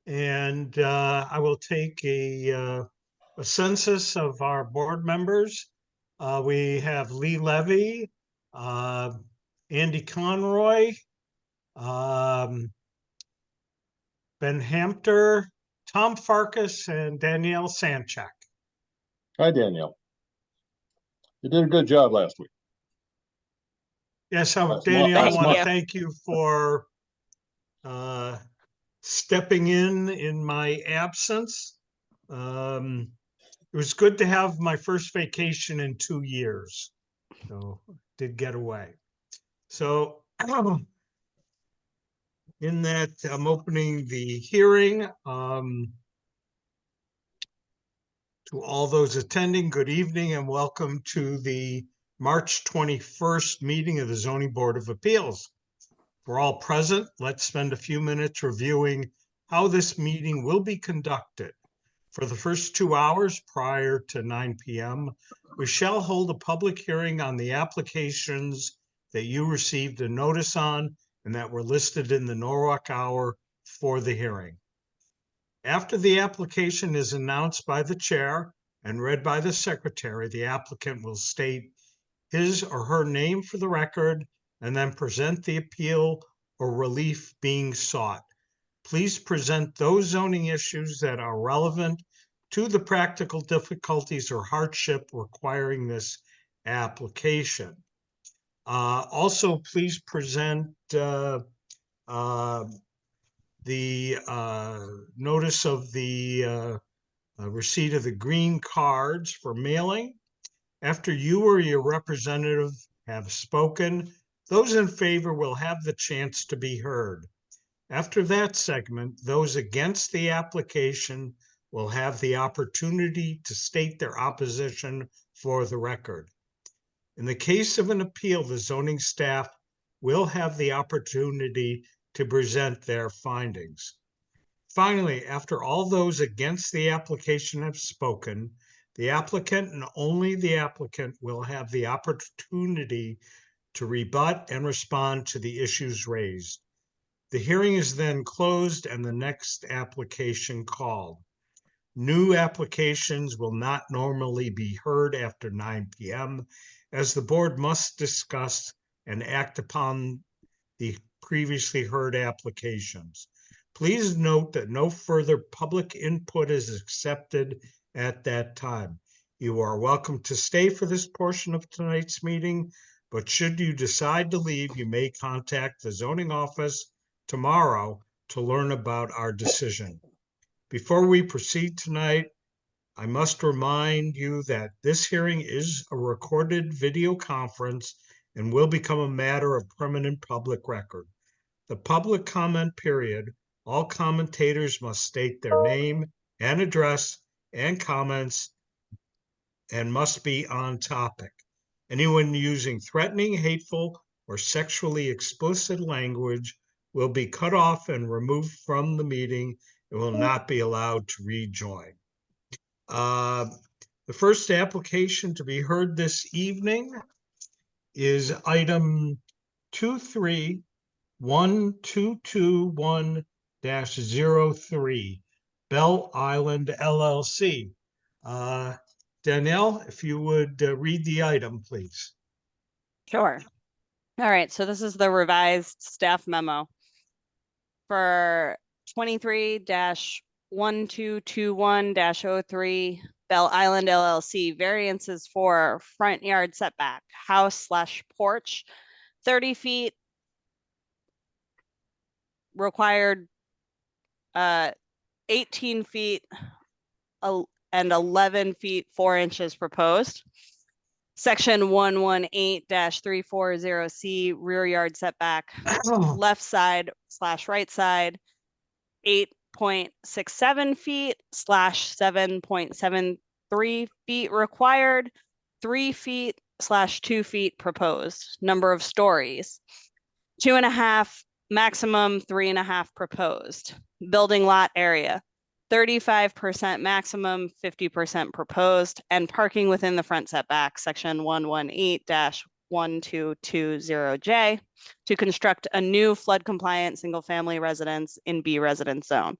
And I will take a census of our board members. We have Lee Levy, Andy Conroy, um, Ben Hampter, Tom Farkas, and Danielle Sanchak. Hi, Danielle. You did a good job last week. Yes, Danielle, I want to thank you for stepping in my absence. It was good to have my first vacation in 2 years. So did get away. So in that, I'm opening the hearing. To all those attending, good evening and welcome to the March 21st meeting of the Zoning Board of Appeals. For all present, let's spend a few minutes reviewing how this meeting will be conducted. For the first 2 hours prior to 9 p.m., we shall hold a public hearing on the applications that you received a notice on and that were listed in the Norwalk Hour for the hearing. After the application is announced by the chair and read by the secretary, the applicant will state his or her name for the record and then present the appeal or relief being sought. Please present those zoning issues that are relevant to the practical difficulties or hardship requiring this application. Also, please present the notice of the receipt of the green cards for mailing. After you or your representative have spoken, those in favor will have the chance to be heard. After that segment, those against the application will have the opportunity to state their opposition for the record. In the case of an appeal, the zoning staff will have the opportunity to present their findings. Finally, after all those against the application have spoken, the applicant and only the applicant will have the opportunity to rebut and respond to the issues raised. The hearing is then closed and the next application called. New applications will not normally be heard after 9 p.m. as the board must discuss and act upon the previously heard applications. Please note that no further public input is accepted at that time. You are welcome to stay for this portion of tonight's meeting, but should you decide to leave, you may contact the zoning office tomorrow to learn about our decision. Before we proceed tonight, I must remind you that this hearing is a recorded video conference and will become a matter of permanent public record. The public comment period, all commentators must state their name and address and comments and must be on topic. Anyone using threatening, hateful, or sexually explicit language will be cut off and removed from the meeting and will not be allowed to rejoin. The first application to be heard this evening is item 231221-03, Bell Island LLC. Danielle, if you would read the item, please. Sure. All right, so this is the revised staff memo for 23-1221-03 Bell Island LLC, variances for front yard setback, house/porch, 30 feet, required 18 feet and 11 feet 4 inches proposed. Section 118-340C, rear yard setback, left side/right side, 8.67 feet/7.73 feet required, 3 feet/2 feet proposed. Number of stories, 2.5 maximum, 3.5 proposed. Building lot area, 35% maximum, 50% proposed, and parking within the front setback, section 118-1220J, to construct a new flood compliant single family residence in B residence zone.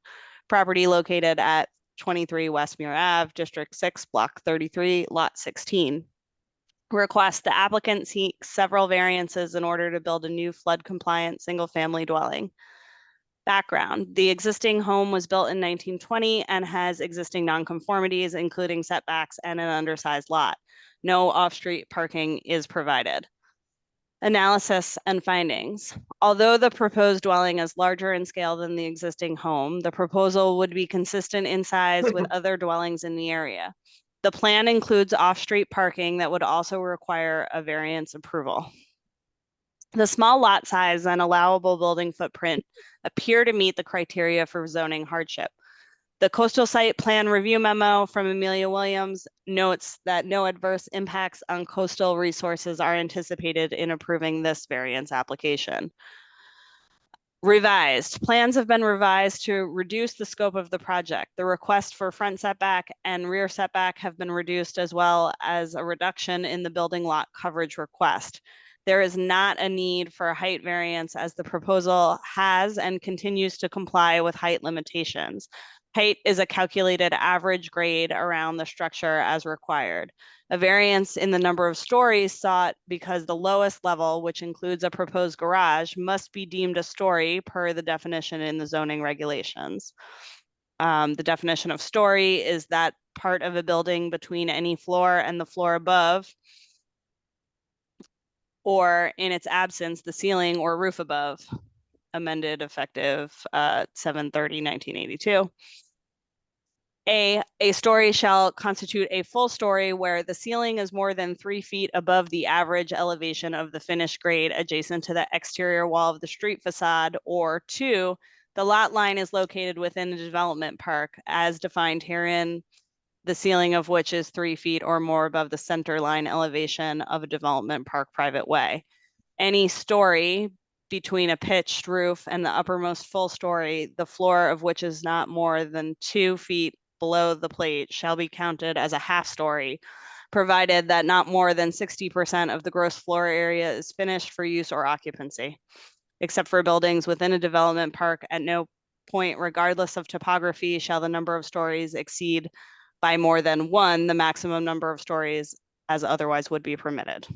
property located at 23 Westmere Ave, District 6, Block 33, Lot 16. Request the applicant seek several variances in order to build a new flood-compliant single-family dwelling. Background: the existing home was built in 1920 and has existing nonconformities, including setbacks and an undersized lot. No off-street parking is provided. Analysis and findings. Although the proposed dwelling is larger in scale than the existing home, the proposal would be consistent in size with other dwellings in the area. The plan includes off-street parking that would also require a variance approval. The small lot size and allowable building footprint appear to meet the criteria for zoning hardship. The coastal site plan review memo from Amelia Williams notes that no adverse impacts on coastal resources are anticipated in approving this variance application. Revised. Plans have been revised to reduce the scope of the project. The request for front setback and rear setback have been reduced, as well as a reduction in the building lot coverage request. There is not a need for a height variance, as the proposal has and continues to comply with height limitations. Height is a calculated average grade around the structure as required. A variance in the number of stories sought because the lowest level, which includes a proposed garage, must be deemed a story per the definition in the zoning regulations. The definition of story is that part of a building between any floor and the floor above, or in its absence, the ceiling or roof above, amended effective 7/30/1982. A story shall constitute a full story where the ceiling is more than 3 feet above the average elevation of the finished grade adjacent to the exterior wall of the street facade, or 2, the lot line is located within a development park as defined herein, the ceiling of which is 3 feet or more above the center line elevation of a development park private way. Any story between a pitched roof and the uppermost full story, the floor of which is not more than 2 feet below the plate, shall be counted as a half story, provided that not more than 60% of the gross floor area is finished for use or occupancy. Except for buildings within a development park, at no point, regardless of topography, shall the number of stories exceed by more than 1 the maximum number of stories as otherwise would be permitted.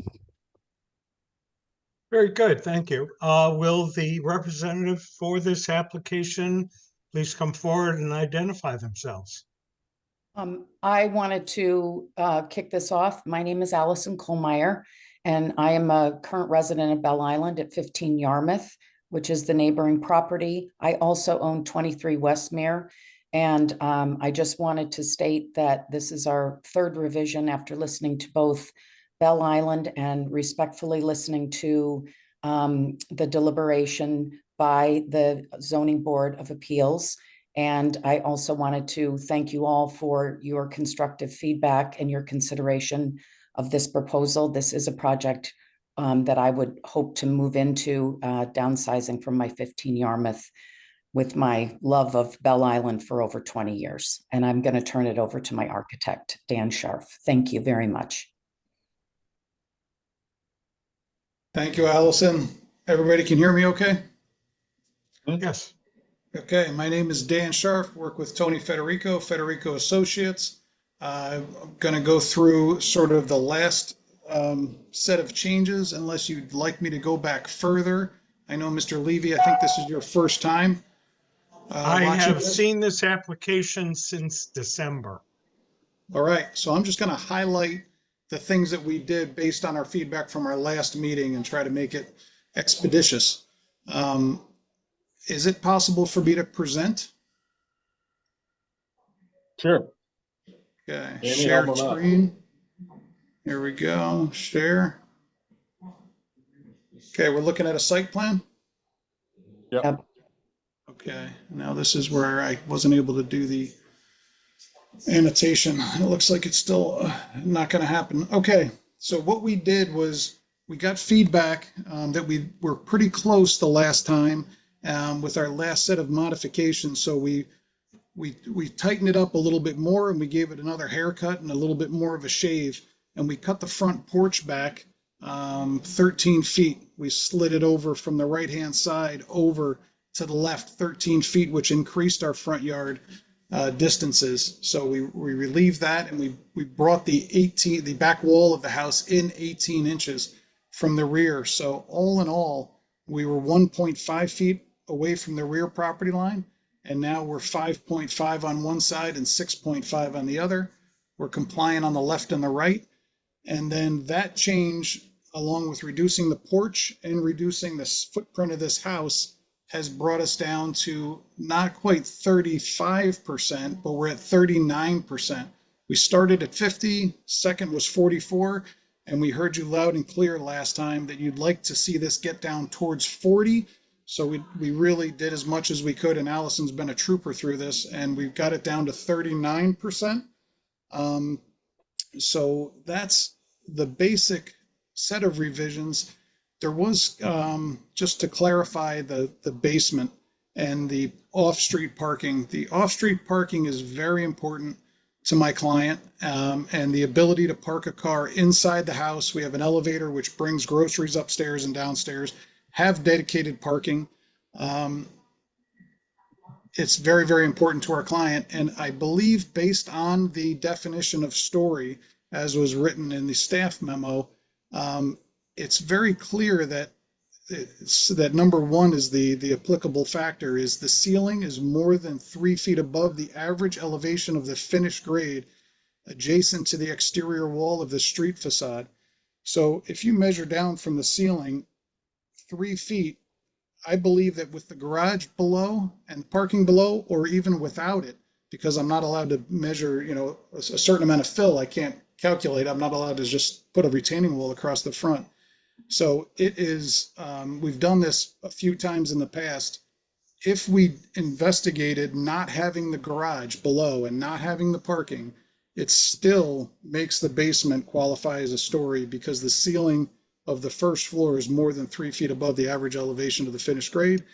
Very good, thank you. Will the representative for this application please come forward and identify themselves? I wanted to kick this off. My name is Allison Kohlmeyer, and I am a current resident of Bell Island at 15 Yarmouth, which is the neighboring property. I also own 23 Westmere, and I just wanted to state that this is our third revision after listening to both Bell Island and respectfully listening to the deliberation by the Zoning Board of Appeals. And I also wanted to thank you all for your constructive feedback and your consideration of this proposal. This is a project that I would hope to move into, downsizing from my 15 Yarmouth with my love of Bell Island for over 20 years. And I'm going to turn it over to my architect, Dan Scharf. Thank you very much. Thank you, Allison. Everybody can hear me okay? Yes. Okay, my name is Dan Scharf, work with Tony Federico, Federico Associates. I'm going to go through sort of the last set of changes, unless you'd like me to go back further. I know, Mr. Levy, I think this is your first time. I have seen this application since December. All right, so I'm just going to highlight the things that we did based on our feedback from our last meeting and try to make it expeditious. Is it possible for me to present? Sure. Okay, Amy, share help 'em out. screen. Here we go, share. Okay, we're looking at a site plan. Yep. Okay, now this is where I wasn't able to do the annotation. It looks like it's still not going to happen. Okay, so what we did was we got feedback that we were pretty close the last time with our last set of modifications. So we tightened it up a little bit more, and we gave it another haircut and a little bit more of a shave, and we cut the front porch back 13 feet. We slid it over from the right-hand side over to the left 13 feet, which increased our front yard distances. So we relieved that, and we brought the back wall of the house in 18 inches from the rear. So all in all, we were 1.5 feet away from the rear property line, and now we're 5.5 on one side and 6.5 on the other. We're compliant on the left and the right. And then that change, along with reducing the porch and reducing the footprint of this house, has brought us down to not quite 35%, but we're at 39%. We started at 50, second was 44, and we heard you loud and clear last time that you'd like to see this get down towards 40. So we really did as much as we could, and Allison's been a trooper through this, and we've got it down to 39%. So that's the basic set of revisions. There was, just to clarify the basement and the off-street parking. The off-street parking is very important to my client, and the ability to park a car inside the house. We have an elevator which brings groceries upstairs and downstairs, have dedicated parking. It's very, very important to our client. And I believe, based on the definition of story, as was written in the staff memo, it's very clear that that number one is the applicable factor is the ceiling is more than 3 feet above the average elevation of the finished grade adjacent to the exterior wall of the street facade. So if you measure down from the ceiling 3 feet, I believe that with the garage below and parking below, or even without it, because I'm not allowed to measure, a certain amount of fill, I can't calculate. I'm not allowed to just put a retaining wall across the front. So it is, we've done this a few times in the past. If we investigated not having the garage below and not having the parking, it still makes the basement qualify as a story because the ceiling of the first floor is more than 3 feet above the average elevation of the finished grade.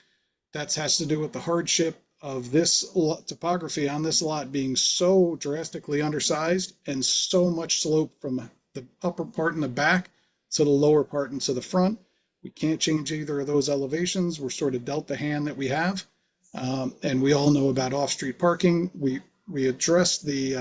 That has to do with the hardship of this topography on this lot being so drastically undersized and so much slope from the upper part in the back to the lower part and to the front. We can't change either of those elevations. We're sort of dealt the hand that we have. And we all know about off-street parking. We addressed the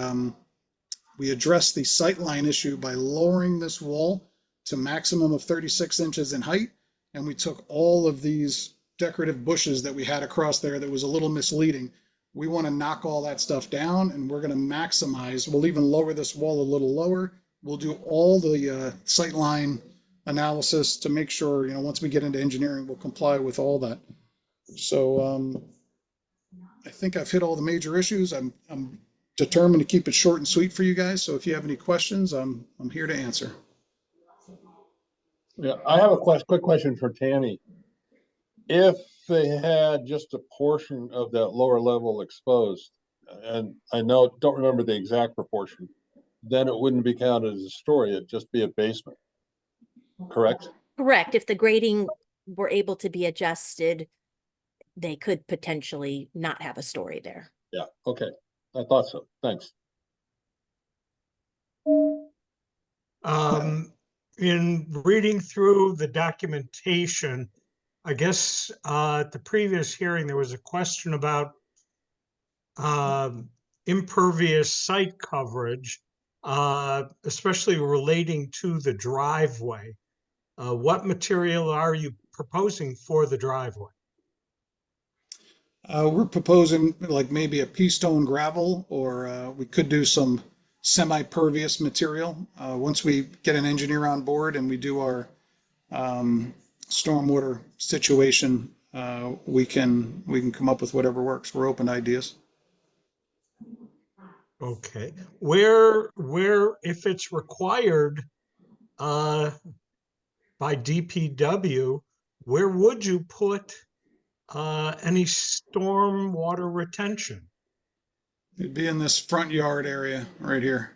sightline issue by lowering this wall to maximum of 36 inches in height. And we took all of these decorative bushes that we had across there that was a little misleading. We want to knock all that stuff down, and we're going to maximize. We'll even lower this wall a little lower. We'll do all the sightline analysis to make sure, once we get into engineering, we'll comply with all that. So I think I've hit all the major issues. I'm determined to keep it short and sweet for you guys. So if you have any questions, I'm here to answer. Yeah, I have a quick question for Tanny. If they had just a portion of that lower level exposed, and I don't remember the exact proportion, then it wouldn't be counted as a story. It'd just be a basement. Correct? Correct. If the grading were able to be adjusted, they could potentially not have a story there. Yeah. Okay. I thought so. Thanks. In reading through the documentation, I guess at the previous hearing, there was a question about impervious site coverage, especially relating to the driveway. What material are you proposing for the driveway? We're proposing like maybe a pea stone gravel, or we could do some semi-pervious material. Once we get an engineer on board and we do our stormwater situation, we can come up with whatever works. We're open to ideas. Okay, where if it's required by DPW, where would you put any storm water retention? It'd be in this front yard area right here.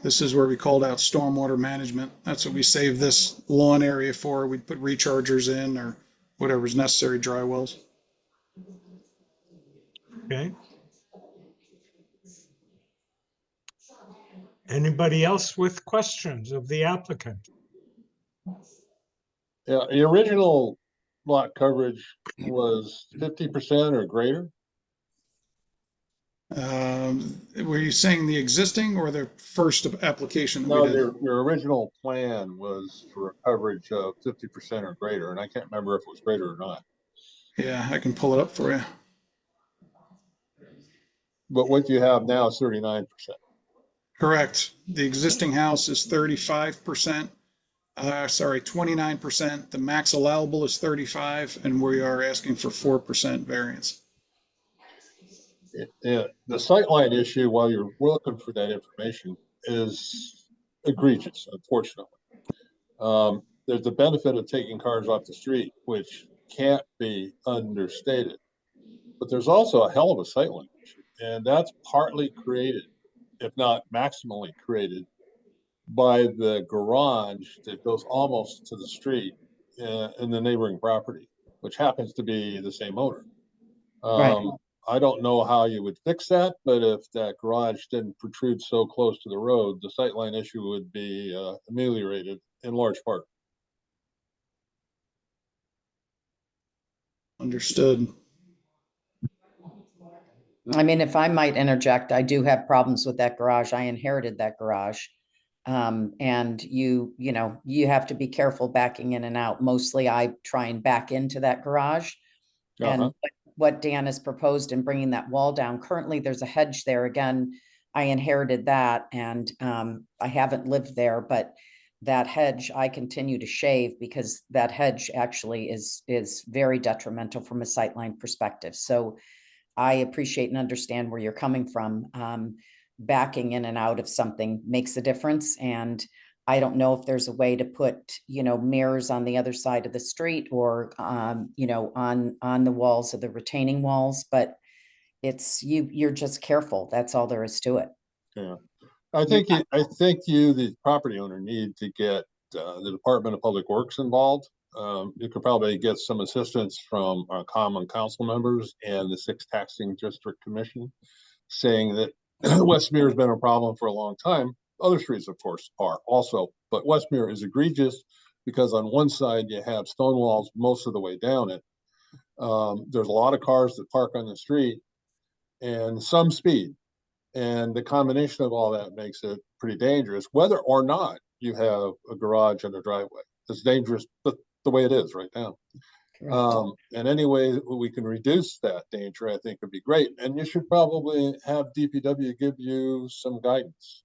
This is where we called out stormwater management. That's what we saved this lawn area for. We'd put rechargers in or whatever's necessary, dry wells. Okay. Anybody else with questions of the applicant? Yeah. The original lot coverage was 50% or greater? Were you saying the existing or the first application that No, we did? your original plan was for a coverage of 50% or greater, and I can't remember if it was greater or not. Yeah, I can pull it up for you. But what you have now is 39%. Correct. The existing house is 35%. Sorry, 29%. The max allowable is 35, and we are asking for 4% variance. Yeah, the sightline issue, while you're looking for that information, is egregious, unfortunately. There's the benefit of taking cars off the street, which can't be understated. But there's also a hell of a sightline issue, and that's partly created, if not maximally created, by the garage that goes almost to the street in the neighboring property, which happens to be the same owner. Right. I don't know how you would fix that, but if that garage didn't protrude so close to the road, the sightline issue would be ameliorated in large part. Understood. I mean, if I might interject, I do have problems with that garage. I inherited that garage. And you know, you have to be careful backing in and out. Mostly I try and back into that garage. And Uh-huh. what Dan has proposed in bringing that wall down, currently there's a hedge there. Again, I inherited that and I haven't lived there, but that hedge I continue to shave because that hedge actually is very detrimental from a sightline perspective. So I appreciate and understand where you're coming from. Backing in and out of something makes a difference. And I don't know if there's a way to put, you know, mirrors on the other side of the street or, you know, on the walls of the retaining walls, but it's, you're just careful. That's all there is to it. Yeah. I think you, the property owner, need to get the Department of Public Works involved. You could probably get some assistance from our common council members and the 6th Taxing District Commission, saying that Westmere has been a problem for a long time. Other streets, of course, are also, but Westmere is egregious because on one side you have stone walls most of the way down it. There's a lot of cars that park on the street and some speed. And the combination of all that makes it pretty dangerous, whether or not you have a garage and a driveway. It's dangerous the way it is right now. Correct. And any way we can reduce that danger, I think would be great. And you should probably have DPW give you some guidance.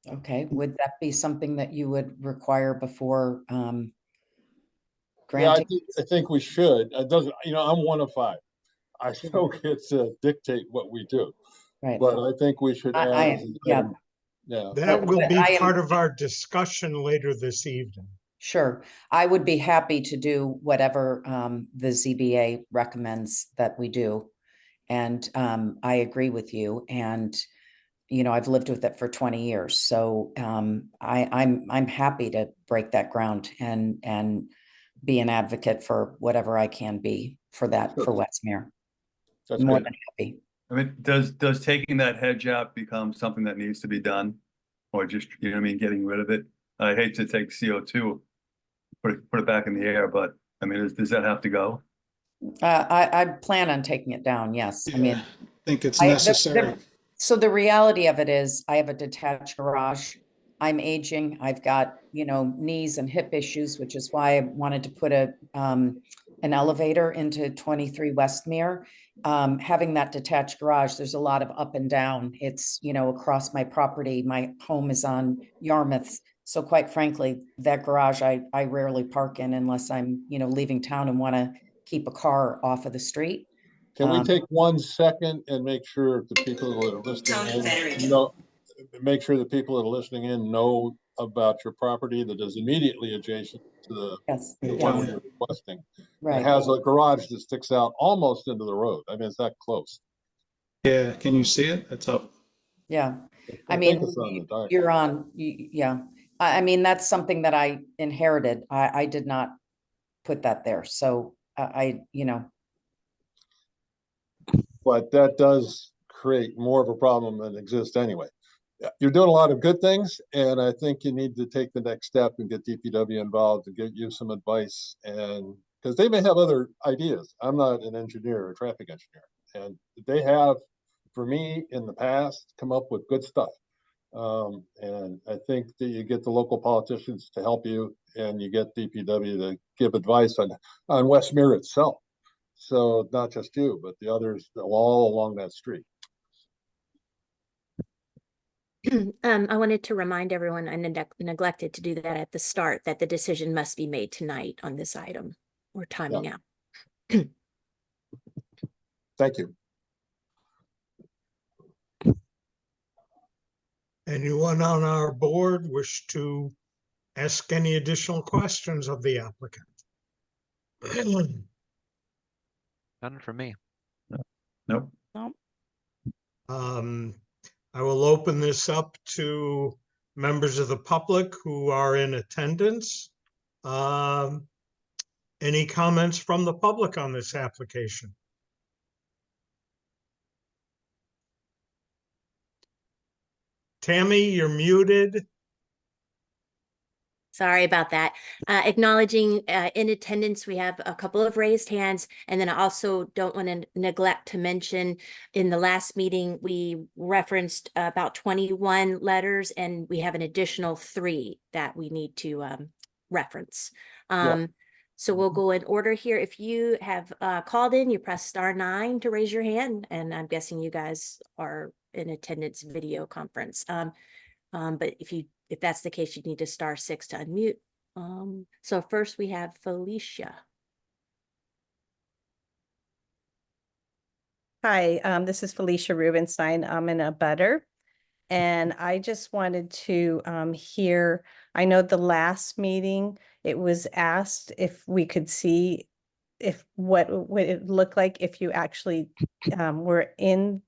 Okay. Would that be something that you would require before Yeah, granting? I think we should. It doesn't, you know, I'm one of 5. I don't get to dictate what we do, Right. but I think we should add. Yeah, Yeah. That will but be I am- part of our discussion later this evening. sure. I would be happy to do whatever the ZBA recommends that we do. And I agree with you. And, you know, I've lived with it for 20 years. So I'm happy to break that ground and be an advocate for whatever I can be for that, for Westmere. That's More great. than happy. I mean, does taking that hedge out become something that needs to be done? Or just, you know what I mean, getting rid of it? I hate to take CO2, put it back in the air, but I mean, does that have to go? I plan on taking it down. Yes. I mean, I think it's the- necessary. so the reality of it is I have a detached garage. I'm aging. I've got, you know, knees and hip issues, which is why I wanted to put an elevator into 23 Westmere. Having that detached garage, there's a lot of up and down. It's, you know, across my property. My home is on Yarmouth. So quite frankly, that garage, I rarely park in unless I'm, you know, leaving town and want to keep a car off of the street. Can we take 1 second and make sure the people that are listening in know, make sure the people that are listening in know about your property that is immediately adjacent to the Yes. one Yeah. you're requesting? It Right. has a garage that sticks out almost into the road. I mean, it's that close. Yeah, can you see it? It's up. Yeah. I think mean, it's on the diagram. you're on, yeah. I mean, that's something that I inherited. I did not put that there. So you know, But that does create more of a problem than exists anyway. you're doing a lot of good things, and I think you need to take the next step and get DPW involved to get you some advice, and because they may have other ideas. I'm not an engineer or traffic engineer, and they have, for me, in the past, come up with good stuff. And I think that you get the local politicians to help you, and you get DPW to give advice on Westmere itself. So not just you, but the others all along that street. I wanted to remind everyone, I neglected to do that at the start, that the decision must be made tonight on this item. We're timing out. Thank you. Anyone on our board wish to ask any additional questions of the applicant? None for me. Nope. I will open this up to members of the public who are in attendance. Any comments from the public on this application? Tammy, you're muted. Sorry about that. Acknowledging in attendance, we have a couple of raised hands. And then I also don't want to neglect to mention, in the last meeting, we referenced about 21 letters, and we have an additional 3 that we need to reference. So we'll go in order here. If you have called in, you press *9 to raise your hand. And I'm guessing you guys are in attendance video conference. But if that's the case, you need to *6 to unmute. So first we have Felicia. Hi, this is Felicia Rubenstein. I'm in a butter. And I just wanted to hear, I know the last meeting, it was asked if we could see if what would it look like if you actually didn't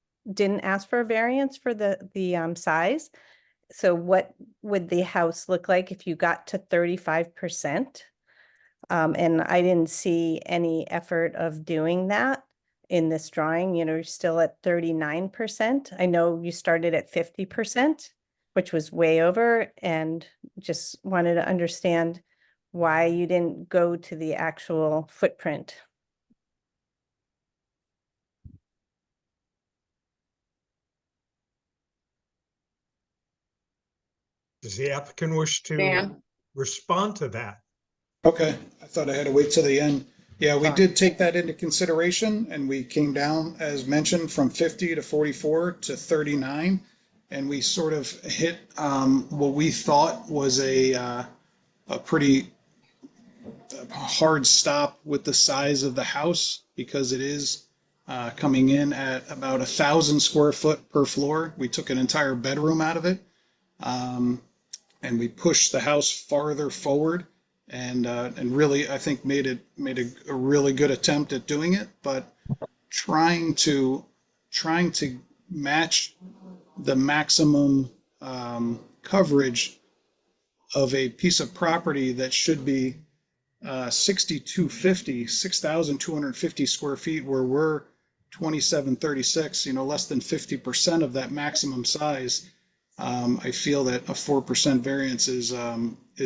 ask for a variance for the size. So what would the house look like if you got to 35%? And I didn't see any effort of doing that in this drawing. You know, you're still at 39%. I know you started at 50%, which was way over, and just wanted to understand why you didn't go to the actual footprint. Does the applicant wish to Dan? respond to that? Okay, I thought I had to wait till the end. Yeah, we Fine. did take that into consideration, and we came down, as mentioned, from 50 to 44 to 39. And we sort of hit what we thought was a pretty hard stop with the size of the house, because it is coming in at about 1,000 square foot per floor. We took an entire bedroom out of it. And we pushed the house farther forward, and really, I think made a really good attempt at doing it, but trying to match the maximum coverage of a piece of property that should be 6,250 square feet, where we're 2,736, less than 50% of that maximum size. I feel that a 4% variance is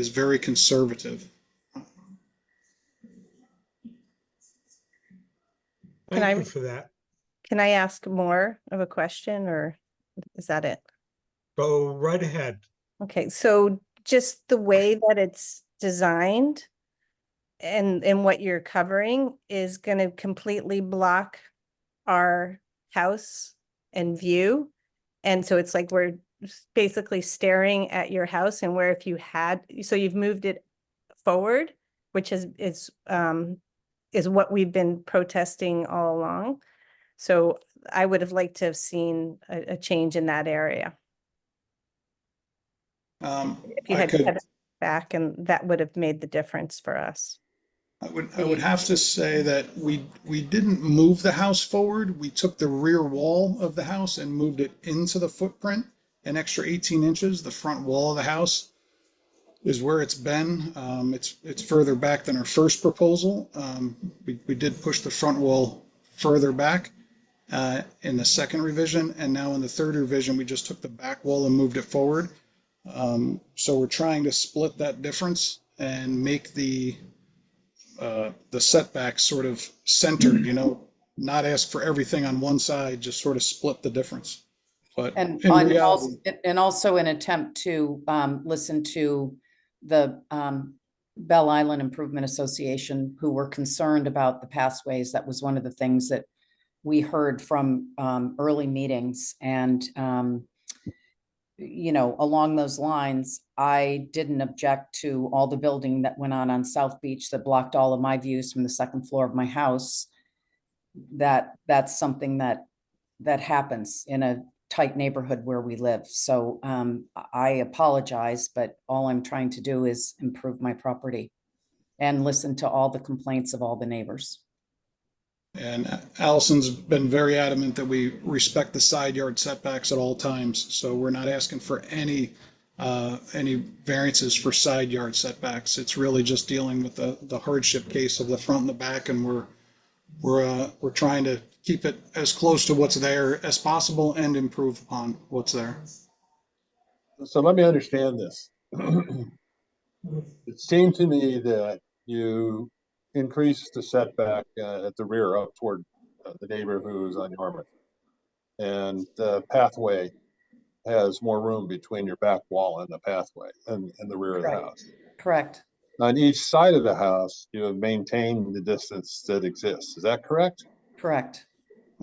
very conservative. Thank you for that. Can I ask more of a question, or is that it? Go right ahead. Okay, so just the way that it's designed and what you're covering is going to completely block our house and view. And so it's like we're basically staring at your house, and where if you had, so you've moved it forward, which is what we've been protesting all along. So I would have liked to have seen a change in that area. If you had cut it back, and that would have made the difference for us. I would have to say that we didn't move the house forward. We took the rear wall of the house and moved it into the footprint an extra 18 inches. The front wall of the house is where it's been. It's further back than our first proposal. We did push the front wall further back. in the second revision, and now in the third revision, we just took the back wall and moved it forward. So we're trying to split that difference and make the setback sort of centered, not ask for everything on one side, just sort of split the difference. But And in also, reality, and also an attempt to listen to the Bell Island Improvement Association, who were concerned about the pathways. That was one of the things that we heard from early meetings. And along those lines, I didn't object to all the building that went on South Beach that blocked all of my views from the second floor of my house. That's something that happens in a tight neighborhood where we live. So I apologize, but all I'm trying to do is improve my property and listen to all the complaints of all the neighbors. and Allison's been very adamant that we respect the side yard setbacks at all times. So we're not asking for any variances for side yard setbacks. It's really just dealing with the hardship case of the front and the back, and we're trying to keep it as close to what's there as possible and improve upon what's there. So let me understand this. It seemed to me that you increased the setback at the rear up toward the neighbor who's on Yarmouth. And the pathway has more room between your back wall and the pathway and the rear of the house. Correct. On each side of the house, you have maintained the distance that exists. Is that correct? Correct.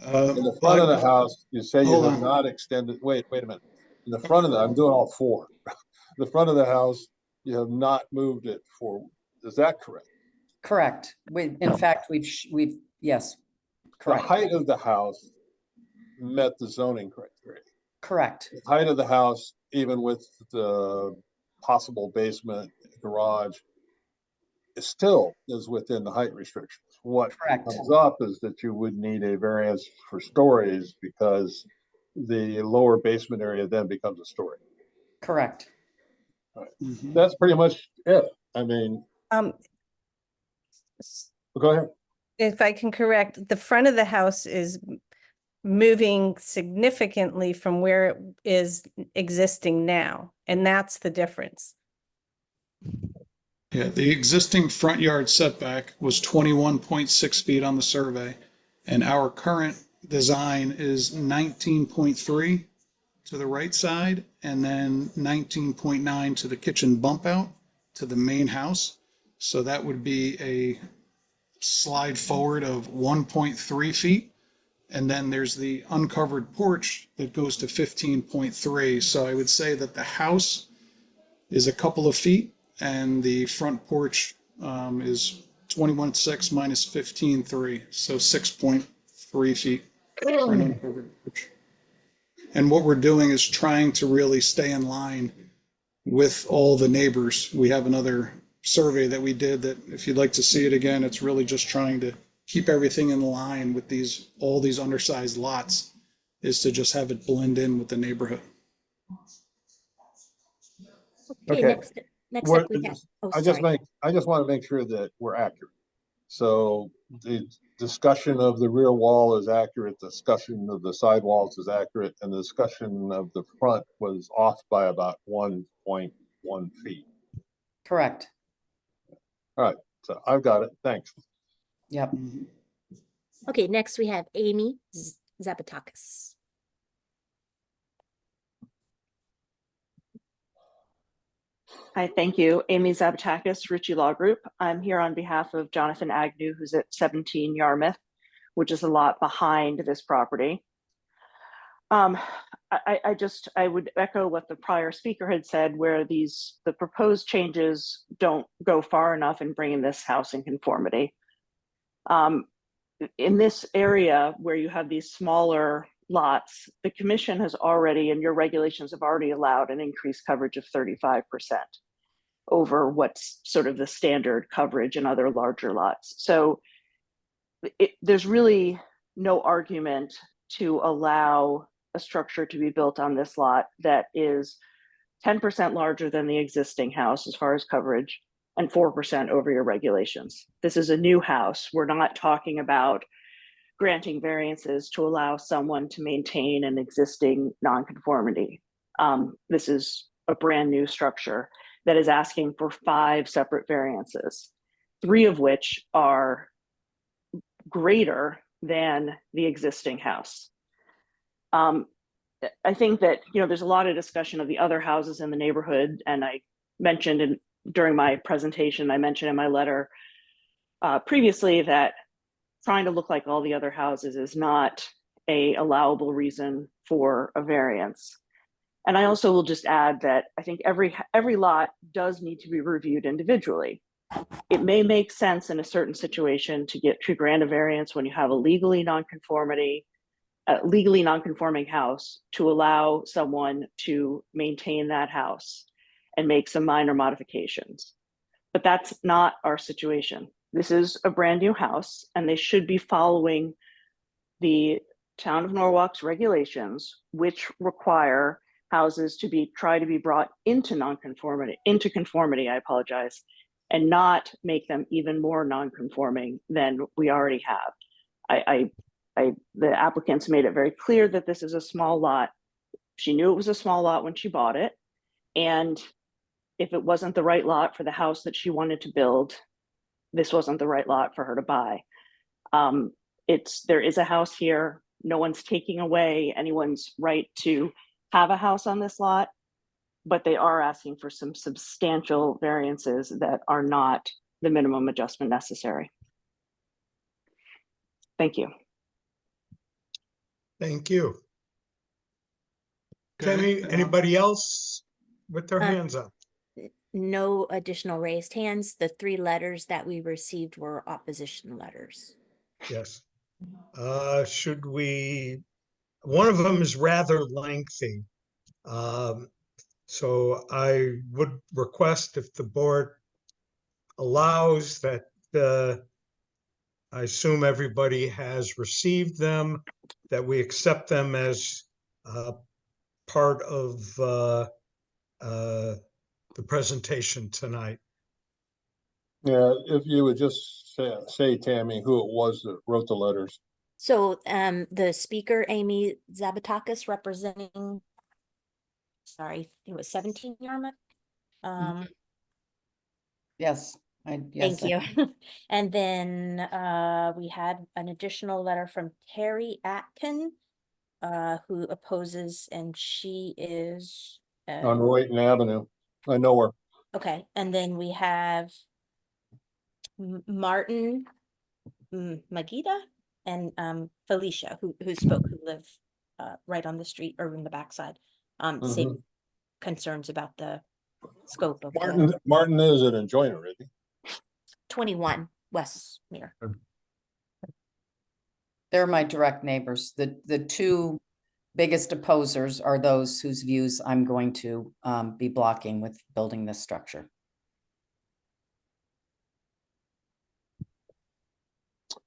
In the front of the house, you say you have Hold on. not extended, wait a minute. In the front of the, I'm doing all four. The front of the house, you have not moved it forward. Is that correct? Correct. In fact, yes, The correct. height of the house met the zoning criteria. Correct. The height of the house, even with the possible basement garage, it still is within the height restrictions. What Correct. comes up is that you would need a variance for stories because the lower basement area then becomes a story. Correct. Mhm. That's pretty much it. I mean, go ahead. If I can correct, the front of the house is moving significantly from where it is existing now, and that's the difference. Yeah, the existing front yard setback was 21.6 feet on the survey, and our current design is 19.3 to the right side, and then 19.9 to the kitchen bump out to the main house. So that would be a slide forward of 1.3 feet. And then there's the uncovered porch that goes to 15.3. So I would say that the house is a couple of feet, and the front porch is 21.6 minus 15.3, so 6.3 feet for an uncovered porch. And what we're doing is trying to really stay in line with all the neighbors. We have another survey that we did that, if you'd like to see it again, it's really just trying to keep everything in line with all these undersized lots, is to just have it blend in with the neighborhood. Okay, Okay. next up we have, I just want to make sure that we're accurate. So the discussion of the rear wall is accurate, discussion of the side walls is accurate, and the discussion of the front was off by about 1.1 feet. Correct. All right, so I've got it. Thanks. Yep. Okay, next we have Amy Zapatakis. Hi, thank you. Amy Zabatakis, Ritchie Law Group. I'm here on behalf of Jonathan Agnew, who's at 17 Yarmouth, which is a lot behind this property. I would echo what the prior speaker had said, where the proposed changes don't go far enough in bringing this house in conformity. In this area where you have these smaller lots, the commission has already, and your regulations have already allowed an increased coverage of 35% over what's sort of the standard coverage in other larger lots. So there's really no argument to allow a structure to be built on this lot that is 10% larger than the existing house as far as coverage and 4% over your regulations. This is a new house. We're not talking about granting variances to allow someone to maintain an existing nonconformity. This is a brand new structure that is asking for 5 separate variances, 3 of which are greater than the existing house. I think that, there's a lot of discussion of the other houses in the neighborhood, and I mentioned during my presentation, I mentioned in my letter previously that trying to look like all the other houses is not a allowable reason for a variance. And I also will just add that I think every lot does need to be reviewed individually. It may make sense in a certain situation to grant a variance when you have a legally non-conforming house, to allow someone to maintain that house and make some minor modifications. But that's not our situation. This is a brand new house, and they should be following the Town of Norwalk's regulations, which require houses to try to be brought into conformity, I apologize, and not make them even more non-conforming than we already have. The applicants made it very clear that this is a small lot. She knew it was a small lot when she bought it. And if it wasn't the right lot for the house that she wanted to build, this wasn't the right lot for her to buy. There is a house here. No one's taking away anyone's right to have a house on this lot, but they are asking for some substantial variances that are not the minimum adjustment necessary. Thank you. Thank you. Okay, Tammy, anybody else with their hands up? No additional raised hands. The 3 letters that we received were opposition letters. Yes. One of them is rather lengthy. So I would request, if the board allows, that I assume everybody has received them, that we accept them as part of the presentation tonight. Yeah, if you would just say, Tammy, who it was that wrote the letters. So the speaker, Amy Zabatakis, representing, sorry, it was 17 Yarmouth. Yes. Thank you. And then we had an additional letter from Terry Atkin, who opposes, and she is On Royton Avenue. I know her. okay. And then we have Martin Magida and Felicia, who spoke, who live right on the street or in the backside. Same concerns about the scope of Martin is an enjoiner, isn't he? 21 Westmere. They're my direct neighbors. The 2 biggest opposers are those whose views I'm going to be blocking with building this structure.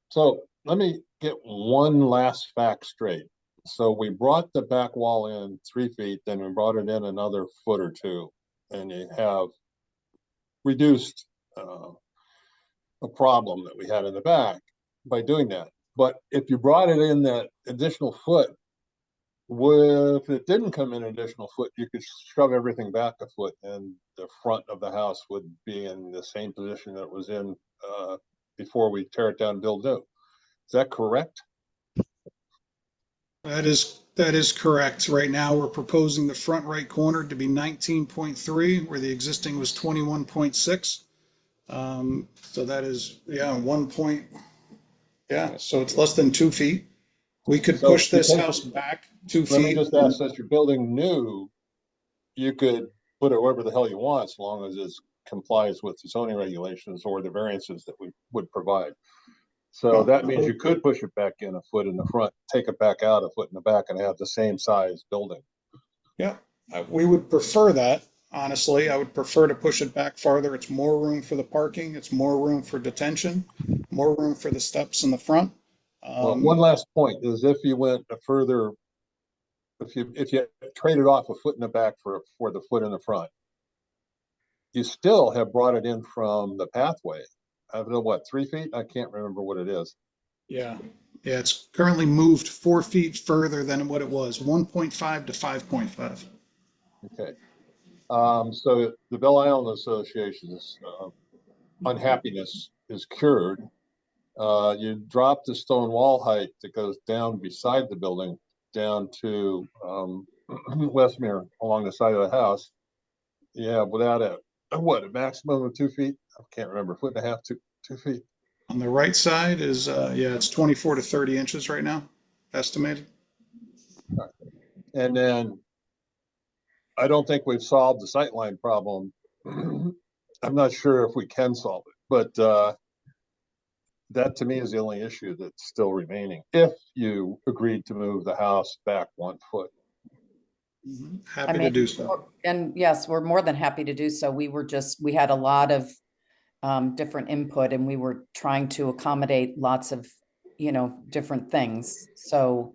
So let me get one last fact straight. So we brought the back wall in 3 feet, then we brought it in another foot or 2, and you have reduced a problem that we had in the back by doing that. But if you brought it in that additional foot, if it didn't come in an additional foot, you could shove everything back a foot, and the front of the house would be in the same position that it was in before we tear it down and build new. Is that correct? that is correct. Right now, we're proposing the front right corner to be 19.3, where the existing was 21.6. So that is, so it's less than 2 feet. We could So push this because- house back 2 Let me feet. just ask, since you're building new, you could put it wherever the hell you want, as long as it complies with the zoning regulations or the variances that we would provide. So that means you could push it back in a foot in the front, take it back out a foot in the back, and have the same size building. Yeah, we would prefer that. Honestly, I would prefer to push it back farther. It's more room for the parking. It's more room for detention, more room for the steps in the front. Well, one last point is, if you went a further, if you traded off a foot in the back for the foot in the front, you still have brought it in from the pathway. I don't know what, 3 feet? I can't remember what it is. Yeah, Yeah, it's currently moved 4 feet further than what it was, 1.5 to 5.5. Okay. So the Belle Island Association's unhappiness is cured. You drop the stone wall height that goes down beside the building, down to Westmere along the side of the house. Yeah, without a maximum of 2 feet? I can't remember, 1.5 feet, 2 feet. On the right side is, yeah, it's 24 to 30 inches right now, estimated. And then I don't think we've solved the sightline problem. I'm not sure if we can solve it, but that to me is the only issue that's still remaining. If you agreed to move the house back 1 foot. Happy to mean, do so. And yes, we're more than happy to do so. We had a lot of different input and we were trying to accommodate lots of, different things. So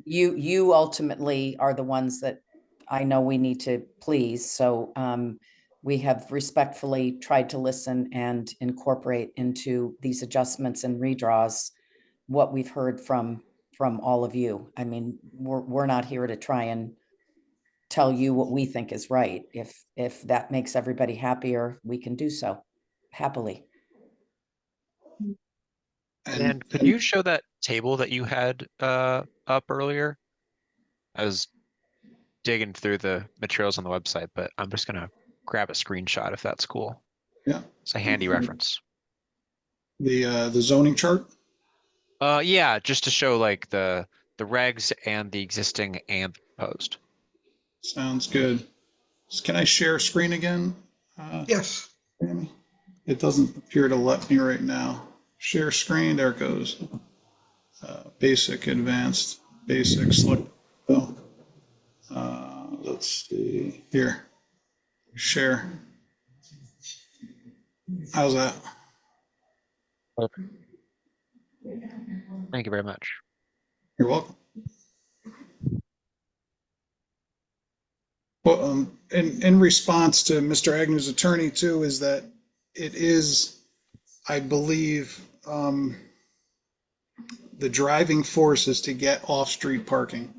you ultimately are the ones that I know we need to please. So we have respectfully tried to listen and incorporate into these adjustments and redraws what we've heard from all of you. I mean, we're not here to try and tell you what we think is right. If that makes everybody happier, we can do so happily. And could you show that table that you had up earlier? I was digging through the materials on the website, but I'm just gonna grab a screenshot if that's cool. Yeah. It's a handy reference. The zoning chart? Yeah, just to show like the regs and the existing and the proposed. Sounds good. Can I share screen again? Yes. Tammy? It doesn't appear to let me right now. Share screen, there it goes. Basic, advanced, basic, select. Oh. Let's see here. Share. How's that? Perfect. Thank you very much. You're welcome. Well, in response to Mr. Agnew's attorney too, is that it is, I believe, the driving force is to get off-street parking.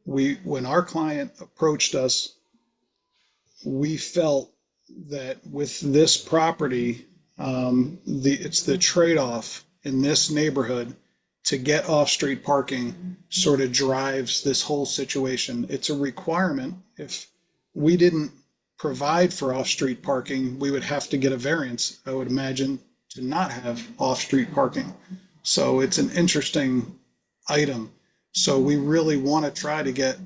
When our client approached us, we felt that with this property, it's the trade-off in this neighborhood to get off-street parking sort of drives this whole situation. It's a requirement. If we didn't provide for off-street parking, we would have to get a variance, I would imagine, to not have off-street parking. So it's an interesting item. So we really want to try to get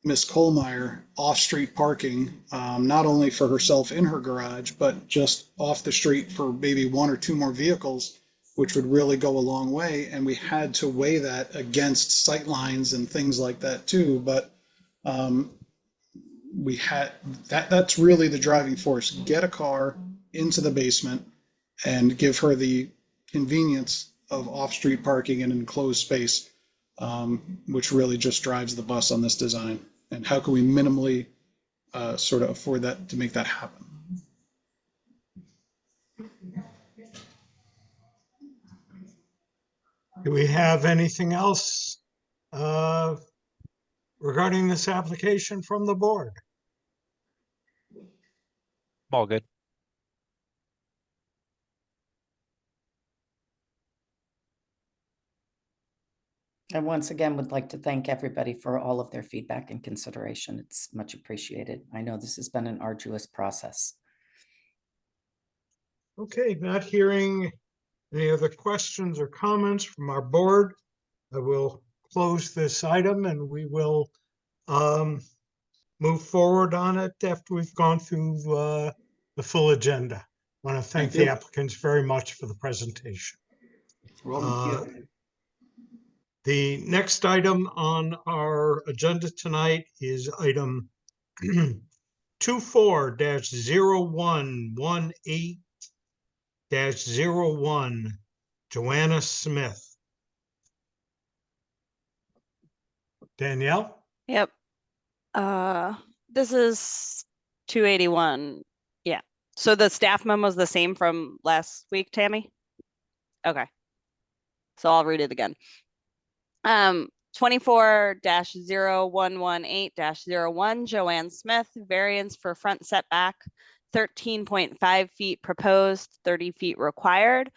Ms. Kohlmeyer off-street parking, not only for herself in her garage, but just off the street for maybe 1 or 2 more vehicles, which would really go a long way. And we had to weigh that against sight lines and things like that too. But we had that's really the driving force. Get a car into the basement and give her the convenience of off-street parking in an enclosed space, which really just drives the bus on this design. And how can we minimally sort of afford that to make that happen? Do we have anything else regarding this application from the board? All good. And once again, would like to thank everybody for all of their feedback and consideration. It's much appreciated. I know this has been an arduous process. Okay, not hearing any other questions or comments from our board, I will close this item and we will move forward on it after we've gone through the full agenda. I want to thank the applicants very much for the presentation. The next item on our agenda tonight is item 24-0118-01, Joanna Smith. Danielle? Yep. This is 281. Yeah. So the staff memo is the same from last week, Tammy? Okay. So I'll read it again. 24-0118-01, Joanne Smith, variance for front setback, 13.5 feet proposed, 30 feet required,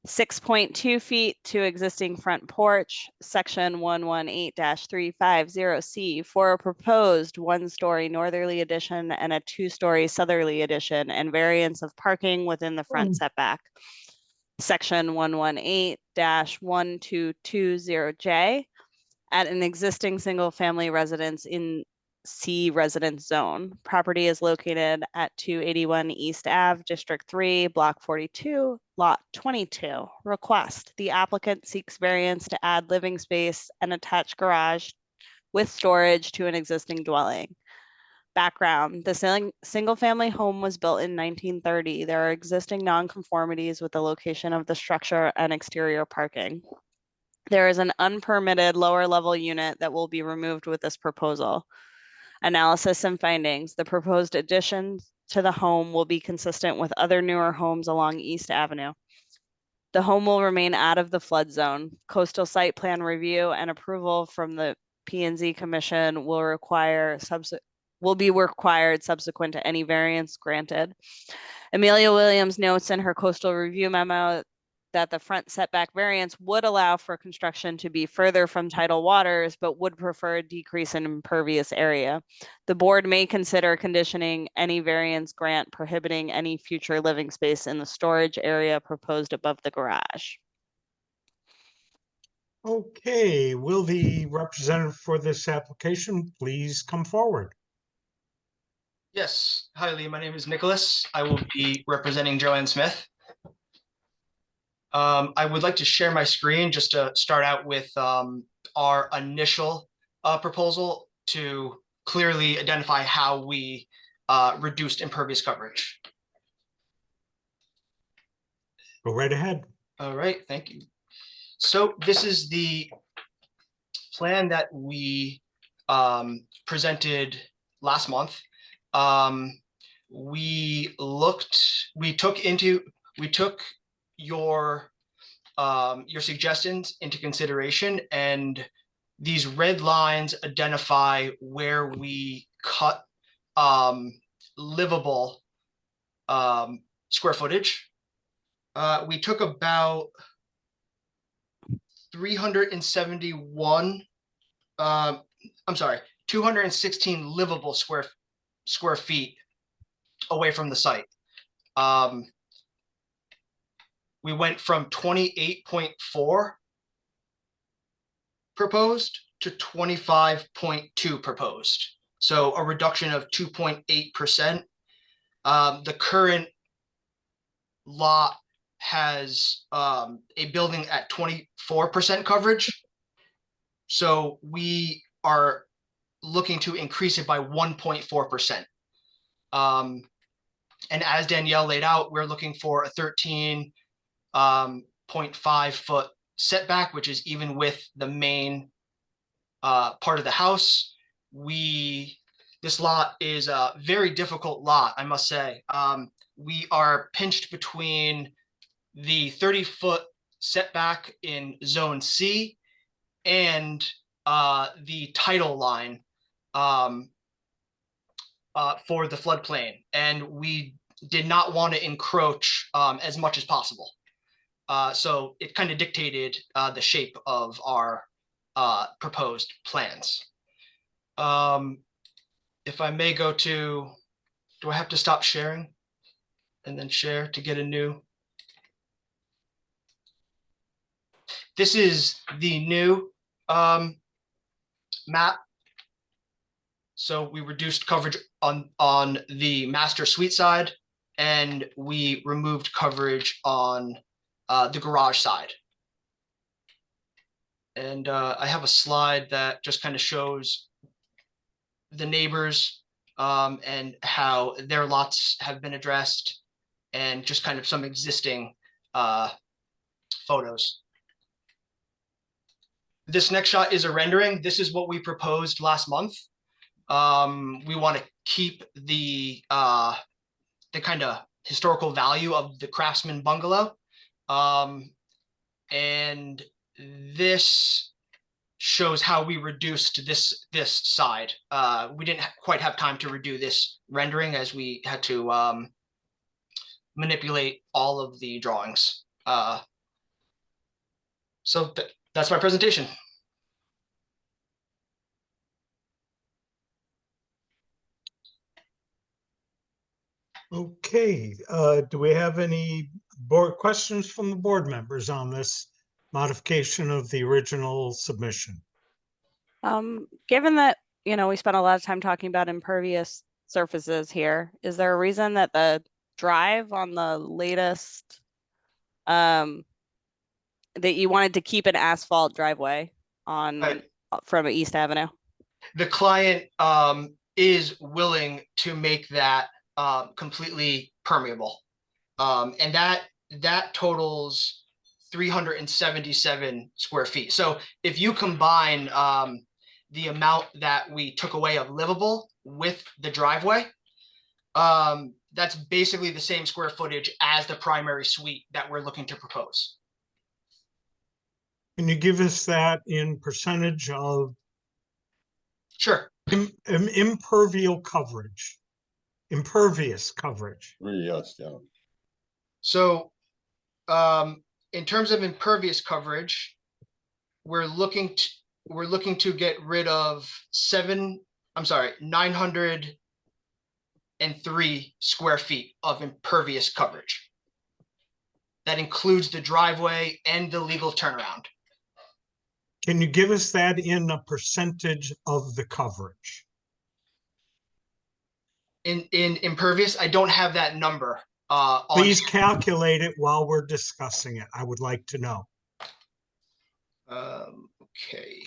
6.2 feet to existing front porch, section 118-350C, for a proposed one-story northerly addition and a two-story southerly addition, and variance of parking within the front setback. Section 118-1220J, at an existing single-family residence in C residence zone. Property is located at 281 East Ave, District 3, Block 42, Lot 22. Request: the applicant seeks variance to add living space and attached garage with storage to an existing dwelling. Background: the single-family home was built in 1930. There are existing nonconformities with the location of the structure and exterior parking. There is an unpermitted lower level unit that will be removed with this proposal. Analysis and findings: the proposed addition to the home will be consistent with other newer homes along East Avenue. The home will remain out of the flood zone. Coastal site plan review and approval from the P&Z Commission will be required subsequent to any variance granted. Amelia Williams notes in her coastal review memo that the front setback variance would allow for construction to be further from tidal waters, but would prefer a decrease in impervious area. The board may consider conditioning any variance grant prohibiting any future living space in the storage area proposed above the garage. Okay, will the representative for this application please come forward? Yes. Hi, Lee. My name is Nicholas. I will be representing Joanne Smith. I would like to share my screen just to start out with our initial proposal to clearly identify how we reduced impervious coverage. Go right ahead. All right, thank you. So this is the plan that we presented last month. We took your suggestions into consideration, and these red lines identify where we cut livable square footage. We took about 216 livable square feet away from the site. We went from 28.4 proposed to 25.2 proposed. So a reduction of 2.8%. The current lot has a building at 24% coverage. So we are looking to increase it by 1.4%. And as Danielle laid out, we're looking for a 13.5 foot setback, which is even with the main part of the house. This lot is a very difficult lot, I must say. We are pinched between the 30-foot setback in Zone C and the tidal line for the floodplain, and we did not want to encroach as much as possible. So it kind of dictated the shape of our proposed plans. If I may go to, do I have to stop sharing and then share to get a new? This is the new map. So we reduced coverage on the master suite side, and we removed coverage on the garage side. And I have a slide that just kind of shows the neighbors and how their lots have been addressed, and just kind of some existing photos. This next shot is a rendering. This is what we proposed last month. We want to keep the kind of historical value of the Craftsman bungalow. And this shows how we reduced this side. We didn't quite have time to redo this rendering as we had to manipulate all of the drawings. So that's my presentation. Okay, do we have any board questions from the board members on this modification of the original submission? Given that, we spent a lot of time talking about impervious surfaces here, is there a reason that the drive on the latest, that you wanted to keep an asphalt driveway on Right. from East Avenue? The client is willing to make that completely permeable. And that totals 377 square feet. So if you combine the amount that we took away of livable with the driveway, that's basically the same square footage as the primary suite that we're looking to propose. Can you give us that in percentage of Sure. impervious coverage? Impervious coverage. Yes, yeah. So in terms of impervious coverage, we're looking to get rid of 903 square feet of impervious coverage. That includes the driveway and the legal turnaround. Can you give us that in a percentage of the coverage? In impervious, I don't have that number. Please calculate it while we're discussing it. I would like to know. Okay.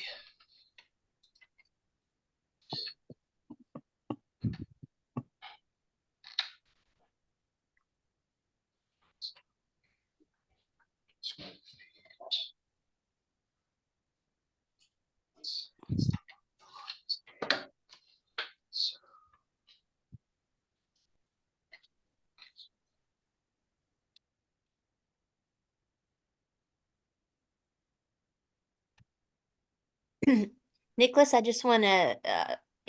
Nicholas, I just want to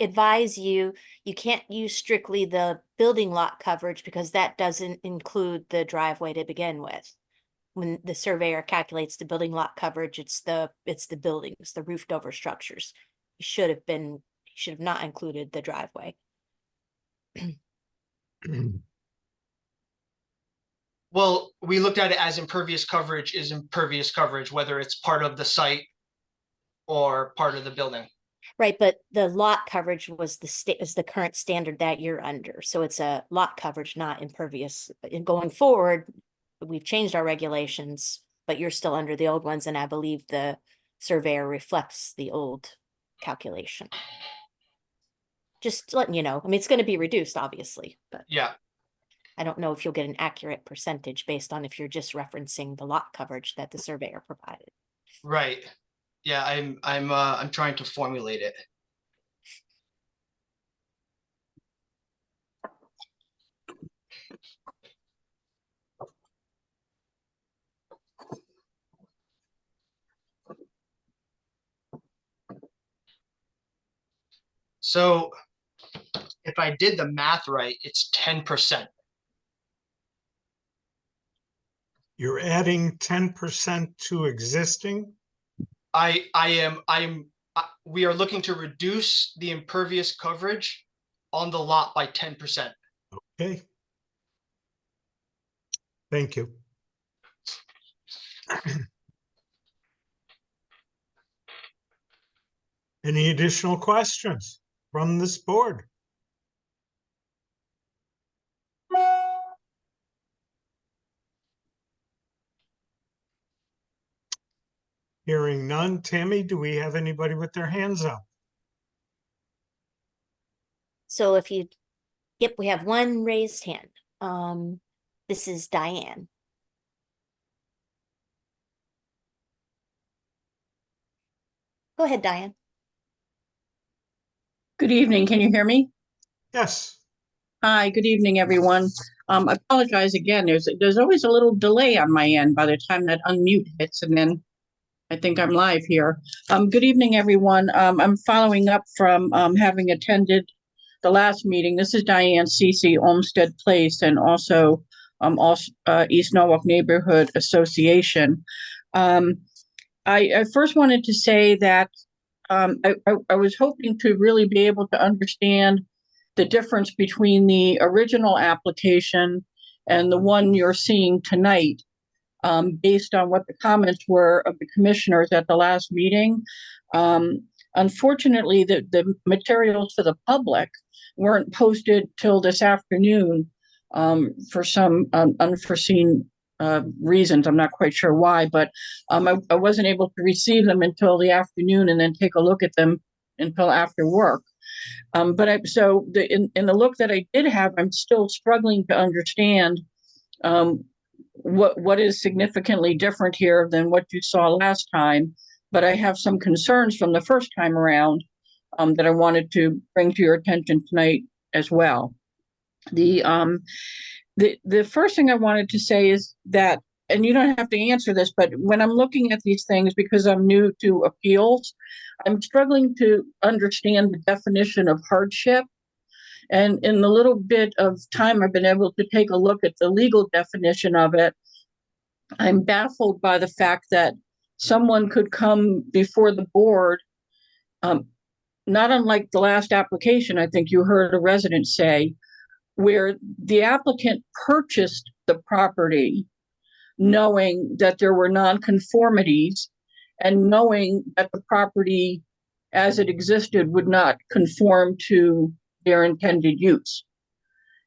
advise you, you can't use strictly the building lot coverage because that doesn't include the driveway to begin with. When the surveyor calculates the building lot coverage, it's the buildings, the roofed over structures. He should have not included the driveway. Well, we looked at it as impervious coverage is impervious coverage, whether it's part of the site or part of the building. Right, but the lot coverage was the current standard that you're under. So it's a lot coverage, not impervious. And going forward, we've changed our regulations, but you're still under the old ones. And I believe the surveyor reflects the old calculation. Just letting you know. I mean, it's going to be reduced, obviously, but Yeah. I don't know if you'll get an accurate percentage based on if you're just referencing the lot coverage that the surveyor provided. Right. Yeah, I'm trying to formulate it. So if I did the math right, it's 10%. You're adding 10% to existing? We are looking to reduce the impervious coverage on the lot by 10%. Okay. Thank you. Any additional questions from this board? Hearing none. Tammy, do we have anybody with their hands up? So yep, we have one raised hand. This is Diane. Go ahead, Diane. Good evening. Can you hear me? Yes. Hi, good evening, everyone. I apologize again. There's always a little delay on my end by the time that unmute hits, and then I think I'm live here. Good evening, everyone. I'm following up from having attended the last meeting. This is Diane Cece, Olmsted Place, and also East Norwalk Neighborhood Association. I first wanted to say that I was hoping to really be able to understand the difference between the original application and the one you're seeing tonight, based on what the comments were of the commissioners at the last meeting. Unfortunately, the materials for the public weren't posted till this afternoon for some unforeseen reasons. I'm not quite sure why, but I wasn't able to receive them until the afternoon and then take a look at them until after work. In the look that I did have, I'm still struggling to understand what is significantly different here than what you saw last time. But I have some concerns from the first time around that I wanted to bring to your attention tonight as well. The first thing I wanted to say is that, and you don't have to answer this, but when I'm looking at these things, because I'm new to appeals, I'm struggling to understand the definition of hardship. And in the little bit of time I've been able to take a look at the legal definition of it, I'm baffled by the fact that someone could come before the board, not unlike the last application, I think you heard a resident say, where the applicant purchased the property knowing that there were nonconformities and knowing that the property as it existed would not conform to their intended use.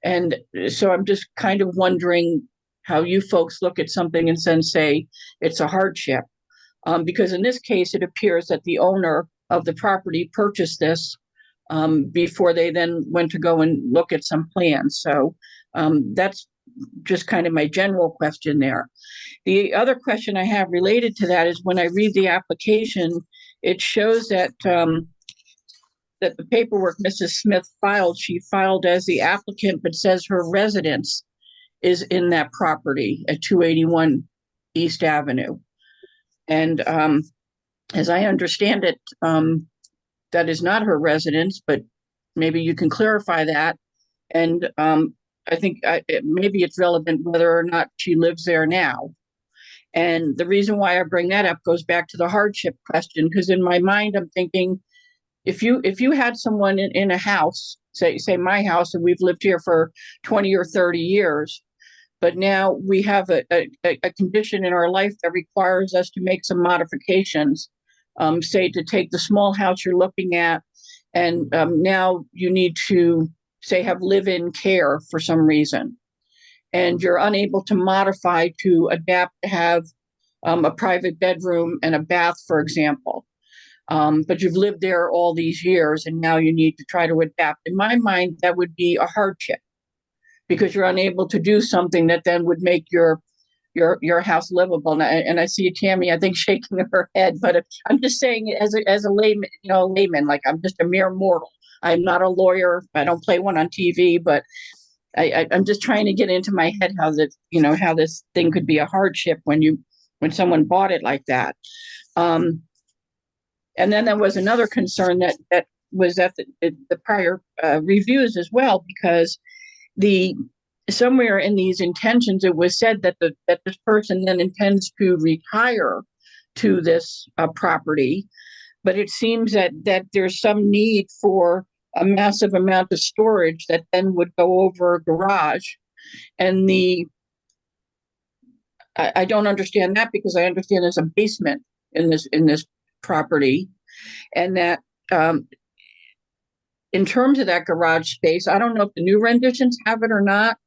And so I'm just kind of wondering how you folks look at something and then say it's a hardship. Because in this case, it appears that the owner of the property purchased this before they then went to go and look at some plans. So that's just kind of my general question there. The other question I have related to that is when I read the application, it shows that that the paperwork Mrs. Smith filed, she filed as the applicant, but says her residence is in that property at 281 East Avenue. And as I understand it, that is not her residence, but maybe you can clarify that. And I think maybe it's relevant whether or not she lives there now. And the reason why I bring that up goes back to the hardship question, because in my mind, I'm thinking, if you had someone in a house, say my house, and we've lived here for 20 or 30 years, but now we have a condition in our life that requires us to make some modifications, say to take the small house you're looking at, and now you need to, say, have live-in care for some reason, and you're unable to modify to adapt to have a private bedroom and a bath, for example. But you've lived there all these years and now you need to try to adapt. In my mind, that would be a hardship because you're unable to do something that then would make your house livable. And I see Tammy, I think, shaking her head, but I'm just saying as a layman, like I'm just a mere mortal. I'm not a lawyer. I don't play one on TV, but I'm just trying to get into my head how this thing could be a hardship when someone bought it like that. And then there was another concern that was at the prior reviews as well, because somewhere in these intentions, it was said that this person then intends to retire to this property, but it seems that there's some need for a massive amount of storage that then would go over a garage. And I don't understand that, because I understand there's a basement in this property, and that in terms of that garage space, I don't know if the new renditions have it or not.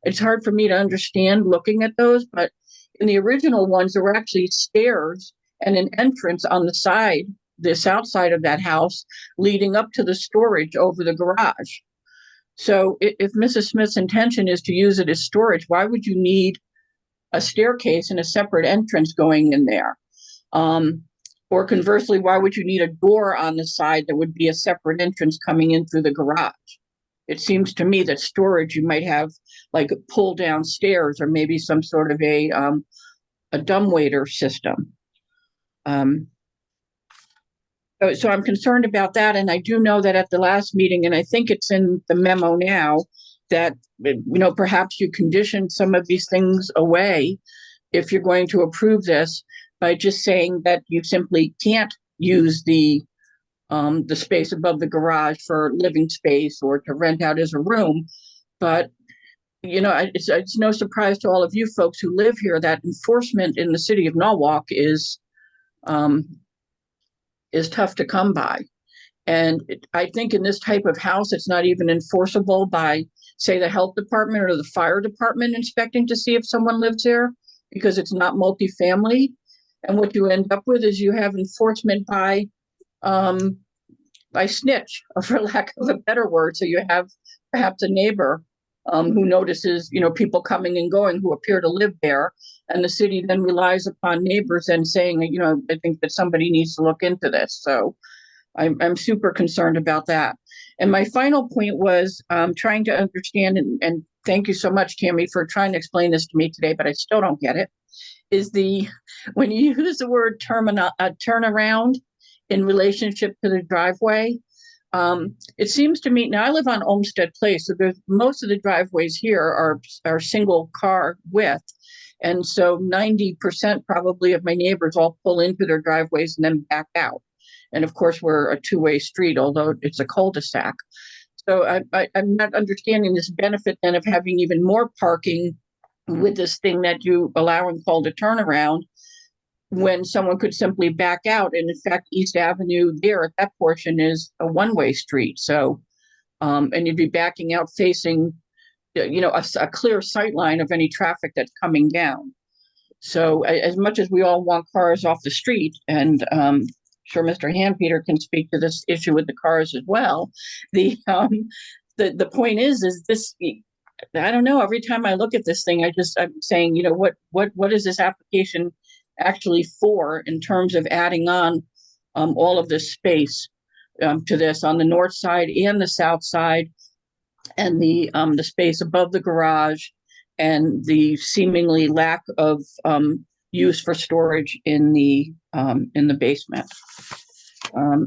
It's hard for me to understand looking at those, but in the original ones, there were actually stairs and an entrance on the south side of that house leading up to the storage over the garage. So if Mrs. Smith's intention is to use it as storage, why would you need a staircase and a separate entrance going in there? Or conversely, why would you need a door on the side that would be a separate entrance coming in through the garage? It seems to me that storage, you might have like pull down stairs or maybe some sort of a dumbwaiter system. So I'm concerned about that, and I do know that at the last meeting, and I think it's in the memo now, that, perhaps you condition some of these things away if you're going to approve this by just saying that you simply can't use the space above the garage for living space or to rent out as a room. But it's no surprise to all of you folks who live here that enforcement in the city of Norwalk is tough to come by. And I think in this type of house, it's not even enforceable by, say, the health department or the fire department inspecting to see if someone lives there, because it's not multifamily. And what you end up with is you have enforcement by snitch, for lack of a better word. So you have perhaps a neighbor who notices, people coming and going who appear to live there. And the city then relies upon neighbors and saying, I think that somebody needs to look into this. So I'm super concerned about that. And my final point was trying to understand, and thank you so much, Tammy, for trying to explain this to me today, but I still don't get it, is when you use the word turnaround in relationship to the driveway, it seems to me, now I live on Olmsted Place, so most of the driveways here are single car width. And so 90% probably of my neighbors all pull into their driveways and then back out. And of course, we're a two-way street, although it's a cul-de-sac. So I'm not understanding this benefit then of having even more parking with this thing that you allow and call a turnaround, when someone could simply back out. And in fact, East Avenue there at that portion is a one-way street. So, and you'd be backing out facing, a clear sight line of any traffic that's coming down. So as much as we all want cars off the street, and sure Mr. Handpeter can speak to this issue with the cars as well, the point is this, I don't know, every time I look at this thing, I'm saying, what is this application actually for in terms of adding on all of this space to this on the north side and the south side, and the space above the garage, and the seemingly lack of use for storage in the basement.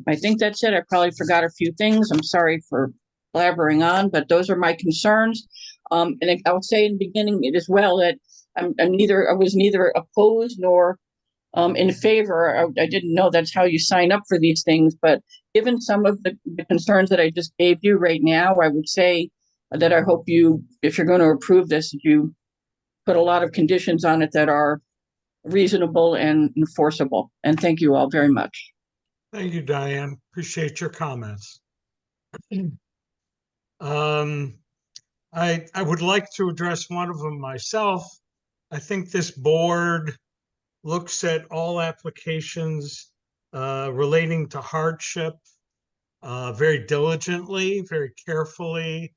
I think that's it. I probably forgot a few things. I'm sorry for blabbering on, but those are my concerns. And I would say in the beginning as well that I was neither opposed nor in favor. I didn't know that's how you sign up for these things, but given some of the concerns that I just gave you right now, I would say that I hope you, if you're going to approve this, you put a lot of conditions on it that are reasonable and enforceable. And thank you all very much. Thank you, Diane. Appreciate your comments. I would like to address one of them myself. I think this board looks at all applications relating to hardship very diligently, very carefully,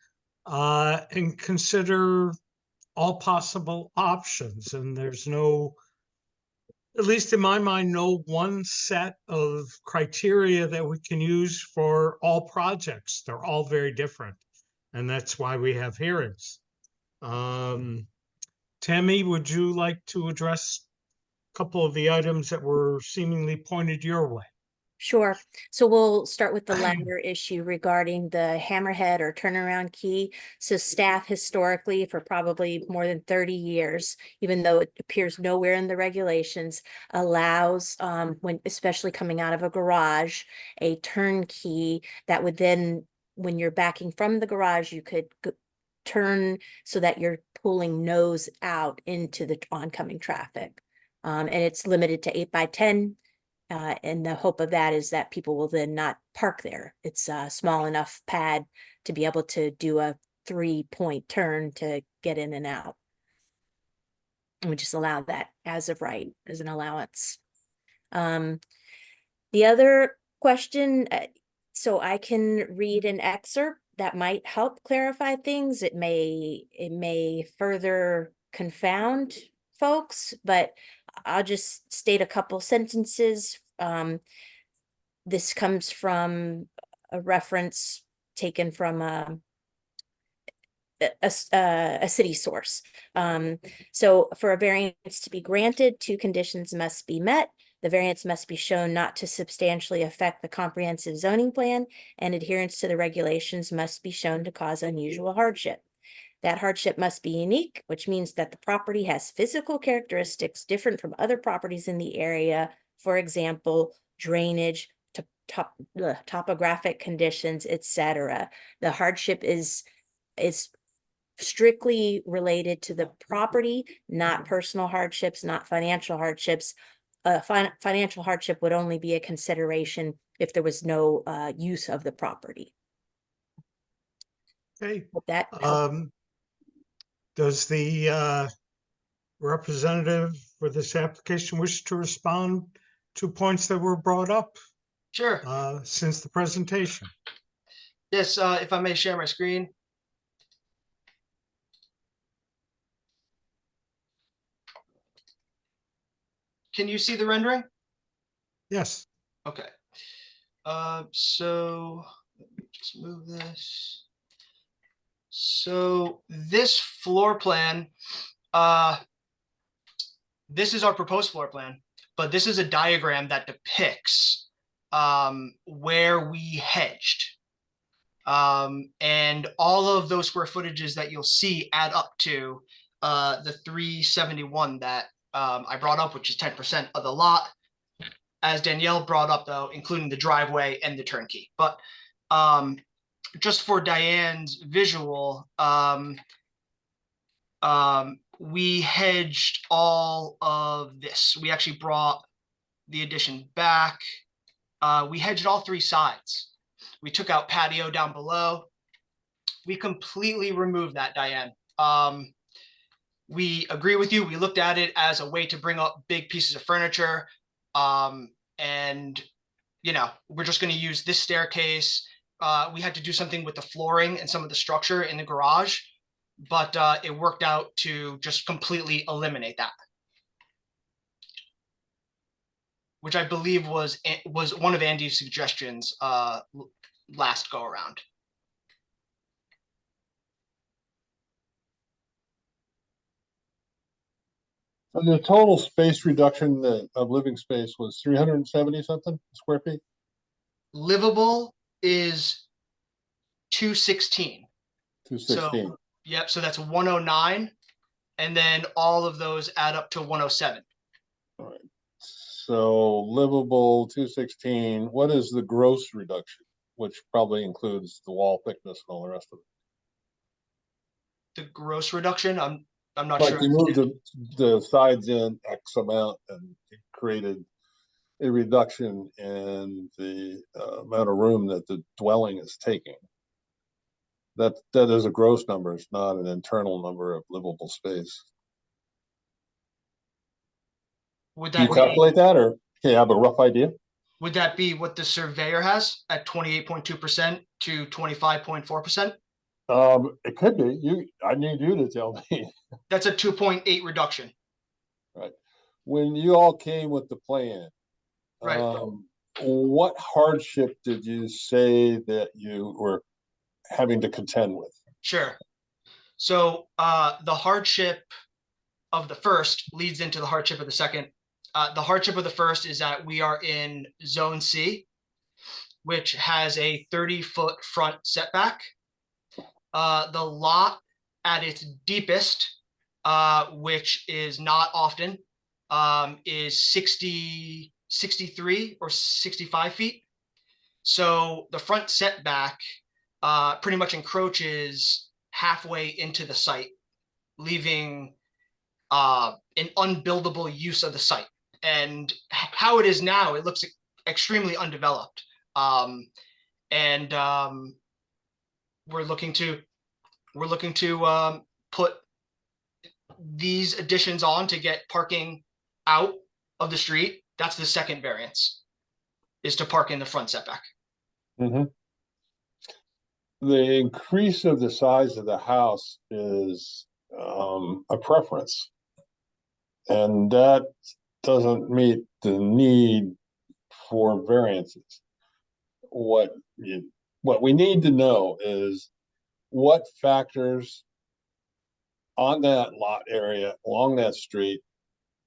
and consider all possible options. And there's no, at least in my mind, no one set of criteria that we can use for all projects. They're all very different. And that's why we have hearings. Tammy, would you like to address a couple of the items that were seemingly pointed your way? Sure. So we'll start with the latter issue regarding the hammerhead or turnaround key. So staff historically for probably more than 30 years, even though it appears nowhere in the regulations, allows when especially coming out of a garage, a turn key that would then, when you're backing from the garage, you could turn so that you're pulling nose out into the oncoming traffic. And it's limited to 8 by 10. And the hope of that is that people will then not park there. It's a small enough pad to be able to do a 3-point turn to get in and out. And we just allow that as of right, as an allowance. The other question, so I can read an excerpt that might help clarify things. It may further confound folks, but I'll just state a couple sentences. This comes from a reference taken from a city source. So for a variance to be granted, 2 conditions must be met. The variance must be shown not to substantially affect the comprehensive zoning plan, and adherence to the regulations must be shown to cause unusual hardship. That hardship must be unique, which means that the property has physical characteristics different from other properties in the area. For example, drainage, topographic conditions, etc. The hardship is strictly related to the property, not personal hardships, not financial hardships. Financial hardship would only be a consideration if there was no use of the property. Okay. Hope that helps. Does the representative for this application wish to respond to points that were brought up Sure. since the presentation? Yes, if I may share my screen. Can you see the rendering? Yes. Okay. So let me just move this. So this floor plan, this is our proposed floor plan, but this is a diagram that depicts where we hedged. And all of those square footages that you'll see add up to the 371 that I brought up, which is 10% of the lot. As Danielle brought up, though, including the driveway and the turnkey. But just for Diane's visual, we hedged all of this. We actually brought the addition back. We hedged all three sides. We took out patio down below. We completely removed that, Diane. We agree with you. We looked at it as a way to bring up big pieces of furniture. And, you know, we're just going to use this staircase. We had to do something with the flooring and some of the structure in the garage, but it worked out to just completely eliminate that, which I believe was one of Andy's suggestions last go around. So the total space reduction of living space was 370 something square feet? Livable is 216. 216. So, yep, so that's 109. And then all of those add up to 107. All right. So livable 216. What is the gross reduction, which probably includes the wall thickness and all the rest of it? The gross reduction, I'm not Like sure. you moved the sides in X amount and it created a reduction in the amount of room that the dwelling is taking. That is a gross number. It's not an internal number of livable space. Would Do you that calculate that, or can you have a rough idea? would that be what the surveyor has at 28.2% to 25.4%? It could be. I need you to tell me. That's a 2.8 reduction. Right. When you all came with the plan, Right. What hardship did you say that you were having to contend with? Sure. So the hardship of the first leads into the hardship of the second. The hardship of the first is that we are in Zone C, which has a 30-foot front setback. The lot at its deepest, which is not often, is 63 or 65 feet. So the front setback pretty much encroaches halfway into the site, leaving an unbuildable use of the site. And how it is now, it looks extremely undeveloped. We're looking to put these additions on to get parking out of the street. That's the second variance, is to park in the front setback. Mm-hmm. The increase of the size of the house is a preference, and that doesn't meet the need for variances. What we need to know is what factors on that lot area along that street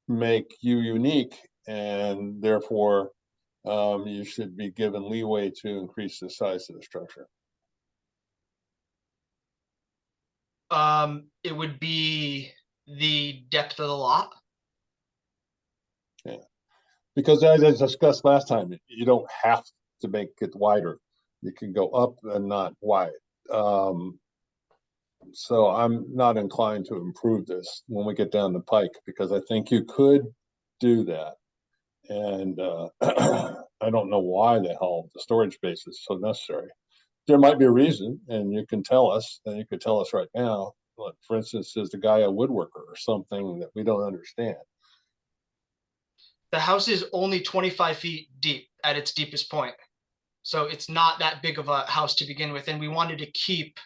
make you unique and therefore you should be given leeway to increase the size of the structure. It would be the depth of the lot. Because as I discussed last time, you don't have to make it wider. You can go up and not wide. So I'm not inclined to improve this when we get down the pike, because I think you could do that. And I don't know why the hell the storage space is so necessary. There might be a reason, and you can tell us, and you could tell us right now. Like, for instance, is the guy a woodworker or something that we don't understand? The house is only 25 feet deep at its deepest point. So it's not that big of a house to begin with. And we wanted to keep,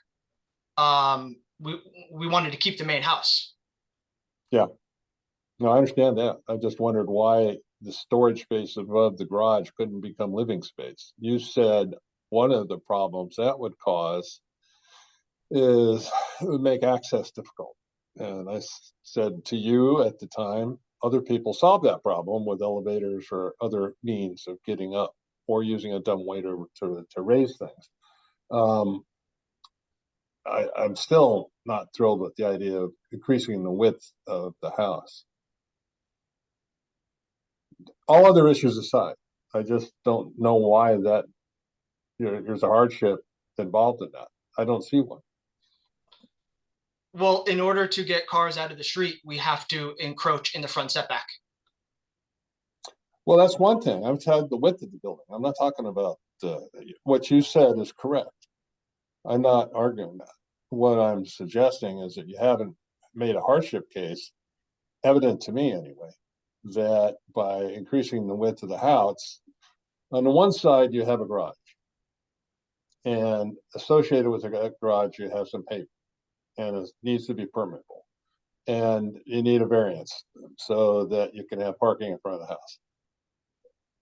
we wanted to keep the main house. Yeah. No, I understand that. I just wondered why the storage space above the garage couldn't become living space. You said one of the problems that would cause is it would make access difficult. And I said to you at the time, other people solve that problem with elevators or other means of getting up, or using a dumbwaiter to raise things. I'm still not thrilled with the idea of increasing the width of the house. All other issues aside, I just don't know why that there's a hardship involved in that. I don't see one. Well, in order to get cars out of the street, we have to encroach in the front setback. Well, that's one thing. I'm talking the width of the building. I'm not talking about what you said is correct. I'm not arguing that. What I'm suggesting is that you haven't made a hardship case, evident to me anyway, that by increasing the width of the house, on the one side you have a garage, and associated with the garage you have some pavement, and it needs to be permeable, and you need a variance so that you can have parking in front of the house.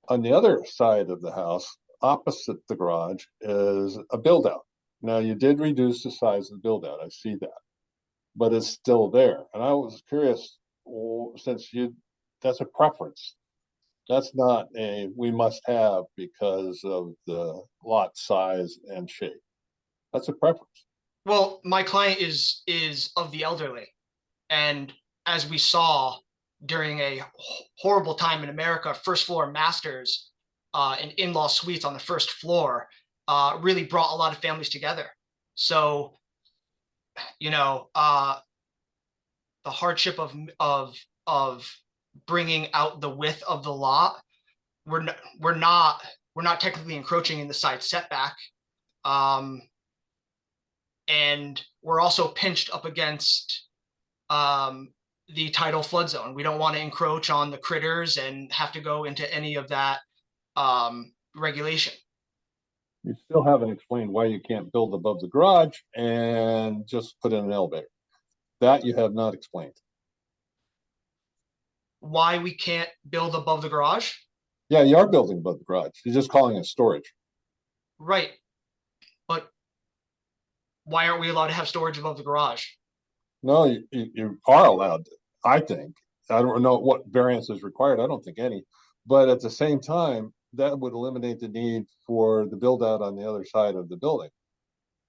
On the other side of the house, opposite the garage, is a build out. Now, you did reduce the size of the build out, I see that, but it's still there. And I was curious, since that's a preference. That's not a we must have because of the lot size and shape. That's a preference. Well, my client is of the elderly, and as we saw during a horrible time in America, first floor masters and in-law suites on the first floor really brought a lot of families together. So, you know, the hardship of bringing out the width of the lot, we're not technically encroaching in the side setback. And we're also pinched up against the tidal flood zone. We don't want to encroach on the critters and have to go into any of that regulation. You still haven't explained why you can't build above the garage and just put in an elevator. That you have not explained. Why we can't build above the garage? Yeah, you are building above the garage. You're just calling it storage. Right. But why aren't we allowed to have storage above the garage? No, you are allowed to, I think. I don't know what variance is required. I don't think any. But at the same time, that would eliminate the need for the build out on the other side of the building.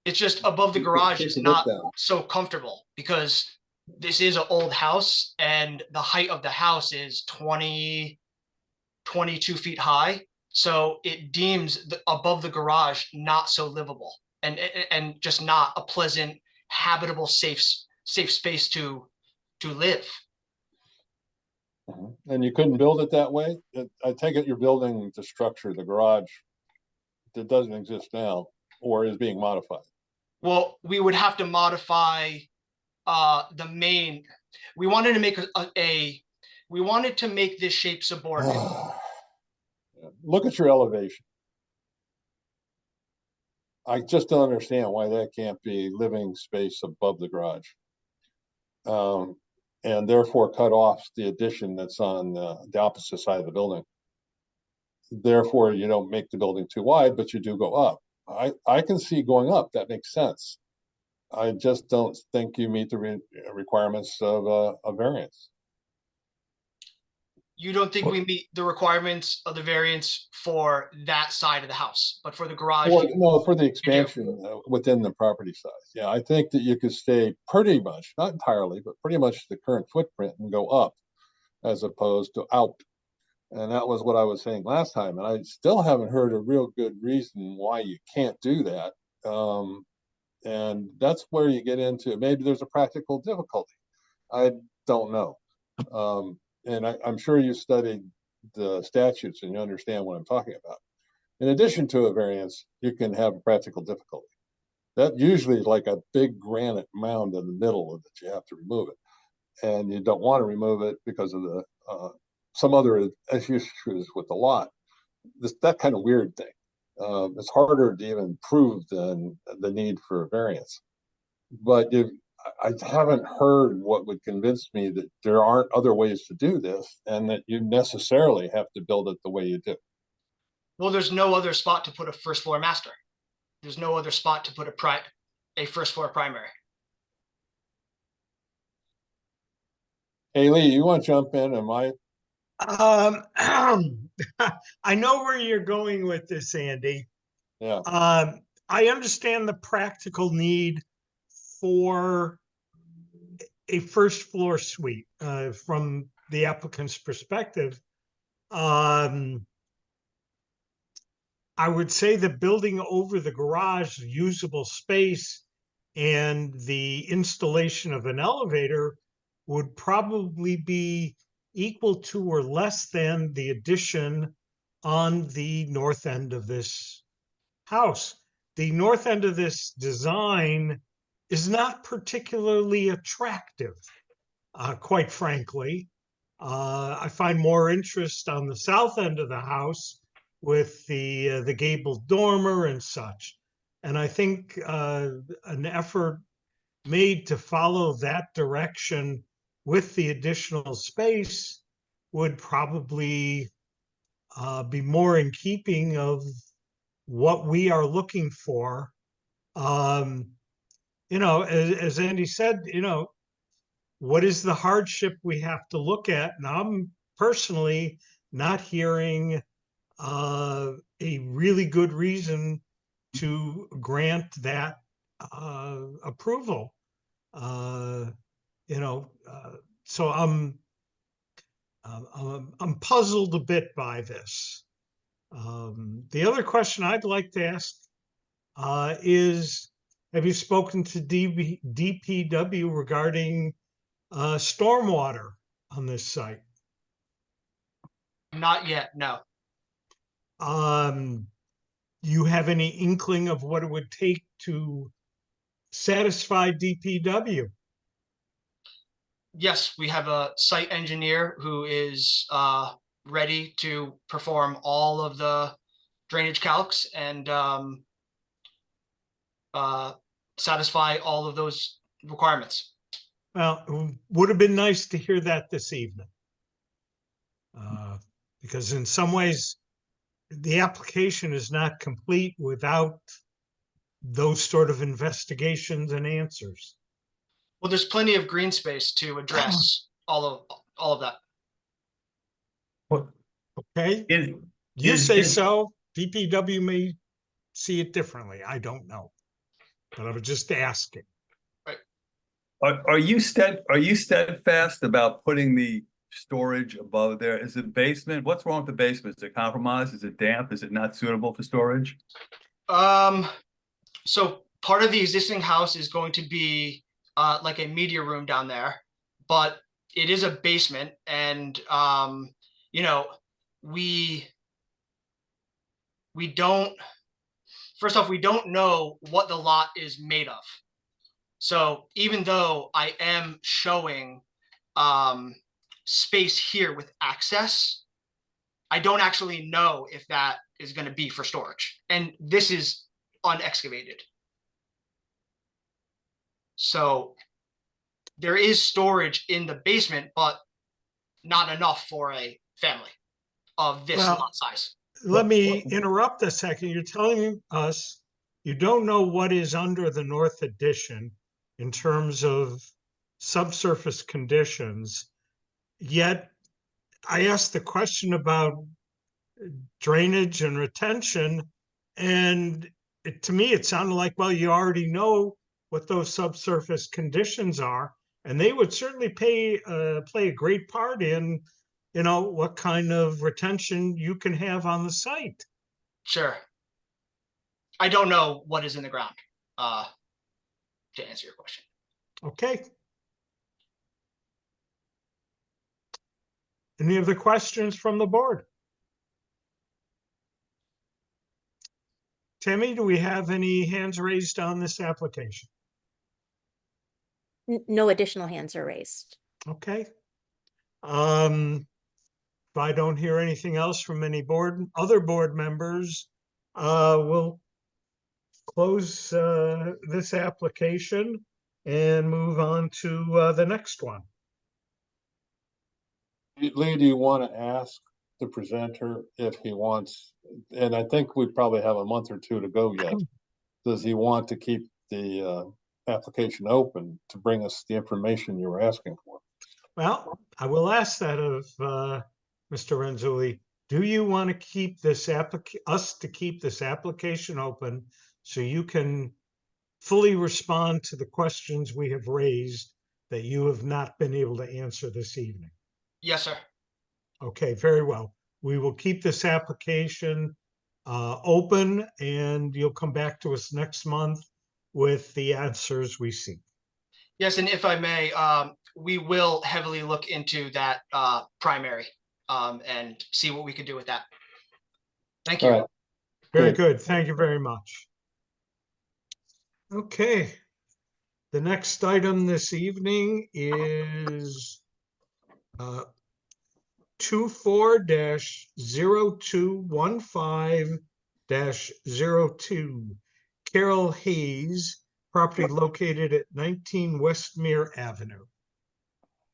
It's just above the garage is not so comfortable because this is an old house and the height of the house is 22 feet high. So it deems above the garage not so livable and just not a pleasant, habitable, safe space to live. And you couldn't build it that way? I take it you're building the structure, the garage that doesn't exist now or is being modified. Well, we would have to modify the main. We wanted to make we wanted to make this shape subordinate. Look at your elevation. I just don't understand why that can't be living space above the garage. And therefore cut off the addition that's on the opposite side of the building. Therefore, you don't make the building too wide, but you do go up. I can see going up. That makes sense. I just don't think you meet the requirements of a variance. You don't think we meet the requirements of the variance for that side of the house, but for the garage? No, for the expansion within the property size. Yeah, I think that you could stay pretty much, not entirely, but pretty much the current footprint and go up as opposed to out. And that was what I was saying last time. And I still haven't heard a real good reason why you can't do that. And that's where you get into, maybe there's a practical difficulty. I don't know. And I'm sure you studied the statutes and you understand what I'm talking about. In addition to a variance, you can have a practical difficulty. That usually is like a big granite mound in the middle that you have to remove it. And you don't want to remove it because of the some other issues with the lot. That kind of weird thing. It's harder to even prove than the need for a variance. But I haven't heard what would convince me that there aren't other ways to do this and that you necessarily have to build it the way you do. Well, there's no other spot to put a first floor master. There's no other spot to put a first floor primary. Hey, Lee, you want to jump in? I know where you're going with this, Andy. Yeah. I understand the practical need for a first floor suite from the applicant's perspective. I would say the building over the garage, usable space, and the installation of an elevator would probably be equal to or less than the addition on the north end of this house. The north end of this design is not particularly attractive, quite frankly. I find more interest on the south end of the house with the gabled dormer and such. And I think an effort made to follow that direction with the additional space would probably be more in keeping of what we are looking for. You know, as Andy said, you know, what is the hardship we have to look at? And I'm personally not hearing a really good reason to grant that approval. You know, so I'm puzzled a bit by this. The other question I'd like to ask is, have you spoken to DPW regarding stormwater on this site? Not yet, no. You have any inkling of what it would take to satisfy DPW? Yes, we have a site engineer who is ready to perform all of the drainage calcs and satisfy all of those requirements. Well, it would have been nice to hear that this evening. Because in some ways, the application is not complete without those sort of investigations and answers. Well, there's plenty of green space to address all of that. Okay, you say so. DPW may see it differently. I don't know, but I was just asking. Are you steadfast about putting the storage above there? Is it basement? What's wrong with the basement? Is it compromised? Is it damp? Is it not suitable for storage? So part of the existing house is going to be like a media room down there, but it is a basement, and you know, we don't, first off, we don't know what the lot is made of. So even though I am showing space here with access, I don't actually know if that is going to be for storage. And this is unexcavated. So there is storage in the basement, but not enough for a family of this lot size. Let me interrupt a second. You're telling us you don't know what is under the north addition in terms of subsurface conditions, yet I asked the question about drainage and retention, and to me, it sounded like, well, you already know what those subsurface conditions are, and they would certainly play a great part in, what kind of retention you can have on the site. Sure. I don't know what is in the ground, to answer your question. Okay. Any other questions from the board? Tammy, do we have any hands raised on this application? No additional hands are raised. Okay. If I don't hear anything else from any other board members, we'll close this application and move on to the next one. Lee, do you want to ask the presenter if he wants, and I think we probably have a month or two to go yet. Does he want to keep the application open to bring us the information you were asking for? Well, I will ask that of Mr. Renzulli. Do you want to keep this keep this application open so you can fully respond to the questions we have raised that you have not been able to answer this evening? Yes, sir. Okay, very well. We will keep this application open, and you'll come back to us next month with the answers we seek. Yes, and if I may, we will heavily look into that primary and see what we can do with that. Thank you. All right. Very Good. good. Thank you very much. Okay. The next item this evening is 24-0215-02. Carol Hayes, property located at 19 Westmere Avenue.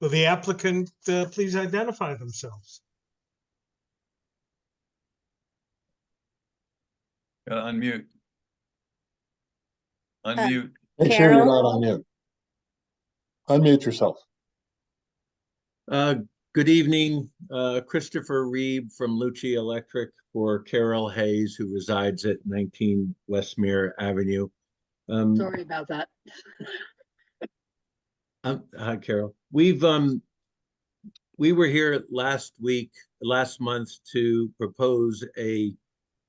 Will the applicant please identify themselves? Gotta unmute. Unmute. Make sure you're Carol? not on mute. Unmute yourself. Good evening, Christopher Reeb from Lucci Electric for Carol Hayes, who resides at 19 Westmere Avenue. Sorry about that. Hi, Carol. We were here last month to propose a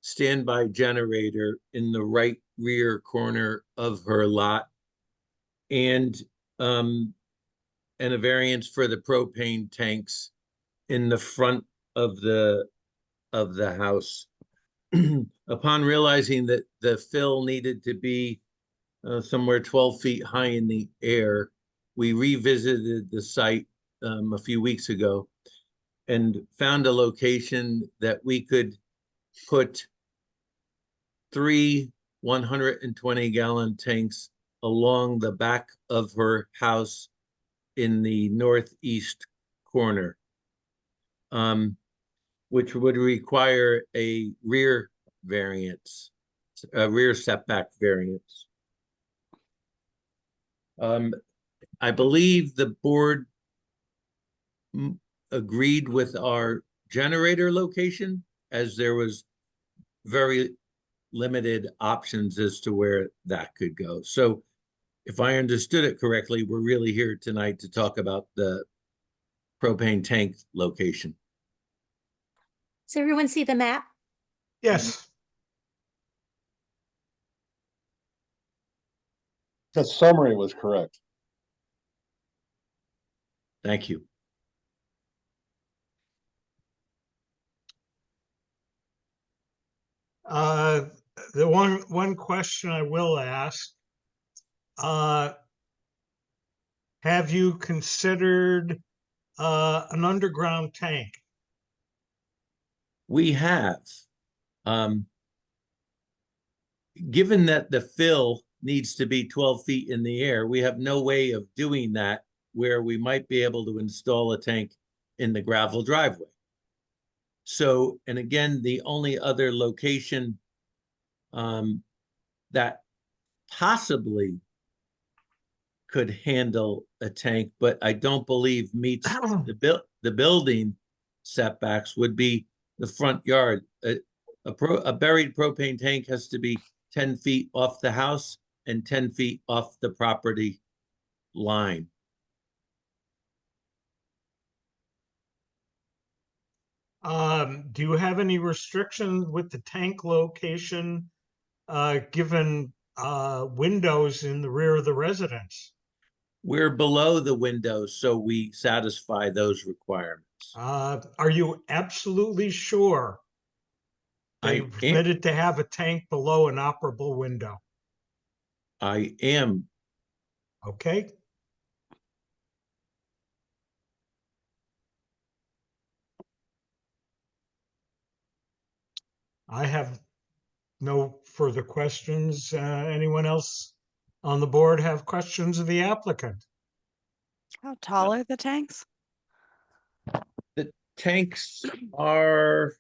standby generator in the right rear corner of her lot, and a variance for the propane tanks in the front of the house. Upon realizing that the fill needed to be somewhere 12 feet high in the air, we revisited the site a few weeks ago and found a location that we could put 3 120-gallon tanks along the back of her house in the northeast corner, which would require a rear variance, a rear setback variance. I believe the board agreed with our generator location, as there was very limited options as to where that could go. So if I understood it correctly, we're really here tonight to talk about the propane tank location. Does everyone see the map? Yes. That summary was correct. Thank you. The one question I will ask, have you considered an underground tank? We have. Given that the fill needs to be 12 feet in the air, we have no way of doing that where we might be able to install a tank in the gravel driveway. So, and again, the only other location that possibly could handle a tank, but I don't believe meets the building setbacks would be the front yard. A buried propane tank has to be 10 feet off the house and 10 feet off the property line. Do you have any restrictions with the tank location, given windows in the rear of the residence? We're below the windows, so we satisfy those requirements. Are you absolutely sure that I you're am, permitted to have a tank below an operable window? I am. Okay. I have no further questions. Anyone else on the board have questions of the applicant? How tall are the tanks? The tanks are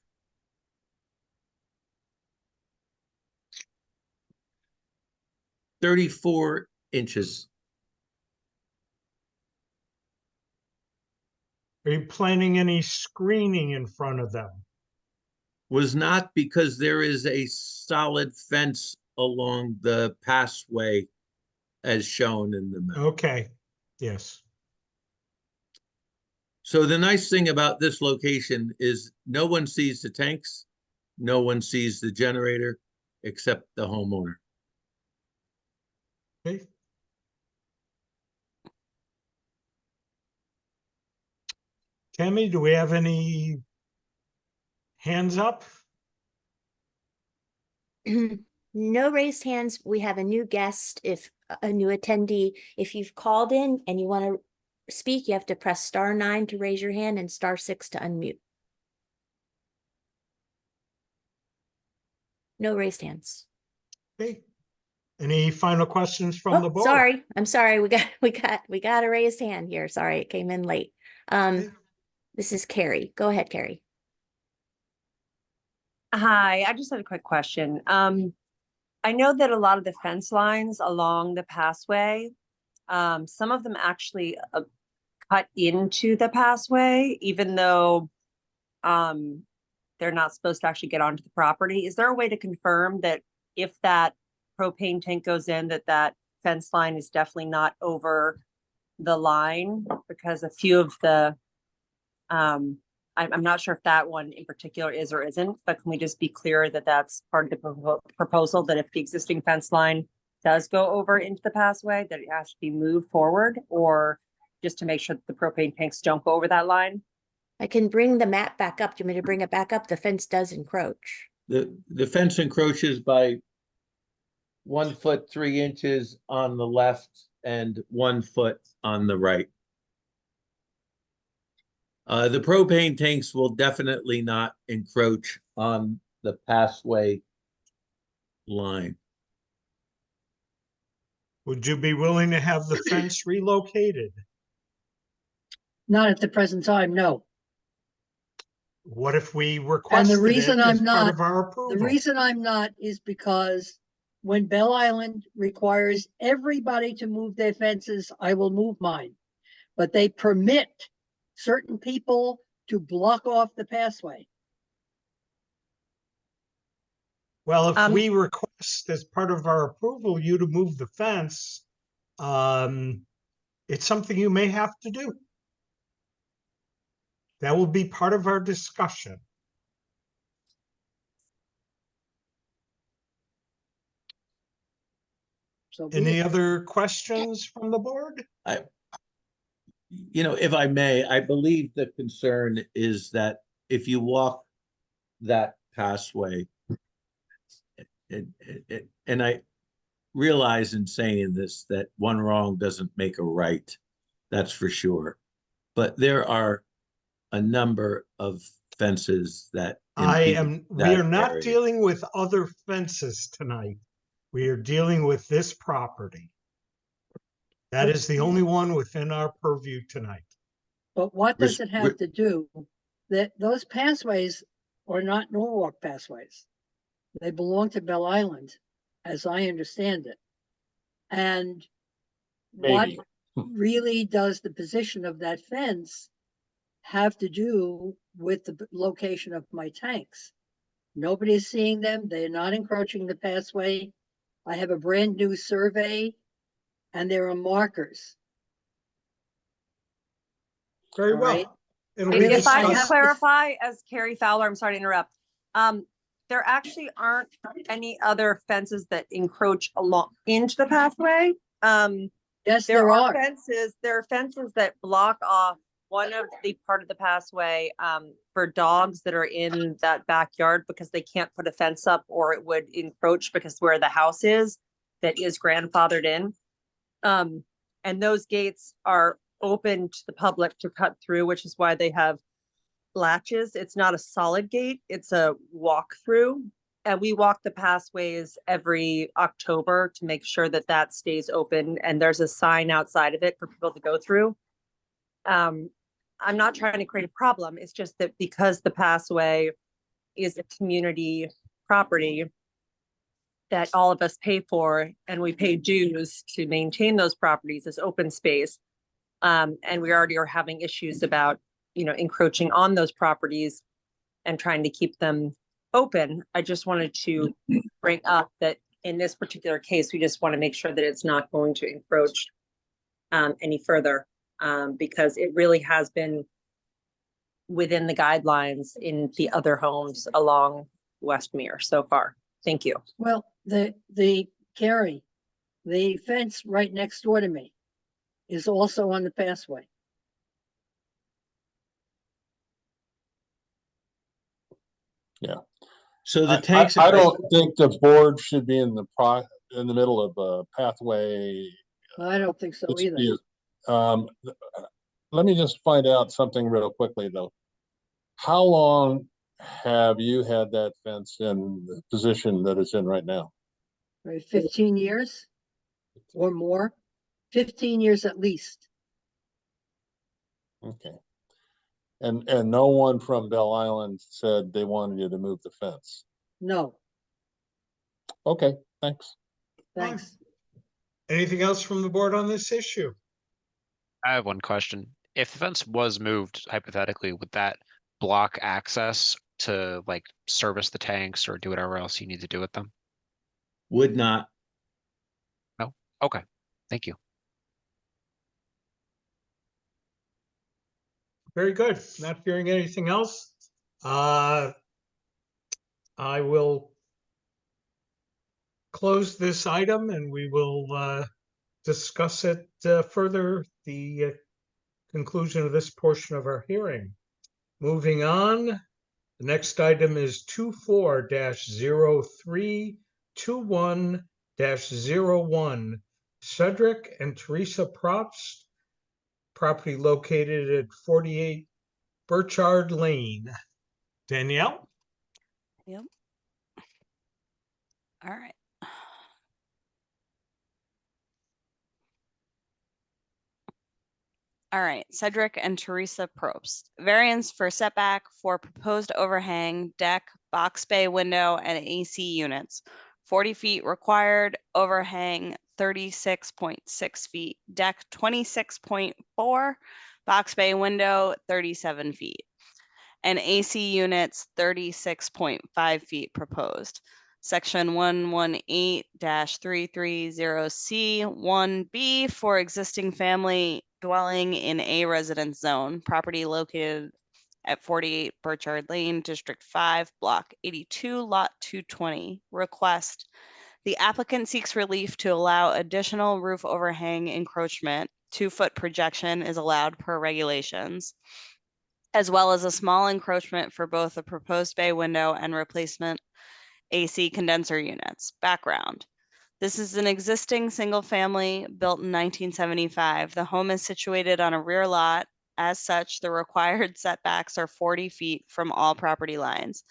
34 inches. Are you planning any screening in front of them? Was not, because there is a solid fence along the passway as shown in the map. Okay, yes. So the nice thing about this location is no one sees the tanks, no one sees the generator except the homeowner. Okay. Tammy, do we have any hands up? No raised hands. We have a new guest, if a new attendee, if you've called in and you want to speak, you have to press *9 to raise your hand and *6 to unmute. No raised hands. Okay. Any final questions from the Oh, board? sorry. I'm sorry. We got a raised hand here. Sorry, it came in late. Okay. This is Carrie. Go ahead, Carrie. Hi, I just had a quick question. I know that a lot of the fence lines along the passway, some of them actually cut into the passway, even though they're not supposed to actually get onto the property. Is there a way to confirm that if that propane tank goes in, that fence line is definitely not over the line? Because a few of the, I'm not sure if that one in particular is or isn't, but can we just be clear that that's part of the proposal, that if the existing fence line does go over into the passway, that it has to be moved forward, or just to make sure that the propane tanks don't go over that line? I can bring the map back up. Do you want me to bring it back up? The fence does encroach. The fence encroaches by 1 foot 3 inches on the left and 1 foot on the right. The propane tanks will definitely not encroach on the passway line. Would you be willing to have the fence relocated? Not at the present time, no. What if we And requested the reason it as I'm part not, of our approval? the reason I'm not is because when Bell Island requires everybody to move their fences, I will move mine. But they permit certain people to block off the passway. Well, if we request as part of our approval, you to move the fence, it's something you may have to do. That will be part of our discussion. So Any other questions from the board? If I may, I believe the concern is that if you walk that passway, and I realize in saying this that one wrong doesn't make a right, that's for sure. But there are a number of fences that We are not area. dealing with other fences tonight. We are dealing with this property. That is the only one within our purview tonight. But what does it have to do? That those pathways are not Norwalk pathways. They belong to Bell Island, as I understand it. And what Maybe. really does the position of that fence have to do with the location of my tanks. Nobody's seeing them. They're not encroaching the pathway. I have a brand new survey and there are markers. Very All right. well. It'll If- be if If I can discussed. clarify, as Carrie Fowler, I'm sorry to interrupt. There actually aren't any other fences that encroach along into the pathway. Yes, There are fences that block off one of the part of the pathway for dogs that are in that backyard because they can't put a fence up or it would encroach because where the house is that is grandfathered in. And those gates are open to the public to cut through, which is why they have latches. It's not a solid gate, it's a walk through. And we walk the pathways every October to make sure that that stays open. And there's a sign outside of it for people to go through. I'm not trying to create a problem. It's just that because the pathway is a community property that all of us pay for, and we pay dues to maintain those properties as open space. And we already are having issues about, encroaching on those properties and trying to keep them open. I just wanted to bring up that in this particular case, we just want to make sure that it's not going to encroach any further, because it really has been within the guidelines in the other homes along Westmere so far. Thank you. Well, Carrie, the fence right next door to me is also on the pathway. So the I tanks. don't think the board should be in the middle of a pathway. I don't think so either. dispute. Let me just find out something real quickly though. How long have you had that fence in the position that it's in right now? Right, 15 years or more, 15 years at least. Okay. And no one from Bell Island said they wanted you to move the fence. No, Okay, thanks. thanks. Anything else from the board on this issue? I have one question. If the fence was moved hypothetically, would that block access to like service the tanks or do whatever else you need to do with them? Would not. No? Okay, thank you. Very good. Not hearing anything else. I will close this item and we will discuss it further, the conclusion of this portion of our hearing. Moving on, the next item is 24-0321-01 Cedric and Teresa Probst, property located at 48 Burchard Lane. Danielle? Yep. All right. All right, Cedric and Teresa Probst. Variance for setback for proposed overhang, deck, box bay window, and AC units. 40 feet required, overhang 36.6 feet, deck 26.4, box bay window 37 feet, and AC units 36.5 feet proposed. Section 118-330C1B for existing family dwelling in a residence zone, property located at 48 Burchard Lane, District 5, Block 82, Lot 220. Request: the applicant seeks relief to allow additional roof overhang encroachment. 2-foot projection is allowed per regulations, as well as a small encroachment for both the proposed bay window and replacement AC condenser units. Background: this is an existing single family built in 1975. The home is situated on a rear lot. As such, the required setbacks are 40 feet from all property lines.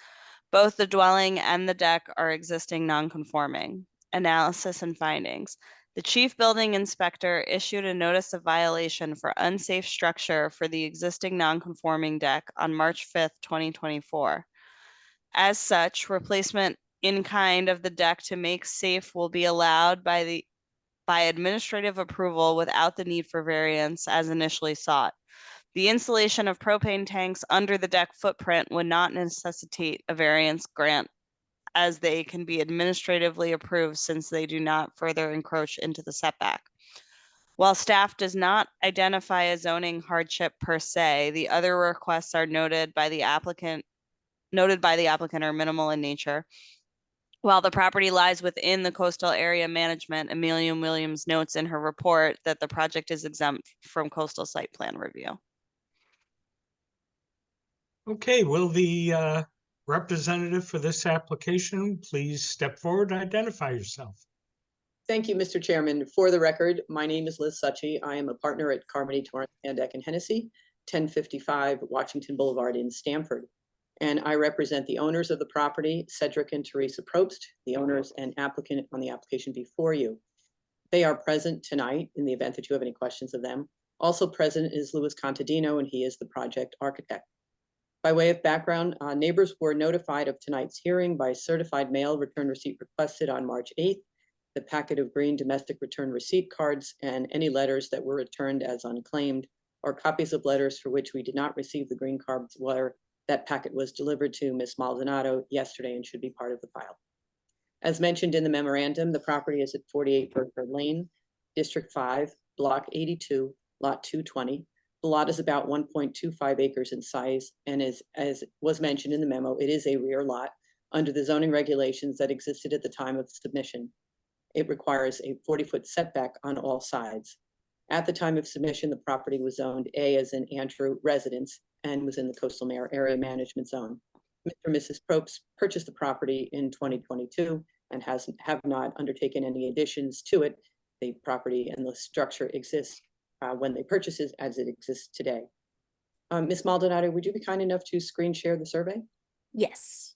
Both the dwelling and the deck are existing non-conforming. Analysis and findings: the chief building inspector issued a notice of violation for unsafe structure for the existing non-conforming deck on March 5th, 2024. As such, replacement in kind of the deck to make safe will be allowed by administrative approval without the need for variance as initially sought. The installation of propane tanks under the deck footprint would not necessitate a variance grant, as they can be administratively approved since they do not further encroach into the setback. While staff does not identify a zoning hardship per se, the other requests are noted by the applicant are minimal in nature. While the property lies within the coastal area management, Amelia Williams notes in her report that the project is exempt from coastal site plan review. Okay, will the representative for this application please step forward and identify yourself? Thank you, Mr. Chairman. For the record, my name is Liz Succi. I am a partner at Carmody, Torrance, Van Dyck, and Hennessy, 1055 Washington Boulevard in Stamford. And I represent the owners of the property, Cedric and Teresa Probst, the owners and applicant on the application before you. They are present tonight in the event that you have any questions of them. Also present is Louis Contadino, and he is the project architect. By way of background, neighbors were notified of tonight's hearing by certified mail return receipt requested on March 8th. The packet of green domestic return receipt cards and any letters that were returned as unclaimed, or copies of letters for which we did not receive the green cards letter. That packet was delivered to Ms. Maldonado yesterday and should be part of the file. As mentioned in the memorandum, the property is at 48 Burford Lane, District 5, Block 82, Lot 220. The lot is about 1.25 acres in size, and as was mentioned in the memo, it is a rear lot under the zoning regulations that existed at the time of submission. It requires a 40-foot setback on all sides. At the time of submission, the property was zoned A as in Andrew residence and was in the coastal area management zone. Mr. and Mrs. Probst purchased the property in 2022 and have not undertaken any additions to it. The property and the structure exists when they purchased it as it exists today. Ms. Maldonado, would you be kind enough to screen share the survey? Yes.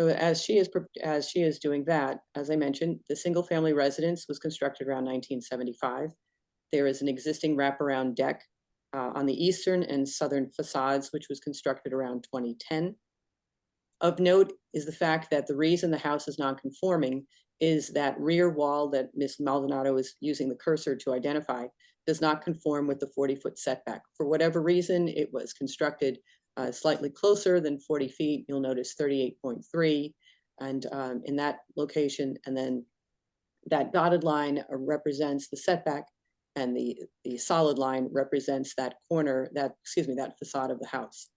So as she is doing that, as I mentioned, the single family residence was constructed around 1975. There is an existing wraparound deck on the eastern and southern facades, which was constructed around 2010. Of note is the fact that the reason the house is non-conforming is that rear wall that Ms. Maldonado is using the cursor to identify does not conform with the 40-foot setback. For whatever reason, it was constructed slightly closer than 40 feet. You'll notice 38.3 and in that location, and then that dotted line represents the setback, and the solid line represents that corner, that facade of the house.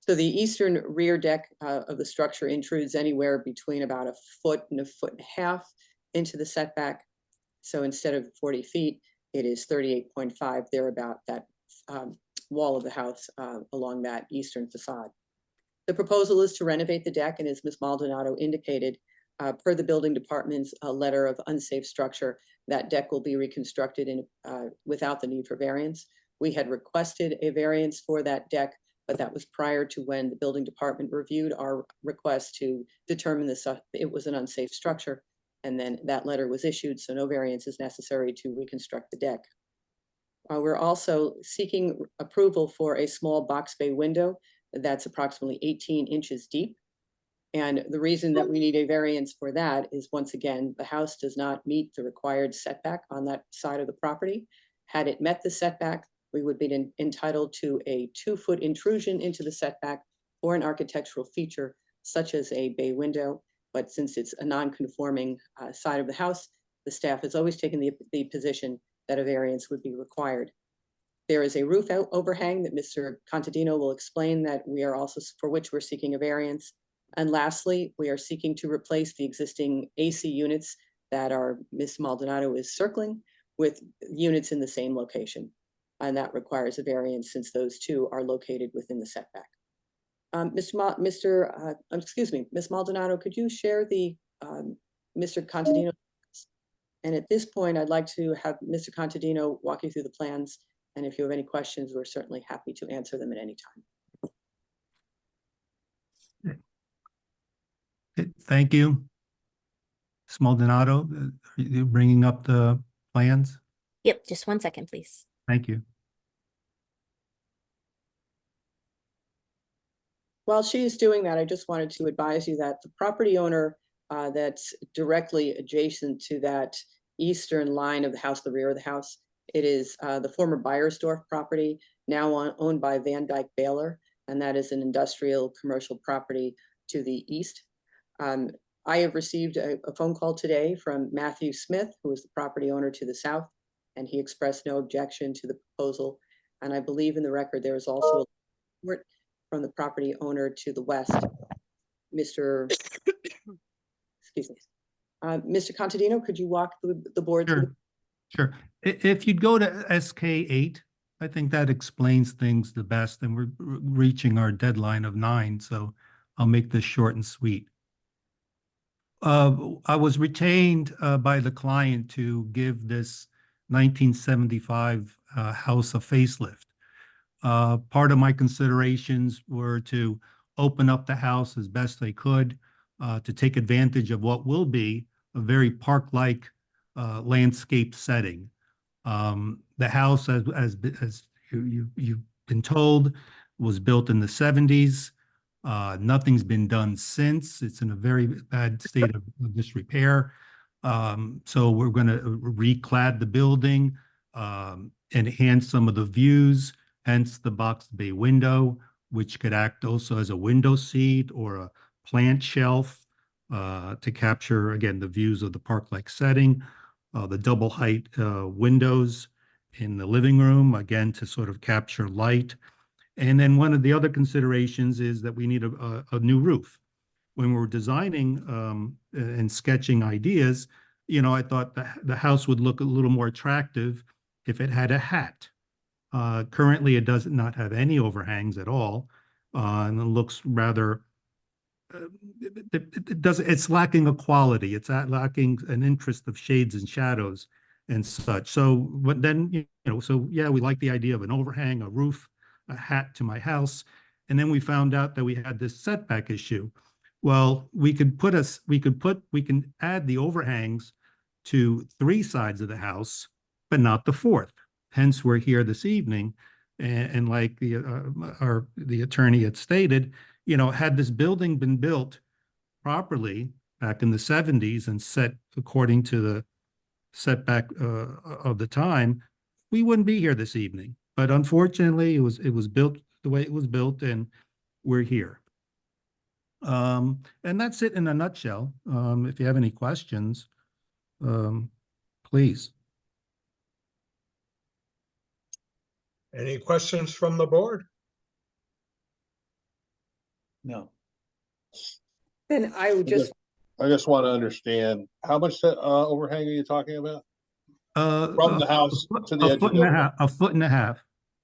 So the eastern rear deck of the structure intrudes anywhere between about 1 foot and 1.5 feet into the setback. So instead of 40 feet, it is 38.5 there about that wall of the house along that eastern facade. The proposal is to renovate the deck, and as Ms. Maldonado indicated, per the building department's letter of unsafe structure, that deck will be reconstructed without the need for variance. We had requested a variance for that deck, but that was prior to when the building department reviewed our request to determine it was an unsafe structure. And then that letter was issued, so no variance is necessary to reconstruct the deck. We're also seeking approval for a small box bay window that's approximately 18 inches deep. And the reason that we need a variance for that is, once again, the house does not meet the required setback on that side of the property. Had it met the setback, we would be entitled to a 2-foot intrusion into the setback or an architectural feature such as a bay window. But since it's a non-conforming side of the house, the staff has always taken the position that a variance would be required. There is a roof overhang that Mr. Contadino will explain that for which we're seeking a variance. And lastly, we are seeking to replace the existing AC units that Ms. Maldonado is circling with units in the same location. And that requires a variance since those two are located within the setback. Ms. Maldonado, could you share the Mr. Contadino? And at this point, I'd like to have Mr. Contadino walk you through the plans. And if you have any questions, we're certainly happy to answer them at any time. Thank you. Ms. Maldonado, are you bringing up the plans? Yep, just 1 second, please. Thank you. While she is doing that, I just wanted to advise you that the property owner that's directly adjacent to that eastern line of the house, the rear of the house. It is the former Beiersdorf property, now owned by Van Dyke Baylor, and that is an industrial commercial property to the east. I have received a phone call today from Matthew Smith, who is the property owner to the south, and he expressed no objection to the proposal. And I believe in the record there is also a report from the property owner to the west, Mr. Excuse me. Mr. Contadino, could you walk the board through? Sure. If you'd go to SK8, I think that explains things the best, and we're reaching our deadline of 9, so I'll make this short and sweet. I was retained by the client to give this 1975 house a facelift. Part of my considerations were to open up the house as best they could, to take advantage of what will be a very park-like landscape setting. The house, as you've been told, was built in the 70s. Nothing's been done since. It's in a very bad state of disrepair. So we're going to reclad the building, enhance some of the views, hence the boxed bay window, which could act also as a window seat or a plant shelf to capture, again, the views of the park-like setting. The double height windows in the living room, again, to sort of capture light. And then one of the other considerations is that we need a new roof. When we're designing and sketching ideas, you know, I thought the house would look a little more attractive if it had a hat. Currently, it does not have any overhangs at all, and it looks rather. It's lacking a quality. It's lacking an interest of shades and shadows and such. So, but then, you know, so yeah, we like the idea of an overhang, a roof, a hat to my house. And then we found out that we had this setback issue. Well, we can add the overhangs to 3 sides of the house, but not the 4th. Hence, we're here this evening. And like the attorney had stated, you know, had this building been built properly back in the 70s and set according to the setback of the time, we wouldn't be here this evening. But unfortunately, it was built the way it was built, and we're here. And that's it in a nutshell. If you have any questions, please. Any questions from the board? No. Then I would just. I just want to understand, how much overhang are you talking about? From the house to the edge of the building? A foot and a half.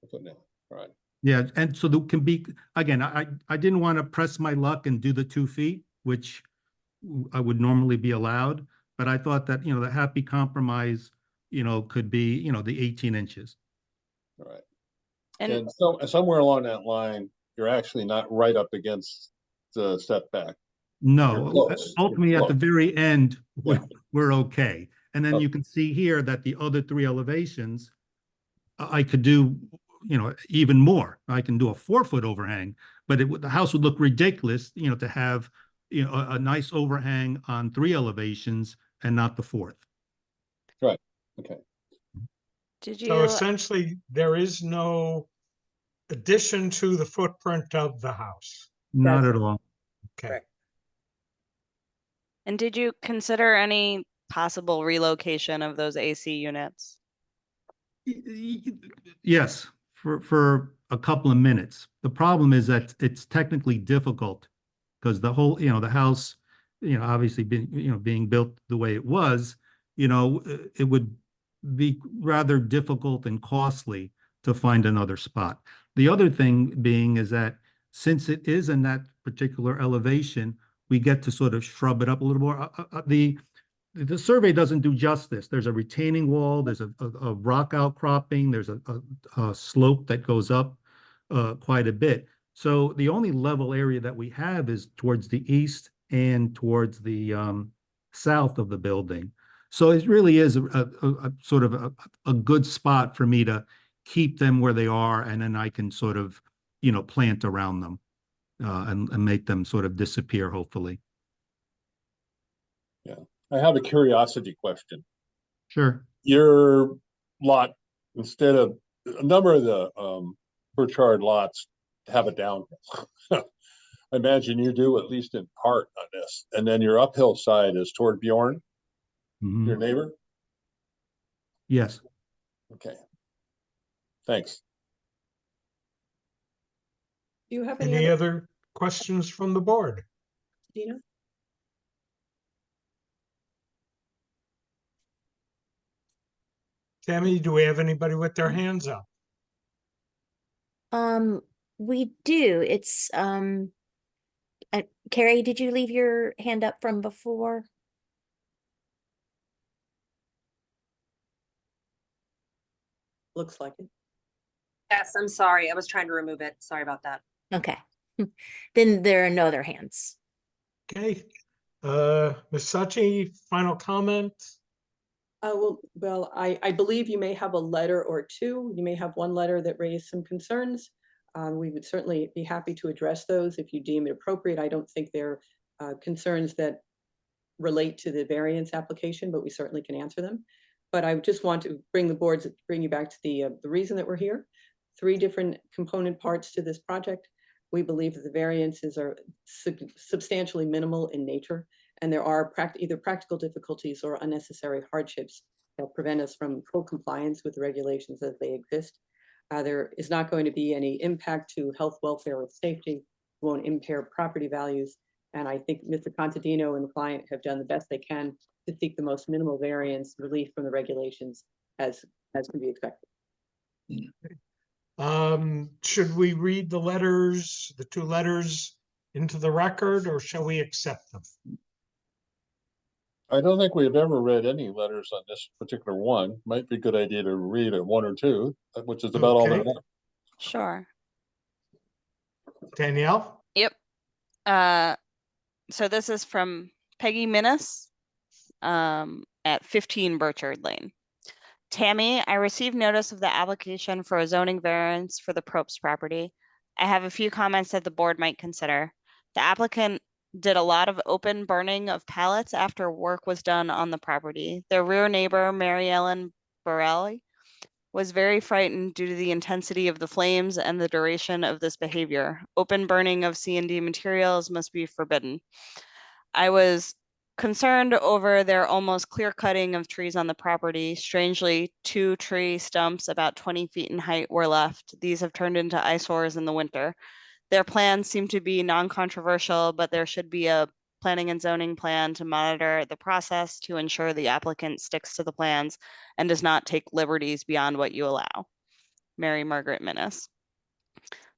A foot and a half, right. Yeah, and so there can be, again, I didn't want to press my luck and do the 2 feet, which I would normally be allowed, but I thought that, you know, the happy compromise, you know, could be, you know, the 18 inches. All right. And And so somewhere along that line, you're actually not right up against the setback. You're No, close. ultimately You're at the close. very end, Yeah. we're okay. And then you can see here that the other 3 elevations, I could do, you know, even more. I can do a 4-foot overhang, but the house would look ridiculous, you know, to have, you know, a nice overhang on 3 elevations and not the 4th. Right, okay. did So you, essentially, there is no addition to the footprint of the house. Not at all. Okay. and did you consider any possible relocation of those AC units? Yes, for a couple of minutes. The problem is that it's technically difficult because the whole, you know, the house, you know, obviously being built the way it was, you know, it would be rather difficult and costly to find another spot. The other thing being is that since it is in that particular elevation, we get to sort of shrub it up a little more. The survey doesn't do justice. There's a retaining wall, there's a rock outcropping, there's a slope that goes up quite a bit. So the only level area that we have is towards the east and towards the south of the building. So it really is a sort of a good spot for me to keep them where they are, and then I can sort of, you know, plant around them and make them sort of disappear, hopefully. Yeah, I have a curiosity question. Sure. Your lot, instead of, a number of the Burchard lots have a downhill. I imagine you do, at least in part, on this. And then your uphill side is toward Bjorn, Mhm. your neighbor? Yes. Okay. Thanks. Do you have Any other questions from the board? Dina? Tammy, do we have anybody with their hands up? We do. It's, Carrie, did you leave your hand up from before? Looks like it. Yes, I'm sorry. I was trying to remove it. Sorry about that. Okay. Then there are no other hands. Okay. Ms. Sachi, final comment? Well, I believe you may have a letter or two. You may have one letter that raised some concerns. We would certainly be happy to address those if you deem it appropriate. I don't think they're concerns that relate to the variance application, but we certainly can answer them. But I just want to bring you back to the reason that we're here. 3 different component parts to this project. We believe that the variances are substantially minimal in nature, and there are either practical difficulties or unnecessary hardships that prevent us from full compliance with the regulations as they exist. There is not going to be any impact to health, welfare, or safety, won't impair property values. And I think Mr. Contadino and the client have done the best they can to seek the most minimal variance relief from the regulations as can be expected. Should we read the letters, the 2 letters into the record, or shall we accept them? I don't think we've ever read any letters on this particular one. Might be a good idea to read 1 or 2, which is about all there Okay. are. Sure. Danielle? Yep. So this is from Peggy Minnis at 15 Burchard Lane. Tammy, I received notice of the application for a zoning variance for the Probst property. I have a few comments that the board might consider. The applicant did a lot of open burning of pallets after work was done on the property. Their rear neighbor, Mary Ellen Borelli, was very frightened due to the intensity of the flames and the duration of this behavior. Open burning of C&D materials must be forbidden. I was concerned over their almost clear cutting of trees on the property. Strangely, 2 tree stumps about 20 feet in height were left. These have turned into eyesores in the winter. Their plans seem to be non-controversial, but there should be a planning and zoning plan to monitor the process to ensure the applicant sticks to the plans and does not take liberties beyond what you allow. Mary Margaret Minnis.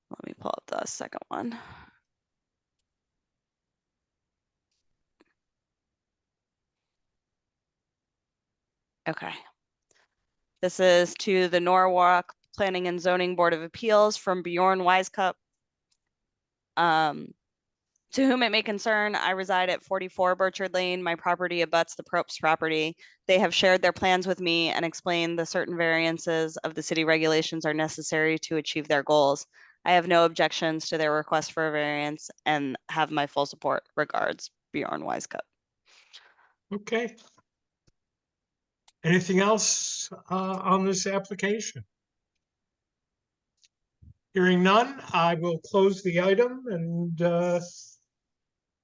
Let me pull up the second one. Okay. This is to the Norwalk Planning and Zoning Board of Appeals from Bjorn Wisecup. To whom it may concern, I reside at 44 Burchard Lane. My property abuts the Probst property. They have shared their plans with me and explained the certain variances of the city regulations are necessary to achieve their goals. I have no objections to their request for a variance and have my full support. Regards, Bjorn Wisecup. Okay. Anything else on this application? Hearing none, I will close the item and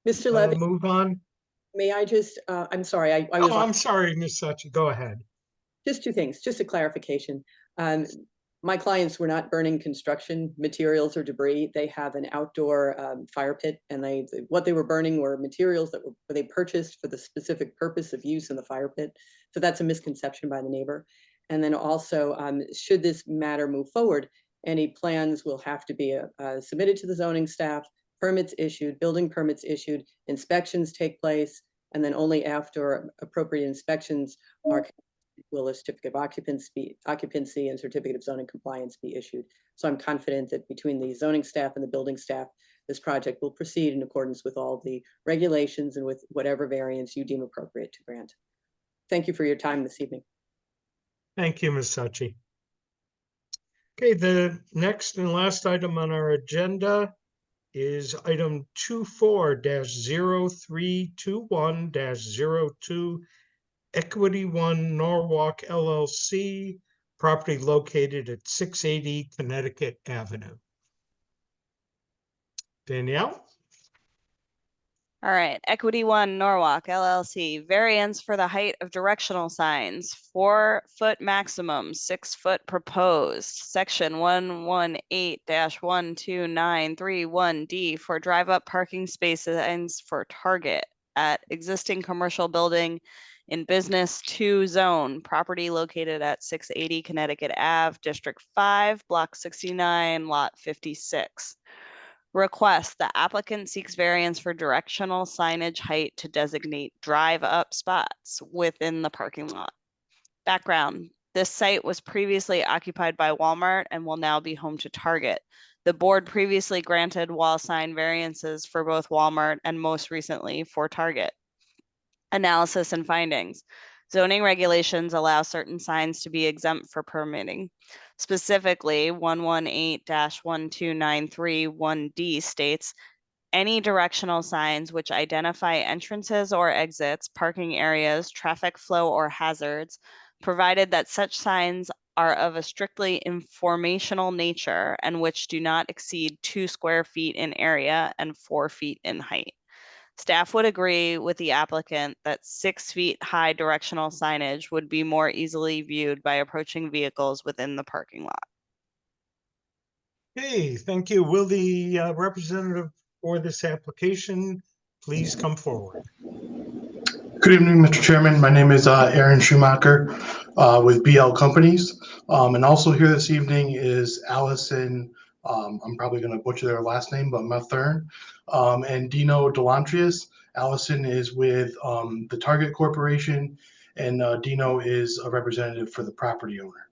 Mr. Levy, move on. may I just, I'm sorry, I Oh, was. I'm sorry, Ms. Sachi, go ahead. Just 2 things, just a clarification. My clients were not burning construction materials or debris. They have an outdoor fire pit, and what they were burning were materials that they purchased for the specific purpose of use in the fire pit. So that's a misconception by the neighbor. And then also, should this matter move forward, any plans will have to be submitted to the zoning staff, permits issued, building permits issued, inspections take place, and then only after appropriate inspections will a certificate of occupancy and certificate of zoning compliance be issued. So I'm confident that between the zoning staff and the building staff, this project will proceed in accordance with all the regulations and with whatever variance you deem appropriate to grant. Thank you for your time this evening. Thank you, Ms. Sachi. Okay, the next and last item on our agenda is item 24-0321-02 Equity One Norwalk LLC, property located at 680 Connecticut Avenue. Danielle? All right, Equity One Norwalk LLC, variance for the height of directional signs, 4-foot maximum, 6-foot proposed. Section 118-12931D for drive-up parking spaces for Target at existing commercial building in Business 2 zone, property located at 680 Connecticut Ave, District 5, Block 69, Lot 56. Request, the applicant seeks variance for directional signage height to designate drive-up spots within the parking lot. Background, this site was previously occupied by Walmart and will now be home to Target. The board previously granted wall sign variances for both Walmart and most recently for Target. Analysis and findings. Zoning regulations allow certain signs to be exempt for permitting. Specifically, 118-12931D states, any directional signs which identify entrances or exits, parking areas, traffic flow, or hazards, provided that such signs are of a strictly informational nature and which do not exceed 2 square feet in area and 4 feet in height. Staff would agree with the applicant that 6 feet high directional signage would be more easily viewed by approaching vehicles within the parking lot. Hey, thank you. Will the representative for this application please come forward? Good evening, Mr. Chairman. My name is Aaron Schumacher with BL Companies. And also here this evening is Allison, I'm probably going to butcher their last name, but Mathern, and Dino Delantrius. Allison is with the Target Corporation, and Dino is a representative for the property owner.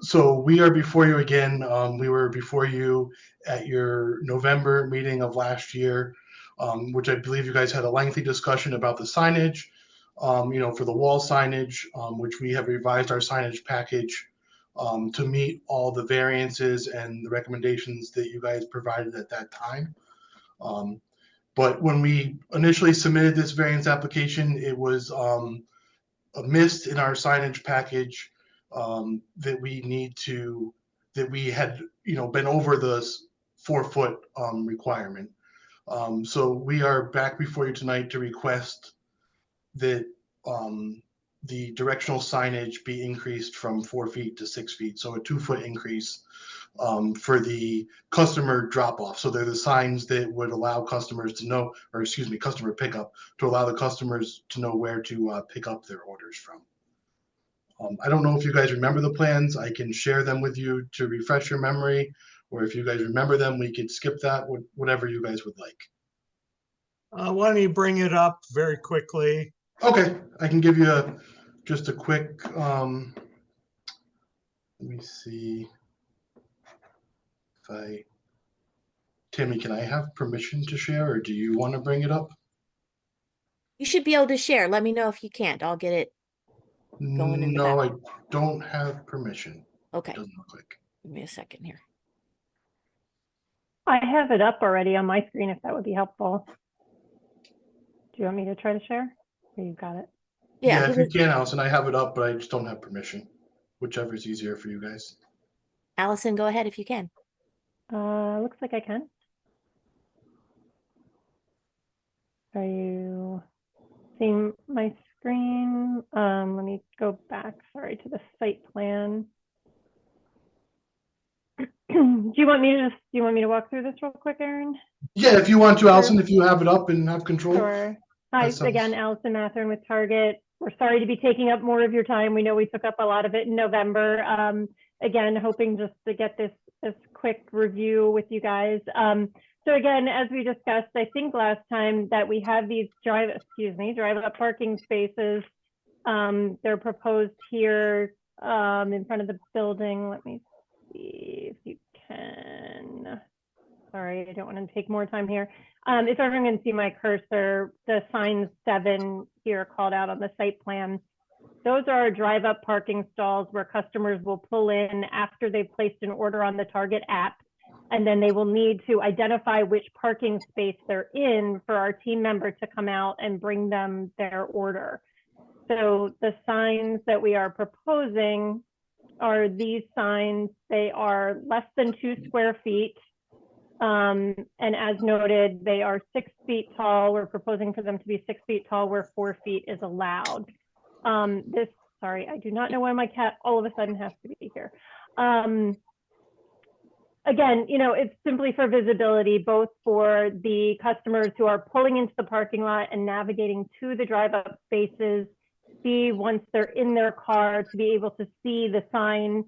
So we are before you again. We were before you at your November meeting of last year, which I believe you guys had a lengthy discussion about the signage, for the wall signage, which we have revised our signage package to meet all the variances and the recommendations that you guys provided at that time. But when we initially submitted this variance application, it was missed in our signage package that we had, been over the 4-foot requirement. So we are back before you tonight to request that the directional signage be increased from 4 feet to 6 feet. So a 2-foot increase for the customer drop off. So they're the signs that would allow customers to know, or excuse me, customer pickup, to allow the customers to know where to pick up their orders from. I don't know if you guys remember the plans. I can share them with you to refresh your memory, or if you guys remember them, we could skip that, whatever you guys would like. Why don't you bring it up very quickly? Okay, I can give you just a quick, let me see if Tammy, can I have permission to share, or do you want to bring it up? You should be able to share. Let me know if you can't. I'll get it going in the No, back. I don't have permission. Okay. Doesn't look like. Give me a second here. I have it up already on my screen if that would be helpful. Do you want me to try to share? Or you got it? Yeah, if you can, Allison, I have it up, but I just don't have permission. Whichever is easier for you guys. Allison, go ahead if you can. Looks like I can. Are you seeing my screen? Let me go back, sorry, to the site plan. Do you want me to walk through this real quick, Aaron? Yeah, if you want to, Allison, if you have it up and have control. Sure. Hi, again, Allison Mathern with Target. We're sorry to be taking up more of your time. We know we took up a lot of it in November. Again, hoping just to get this quick review with you guys. So again, as we discussed, I think last time that we have these drive-up parking spaces. They're proposed here in front of the building. Let me see if you can. Sorry, I don't want to take more time here. If everyone can see my cursor, the sign 7 here called out on the site plan. Those are drive-up parking stalls where customers will pull in after they've placed an order on the Target app. And then they will need to identify which parking space they're in for our team member to come out and bring them their order. So the signs that we are proposing are these signs. They are less than 2 square feet. And as noted, they are 6 feet tall. We're proposing for them to be 6 feet tall where 4 feet is allowed. Sorry, I do not know why my cat all of a sudden has to be here. Again, you know, it's simply for visibility, both for the customers who are pulling into the parking lot and navigating to the drive-up spaces, B, once they're in their car, to be able to see the sign,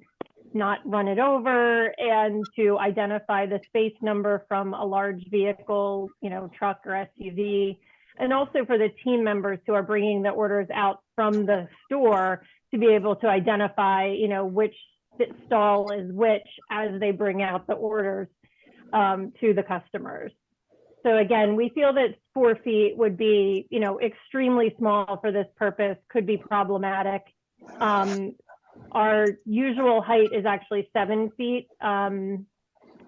not run it over, and to identify the space number from a large vehicle, you know, truck or SUV, and also for the team members who are bringing the orders out from the store to be able to identify, you know, which stall is which as they bring out the orders to the customers. So again, we feel that 4 feet would be, you know, extremely small for this purpose, could be problematic. Our usual height is actually 7 feet, and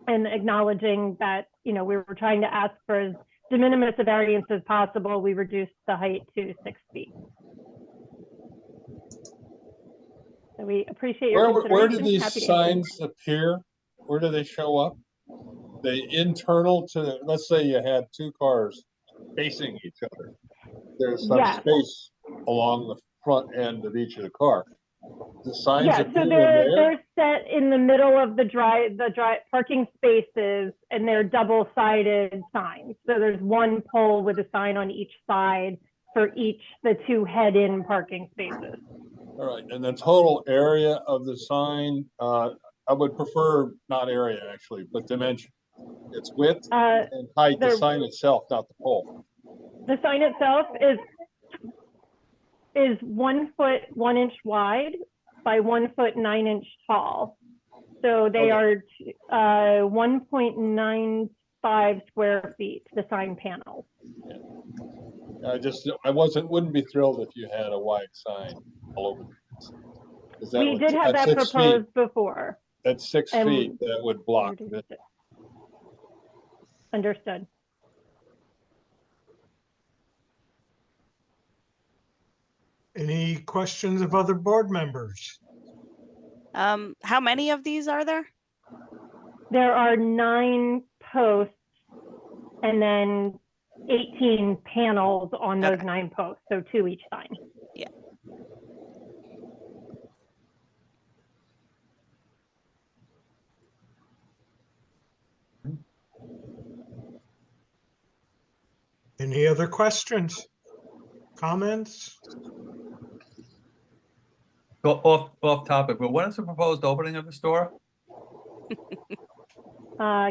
acknowledging that, you know, we were trying to ask for as de minimis a variance as possible, we reduced the height to 6 feet. So we appreciate your consideration. Where do these Happy to answer. signs appear? Where do they show up? They internal to, let's say you had 2 cars facing each other. There's some Yeah. space along the front end of each of the car. The signs Yeah, appear so in they're there? set in the middle of the parking spaces, and they're double-sided signs. So there's one pole with a sign on each side for the 2 head-in parking spaces. All right, and the total area of the sign, I would prefer not area actually, but dimension. Its width and height, the sign itself, not the pole. The sign itself is 1 foot 1 inch wide by 1 foot 9 inch tall. So they are 1.95 square feet, the sign panels. I wouldn't be thrilled if you had a wide sign all over. We did have that proposed before. At 6 feet, that would block it. Understood. Any questions of other board members? How many of these are there? There are 9 posts and then 18 panels on those 9 posts, so 2 each sign. Yeah. Any other questions? Comments? Go off topic, but when is the proposed opening of the store?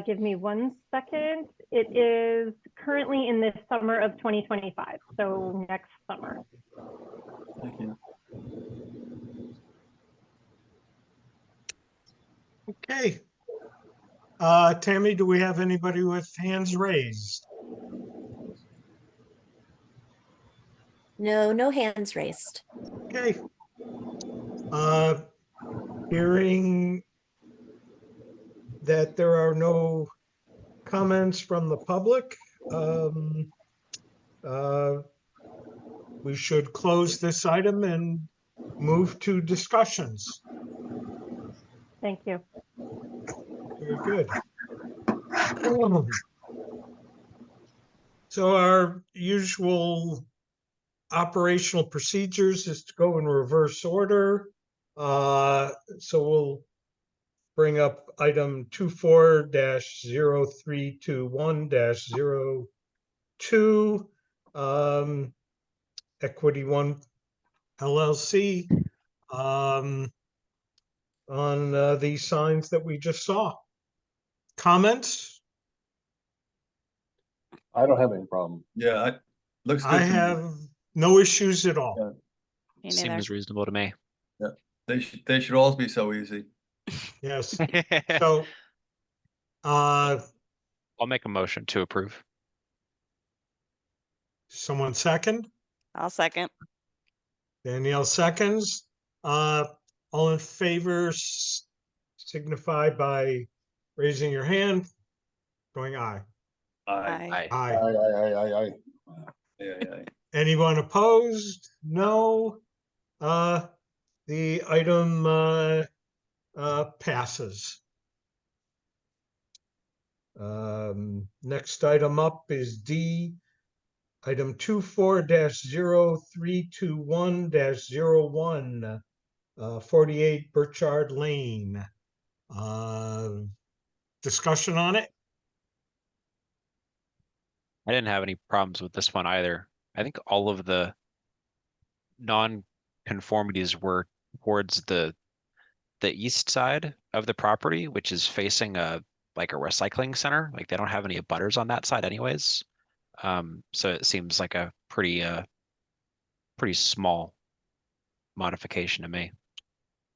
Give me 1 second. It is currently in the summer of 2025, so next summer. Thank you. Okay. Tammy, do we have anybody with hands raised? No hands raised. Okay. Hearing that there are no comments from the public, we should close this item and move to discussions. Thank you. Very good. So our usual operational procedures is to go in reverse order. So we'll bring up item 24-0321-02, Equity One LLC, on these signs that we just saw. Comments? I don't have any problem. Yeah, looks good I to me. have no issues at all. Me neither. Seems reasonable to me. Yeah, they should all be so easy. Yes. So, I'll make a motion to approve. someone second? I'll second. Danielle seconds. All in favor signify by raising your hand, going aye. Aye. Aye. Aye. Aye. Anyone opposed? No. The item passes. Next item up is D, item 24-0321-01, 48 Burchard Lane. Discussion on it? I didn't have any problems with this one either. I think all of the non-conformities were towards the east side of the property, which is facing like a recycling center. Like they don't have any abutters on that side anyways. So it seems like a pretty small modification to me.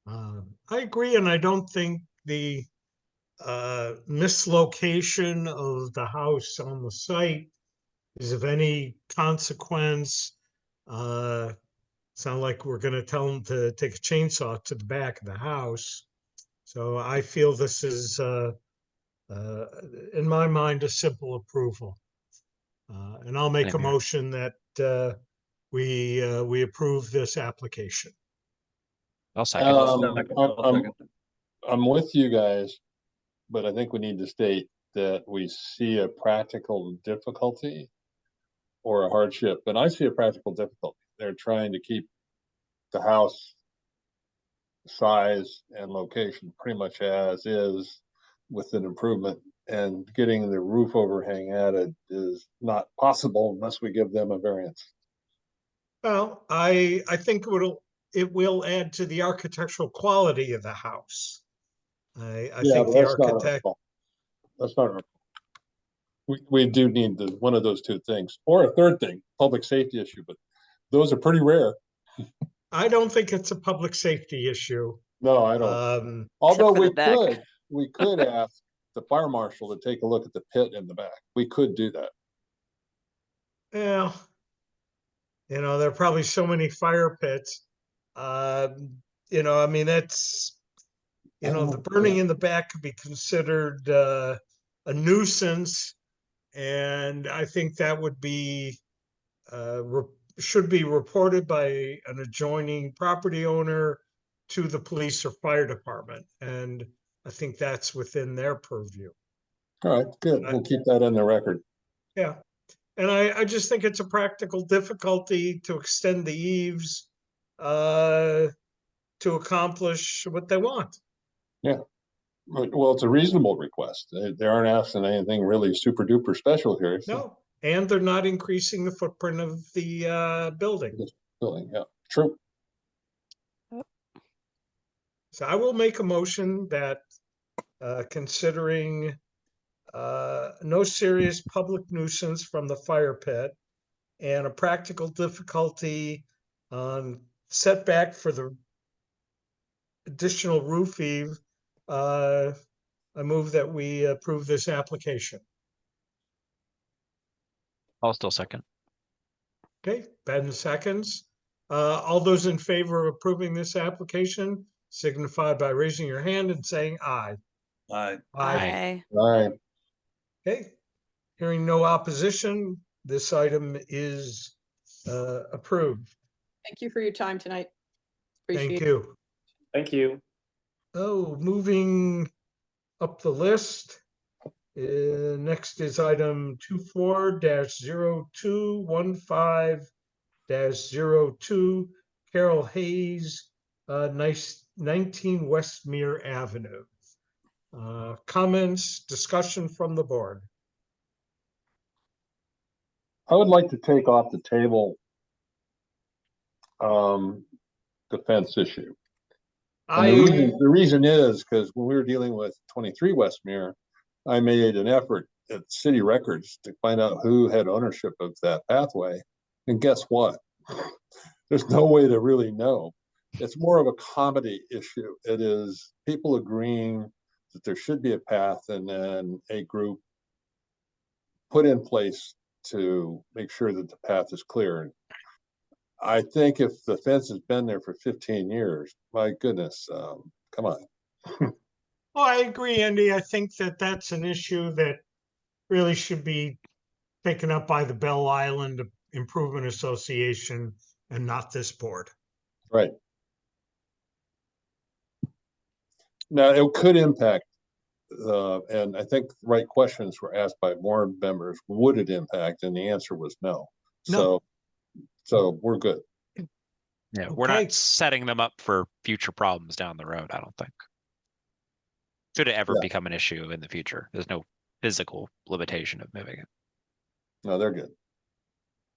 I agree, and I don't think the mislocation of the house on the site is of any consequence. Sound like we're gonna tell them to take a chainsaw to the back of the house. So I feel this is, in my mind, a simple approval. And I'll make a Same here. motion that we approve this application. I'll second. I'm with you guys, but I think we need to state that we see a practical difficulty or a hardship, and I see a practical difficulty. They're trying to keep the house size and location pretty much as is with an improvement, and getting the roof overhang added is not possible unless we give them a variance. Well, I think it will add to the architectural quality of the house. I think the architect. That's not our fault. We do need one of those two things, or a third thing, public safety issue, but those are pretty rare. I don't think it's a public safety issue. No, I don't. Although we could ask the fire marshal to take a look at the pit in the back. We could do that. Yeah. You know, there are probably so many fire pits. You know, I mean, that's, you know, the burning in the back could be considered a nuisance. And I think that would be, should be reported by an adjoining property owner to the police or fire department. And I think that's within their purview. All right, good. We'll keep that on the record. Yeah. And I just think it's a practical difficulty to extend the eaves to accomplish what they want. Yeah. Well, it's a reasonable request. They aren't asking anything really super duper special here. So. No, and they're not increasing the footprint of the building. Yeah, true. So I will make a motion that considering no serious public nuisance from the fire pit and a practical difficulty on setback for the additional roof eave, I move that we approve this application. I'll still second. Okay, Ben seconds. All those in favor of approving this application signify by raising your hand and saying aye. Aye. Aye. Aye. Okay, hearing no opposition, this item is approved. Thank you for your time tonight. Appreciate Thank it. you. Thank you. Oh, moving up the list. Next is item 24-0215-02, Carol Hayes, 19 Westmere Avenue. Comments, discussion from the board. I would like to take off the table the fence issue. The reason is because when we were dealing with 23 Westmere, I made an effort at city records to find out who had ownership of that pathway. And guess what? There's no way to really know. It's more of a comedy issue. It is people agreeing that there should be a path and then a group put in place to make sure that the path is clear. I think if the fence has been there for 15 years, my goodness, come on. Oh, I agree, Andy. I think that that's an issue that really should be taken up by the Bell Island Improvement Association and not this board. Right. Now, it could impact, and I think the right questions were asked by board members, would it impact? And the answer was no. No. So we're good. Yeah, we're Okay. not setting them up for future problems down the road, I don't think. Should it ever Yeah. become an issue in the future, there's no physical limitation of moving it. No, they're good.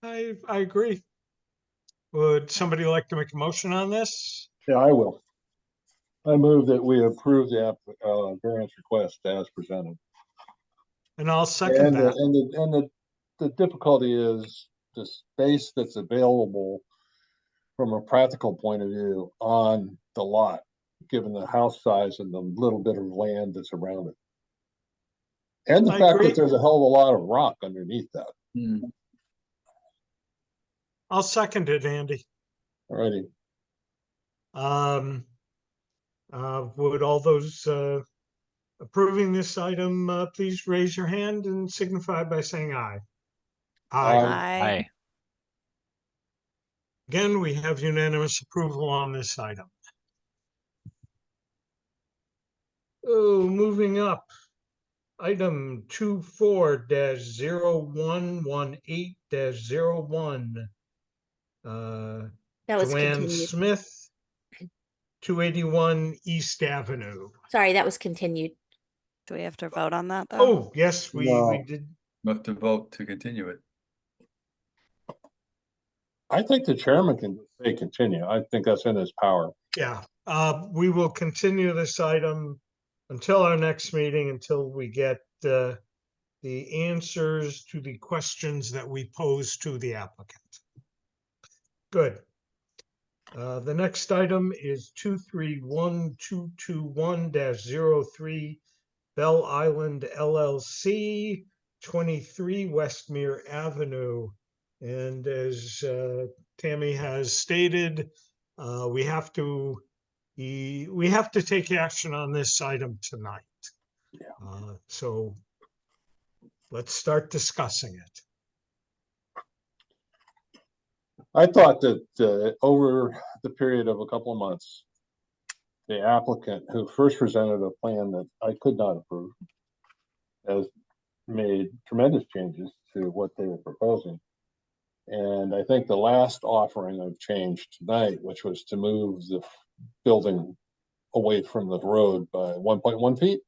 I agree. Would somebody like to make a motion on this? Yeah, I will. I move that we approve the variance request as presented. And I'll second And that. the difficulty is the space that's available from a practical point of view on the lot, given the house size and the little bit of land that's around it. And the I fact agree. that there's a hell of a lot of rock underneath that. I'll second it, Andy. Alrighty. Would all those approving this item, please raise your hand and signify by saying aye. Aye. Again, we have unanimous approval on this item. Oh, moving up. Item 24-0118-01. That was Joanne continued. Smith, 281 East Avenue. Sorry, that was continued. Do we have to vote on that though? Oh, yes, we No. did. You have to vote to continue it. I think the chairman can say continue. I think that's in his power. Yeah, we will continue this item until our next meeting, until we get the answers to the questions that we pose to the applicant. Good. The next item is 231221-03 Bell Island LLC, 23 Westmere Avenue. And as Tammy has stated, we have to take action on this item tonight. So let's start discussing it. I thought that over the period of a couple of months, the applicant who first presented a plan that I could not approve has made tremendous changes to what they were proposing. And I think the last offering of change tonight, which was to move the building away from the road by 1.1 feet,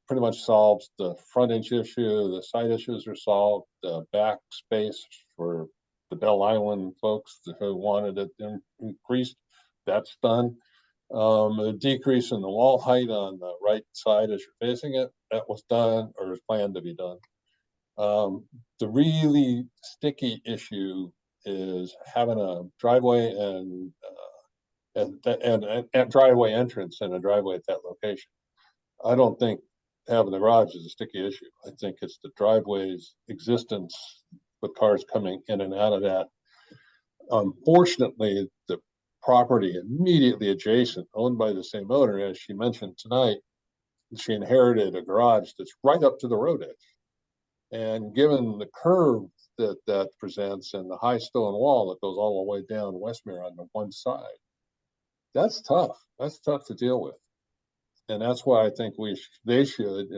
pretty much solves the frontage issue. The side issues are solved. The back space for the Bell Island folks who wanted it increased, that's done. The decrease in the wall height on the right side as you're facing it, that was done or is planned to be done. The really sticky issue is having a driveway and driveway entrance and a driveway at that location. I don't think having the garage is a sticky issue. I think it's the driveway's existence with cars coming in and out of that. Unfortunately, the property immediately adjacent, owned by the same owner, as she mentioned tonight, she inherited a garage that's right up to the road edge. And given the curve that presents and the high stone wall that goes all the way down Westmere on the one side, that's tough. That's tough to deal with. And that's why I think they should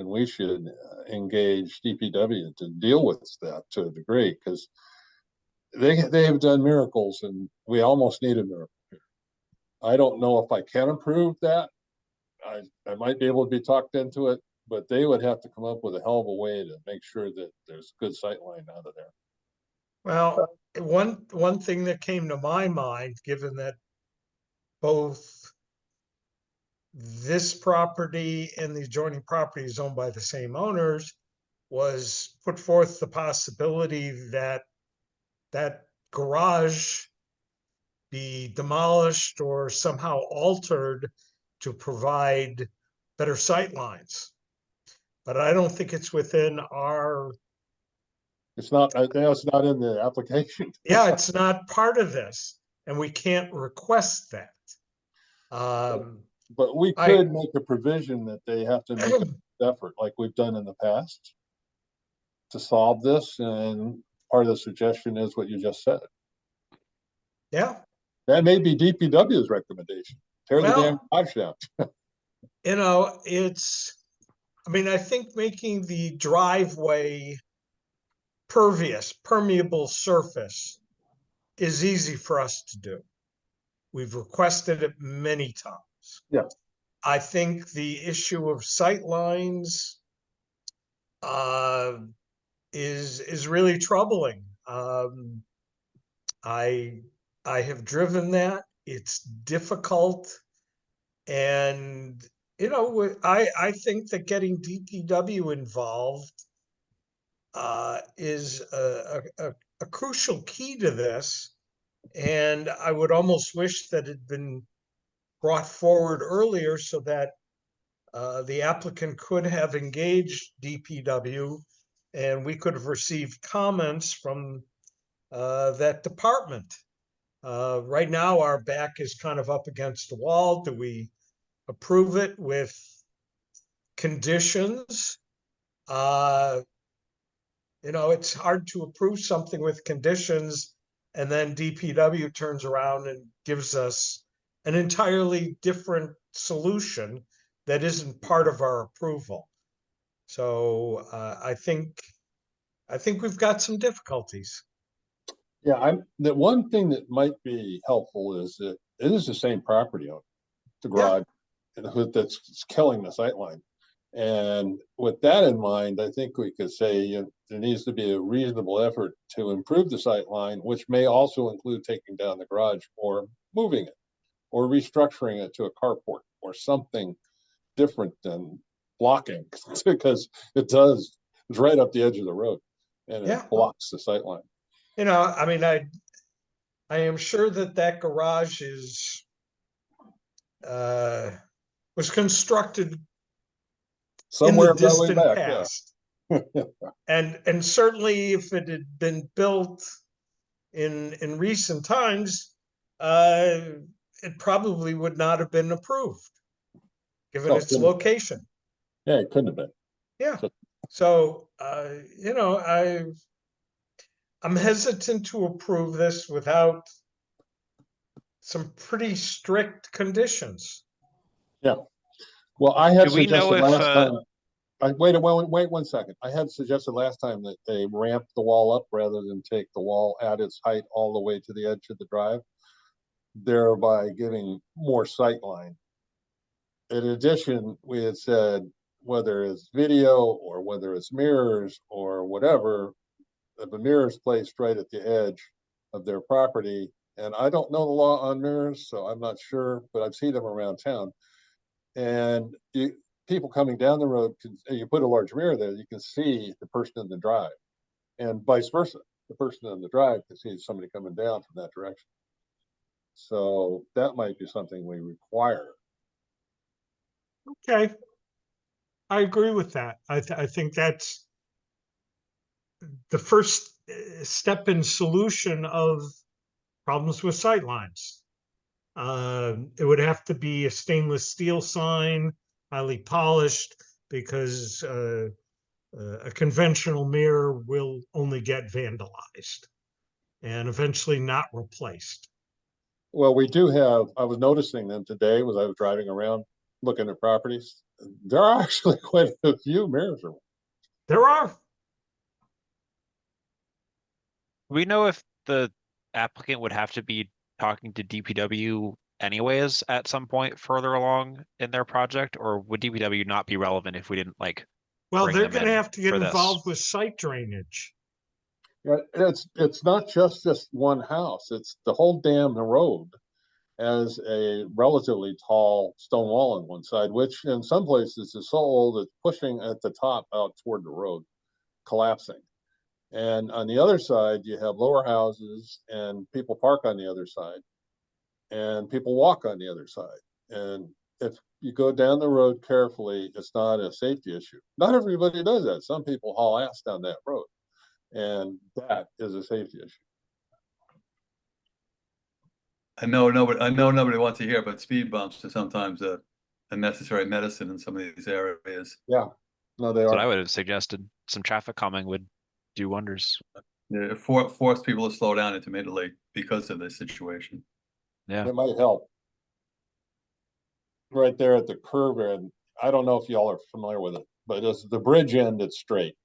engage DPW to deal with that to a degree, because they have done miracles and we almost need a miracle here. I don't know if I can approve that. I might be able to be talked into it, but they would have to come up with a hell of a way to make sure that there's good sight line out of there. Well, one thing that came to my mind, given that both this property and the adjoining property is owned by the same owners, was put forth the possibility that that garage be demolished or somehow altered to provide better sight lines. But I don't think it's within our. It's not in the application. Yeah, it's not part of this, and we can't request that. But we I- could make a provision that they have to make an effort like we've done in the past to solve this, and part of the suggestion is what you just said. Yeah, That may be DPW's recommendation. Tear the damn Well- garage down. you know, I mean, I think making the driveway permeable surface is easy for us to do. We've requested it many times. Yeah. I think the issue of sight lines is really troubling. I have driven that. It's difficult, and you know, I think that getting DPW involved is a crucial key to this. And I would almost wish that it had been brought forward earlier so that the applicant could have engaged DPW and we could have received comments from that department. Right now, our back is kind of up against the wall. Do we approve it with conditions? You know, it's hard to approve something with conditions and then DPW turns around and gives us an entirely different solution that isn't part of our approval. So I think we've got some difficulties. Yeah, the one thing that might be helpful is that it is the same property owner, the garage, that's killing the sightline. And with that in mind, I think we could say there needs to be a reasonable effort to improve the sight line, which may also include taking down the garage or moving it or restructuring it to a carport or something different than blocking, because it's right up the edge of the road and Yeah. it blocks the sight line. You know, I mean, I am sure that garage was constructed Somewhere in the that way distant back, past. yeah. And certainly if it had been built in recent times, it probably would not have been approved, given No, its couldn't have been. location. Yeah, it couldn't have been. Yeah. So you know, I'm hesitant to approve this without some pretty strict conditions. Yeah. Well, I had Do we know suggested if, last time. Wait 1 second. I had suggested last time that they ramp the wall up rather than take the wall at its height all the way to the edge of the drive, thereby giving more sight line. In addition, we had said whether it's video or whether it's mirrors or whatever, if the mirror is placed right at the edge of their property, and I don't know the law on mirrors, so I'm not sure, but I've seen them around town. And people coming down the road, you put a large mirror there, you can see the person in the drive, and vice versa. The person in the drive can see somebody coming down from that direction. So that might be something we require. Okay. I agree with that. I think that's the first step in solution of problems with sightlines. It would have to be a stainless steel sign, highly polished, because a conventional mirror will only get vandalized and eventually not replaced. Well, we do have, I was noticing them today as I was driving around looking at properties. There are actually quite a few mirrors around. There are. We know if the applicant would have to be talking to DPW anyways at some point further along in their project, or would DPW not be relevant if we didn't like? Well, bring they're them going to in have to get for this? involved with site drainage. Yeah, it's not just one house, it's the whole damn road has a relatively tall stone wall on one side, which in some places is so old it's pushing at the top out toward the road, collapsing. And on the other side, you have lower houses and people park on the other side and people walk on the other side. And if you go down the road carefully, it's not a safety issue. Not everybody does that. Some people haul ass down that road, and that is a safety issue. I know nobody wants to hear, but speed bumps are sometimes unnecessary medicine in some of these areas. Yeah, no, they That's what I are. would have suggested. Some traffic calming would do wonders. Yeah, it forced people to slow down intermittently because of this situation. Yeah. It might help. Right there at the curve end, I don't know if y'all are familiar with it, but it's the bridge end, it's straight.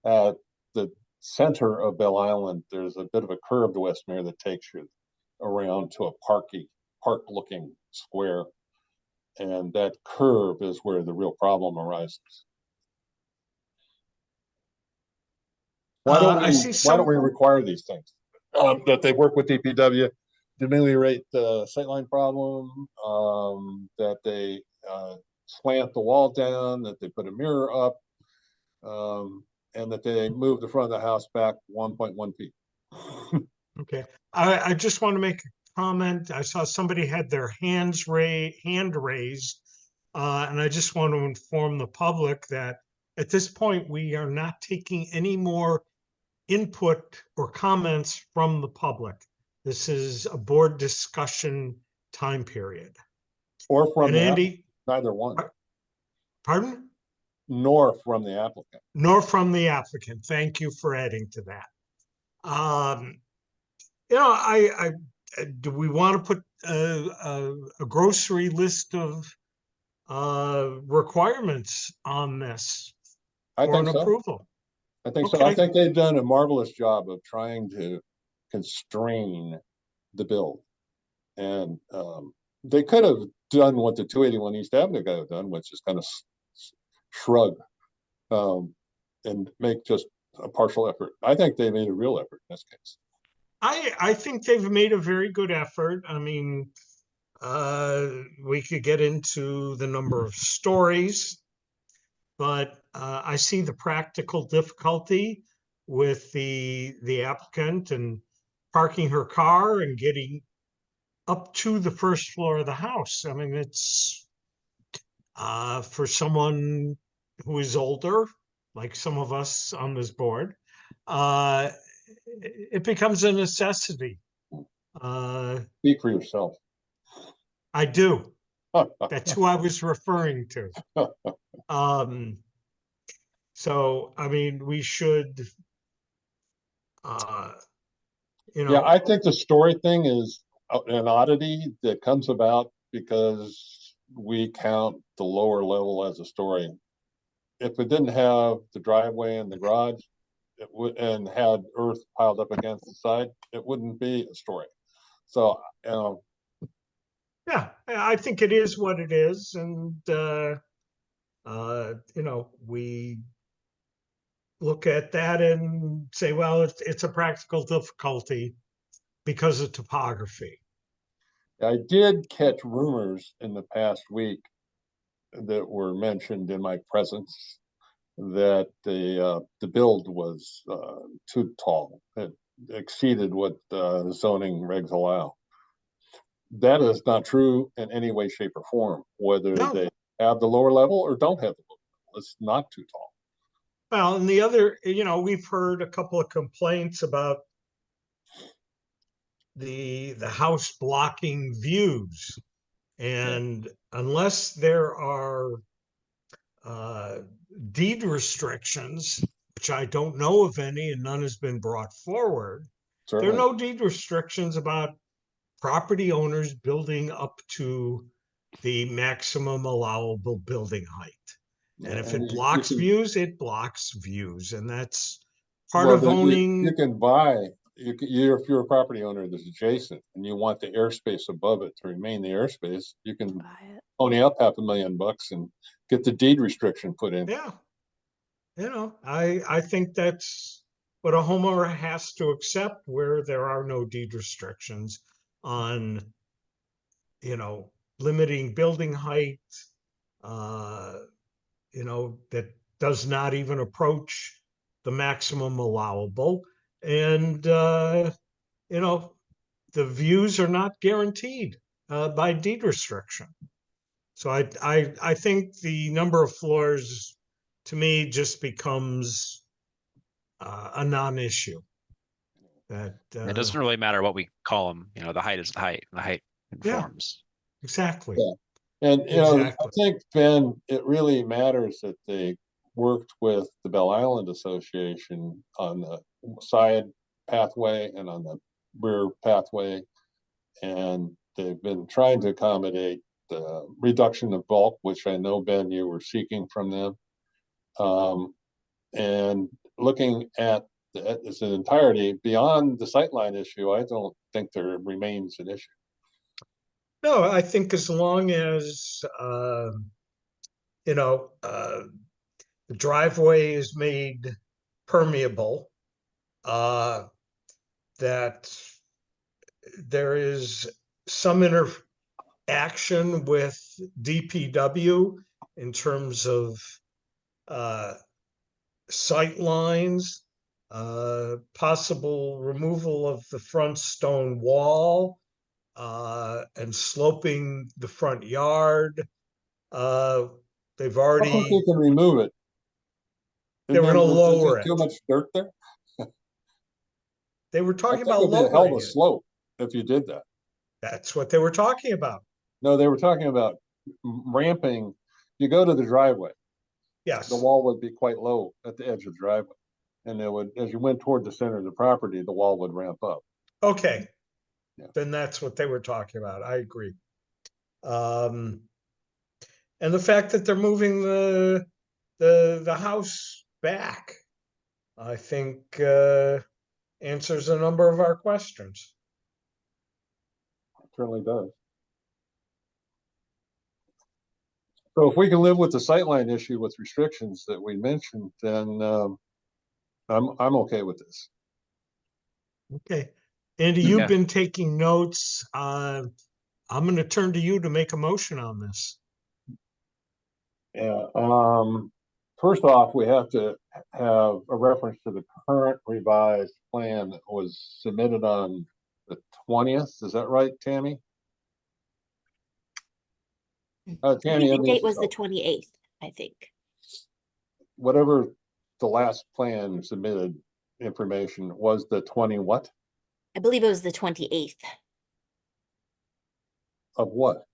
At the center of Bell Island, there's a bit of a curve to Westmere that takes you around to a park-looking square. And that curve is where the real problem arises. Why don't we require these things? That they work with DPW to ameliorate the sightline problem, that they slant the wall down, that they put a mirror up, and that they move the front of the house back 1.1 feet. Okay, I just want to make a comment. I saw somebody had their hand raised. And I just want to inform the public that at this point, we are not taking any more input or comments from the public. This is a board discussion time period. Or from And the Andy, applicant, neither one. Pardon? Nor from the applicant. Nor from the applicant. Thank you for adding to that. You know, I do we want to put a grocery list of requirements on this I for think an so. approval? I think so. I Okay. think they've done a marvelous job of trying to constrain the build. And they could have done what the 281 East Avenue guy have done, which is kind of shrug and make just a partial effort. I think they made a real effort in this case. I think they've made a very good effort. I mean, we could get into the number of stories, but I see the practical difficulty with the applicant and parking her car and getting up to the first floor of the house. I mean, it's for someone who is older, like some of us on this board, it becomes a necessity. Speak for yourself. I do. That's who I was referring to. So, I mean, we should, you know. Yeah, I think the story thing is an oddity that comes about because we count the lower level as a story. If it didn't have the driveway and the garage, it would, and had earth piled up against the side, it wouldn't be a story. So, Yeah, I think it is what it is, and you know, we look at that and say, well, it's a practical difficulty because of topography. I did catch rumors in the past week that were mentioned in my presence that the build was too tall. It exceeded what zoning regs allow. That is not true in any way, shape, or form, whether they have the lower level or don't have the lower level. It's not too tall. Well, and the other, you know, we've heard a couple of complaints about the house blocking views. And unless there are deed restrictions, which I don't know of any and none has been brought forward, there are no deed restrictions about property owners building up to the maximum allowable building height. And if it blocks views, it blocks views. And that's part of owning. You can buy, if you're a property owner that's adjacent and you want the airspace above it to remain the airspace, you can pony up $500,000 and get the deed restriction put in. Yeah. You know, I think that's what a homeowner has to accept, where there are no deed restrictions on, you know, limiting building height, you know, that does not even approach the maximum allowable. And, you know, the views are not guaranteed by deed restriction. So I think the number of floors, to me, just becomes a non-issue. That It doesn't really matter what we call them. You know, the height is the height, and the height informs. Exactly. Yeah. And, you know, I Exactly. think, Ben, it really matters that they worked with the Bell Island Association on the side pathway and on the rear pathway. And they've been trying to accommodate the reduction of bulk, which I know, Ben, you were seeking from them. And looking at it as an entirety, beyond the sightline issue, I don't think there remains an issue. No, I think as long as, you know, the driveway is made permeable, that there is some interaction with DPW in terms of sight lines, possible removal of the front stone wall, and sloping the front yard. They've I think already, you can remove it. they were gonna lower Too it. much dirt there? They were I talking think about it'd be a hell of lowering a it. slope if you did that. That's what they were talking about. No, they were talking about ramping. You go to the driveway, Yes. the wall would be quite low at the edge of the driveway. And it would, as you went toward the center of the property, the wall would ramp up. Okay. Yeah. Then that's what they were talking about. I agree. And the fact that they're moving the house back, I think, answers a number of our questions. It certainly does. So if we can live with the sightline issue with restrictions that we mentioned, then I'm okay with this. Okay. Andy, you've Yeah. been taking notes. I'm going to turn to you to make a motion on this. Yeah. First off, we have to have a reference to the current revised plan that was submitted on the 20th. Is that right, Tammy? I Tammy, think the date was the so 28th, I think. whatever the last plan submitted information was the 20 what? I believe it was the 28th. Of what?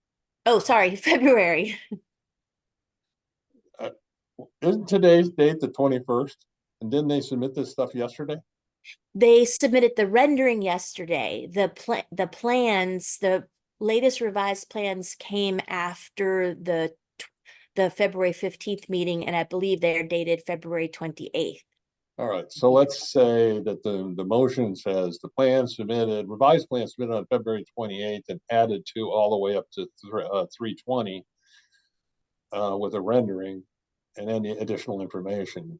Oh, sorry, February. Isn't today's date the 21st? And didn't they submit this stuff yesterday? They submitted the rendering yesterday. The plans, the latest revised plans came after the February 15th meeting, and I believe they are dated February 28th. All right, so let's say that the motion says the plan submitted, revised plan submitted on February 28th and added to all the way up to 3/20 with a rendering and any additional information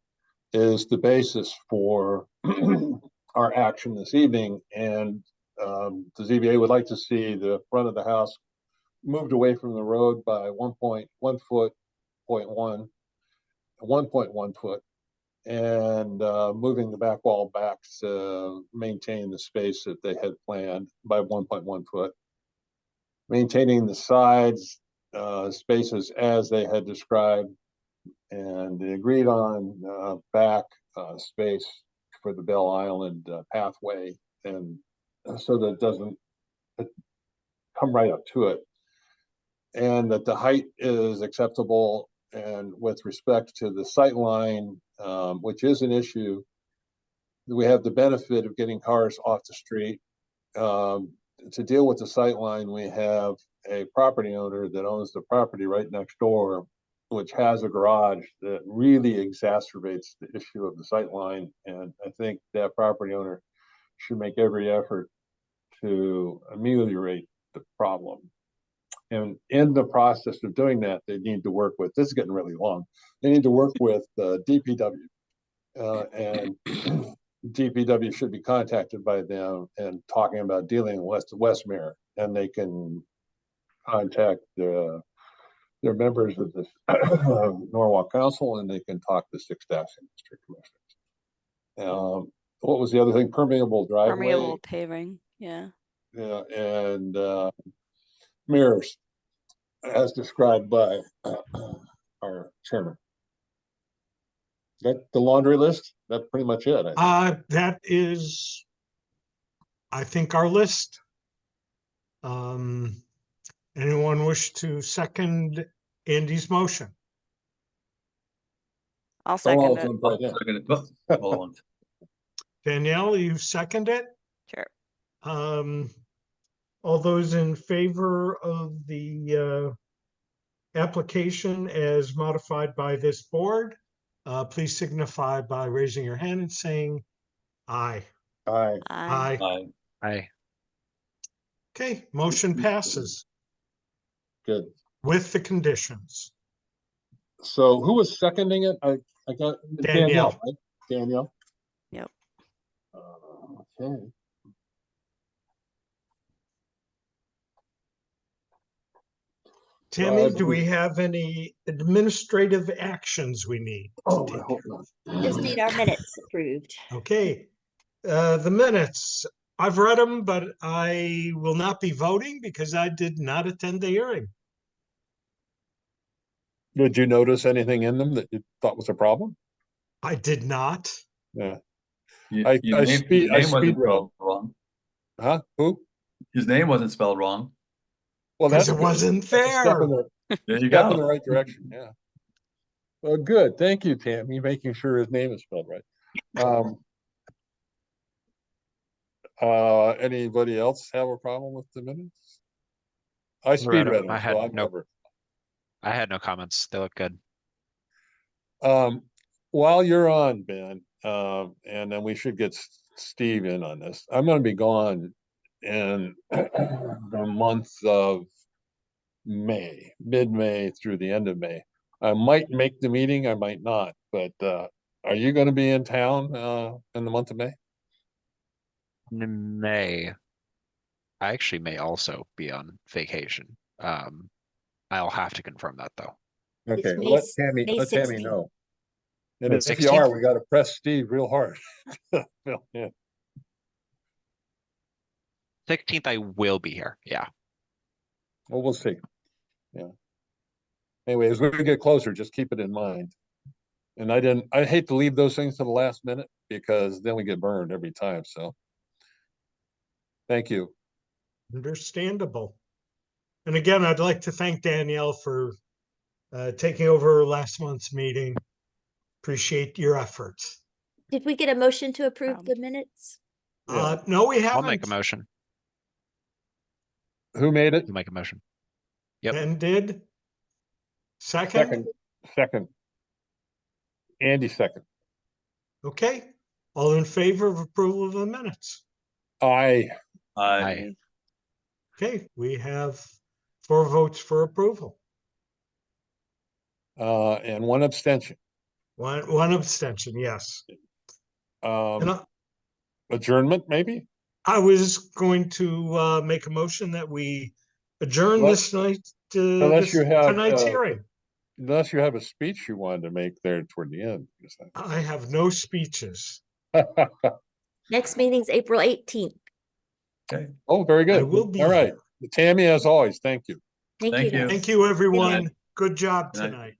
is the basis for our action this evening. And the ZBA would like to see the front of the house moved away from the road by 1.1 foot, 1.1 foot, and moving the back wall back to maintain the space that they had planned by 1.1 foot, maintaining the sides spaces as they had described, and they agreed on back space for the Bell Island pathway, and so that it doesn't come right up to it, and that the height is acceptable. And with respect to the sight line, which is an issue, we have the benefit of getting cars off the street. To deal with the sight line, we have a property owner that owns the property right next door, which has a garage that really exacerbates the issue of the sight line. And I think that property owner should make every effort to ameliorate the problem. And in the process of doing that, they need to work with, this is getting really long, they need to work with DPW. And DPW should be contacted by them and talking about dealing with Westmere, and they can contact their members of the Norwalk Council, and they can talk to 6 Dancing District Commissioners. What was the other thing? Permeable driveway. Permeable paving, yeah. Yeah, and mirrors, as described by our chairman. That the laundry list? That's pretty much it. That is, I think, our list. Anyone wish to second Andy's motion? I'll Oh, second I'll it. jump right in. Second, oh, hold on. Danielle, you second it? Sure. All those in favor of the application as modified by this board, please signify by raising your hand and saying aye. Aye. Aye. Aye. Aye. Okay, motion passes Good. with the conditions. So who was seconding it? I got Danielle. right? Danielle. Yep. Okay. Tammy, do we have any administrative actions we need? Oh, I hope not. Just need our minutes approved. Okay, the minutes, I've read them, but I will not be voting because I did not attend the hearing. Did you notice anything in them that you thought was a problem? I did not. Yeah. Your I name speed wasn't read. spelled wrong. Huh? Who? His name wasn't spelled wrong. Well, Because that's it good. wasn't That's a step fair. in the- There you step in the go. right direction, yeah. Well, good. Thank you, Tammy, making sure his name is spelled right. Anybody else have a problem with the minutes? I speed read 'em. read them, I had so I'm no- covered. I had no comments. They look good. While you're on, Ben, and then we should get Steve in on this. I'm gonna be gone in the month of May, mid-May through the end of May. I might make the meeting, I might not, but are you gonna be in town in the month of May? In May. I actually may also be on vacation. I'll have to confirm that though. It's Okay, May let s- Tammy, May let Tammy 16th. know. And May if you 16th? are, we gotta press Steve real hard. Yeah. 16th, I will be here. Yeah. Well, we'll see. Yeah. Anyway, as we get closer, just keep it in mind. And I hate to leave those things to the last minute because then we get burned every time, so. Thank you. Understandable. And again, I'd like to thank Danielle for taking over last month's meeting. Appreciate your efforts. Did we get a motion to approve the minutes? No, we I'll make haven't. a motion. Who made it? I'll make a motion. Yep. Ben did. Second? Second. Andy second. Okay. All in favor of approval of the minutes? Aye. Aye. Okay, we have 4 votes for approval. And one abstention. One abstention, yes. And Adjournment, maybe? I was going to make a motion that we adjourn Unless- this night, Unless you have, tonight's hearing. unless you have a speech you wanted to make there toward the end. I have no speeches. Next meeting's April 18th. Okay. Oh, very good. I will be All right. here. Tammy, as always, thank you. Thank Thank you. you. Thank you, everyone. night. Good job Good night. tonight.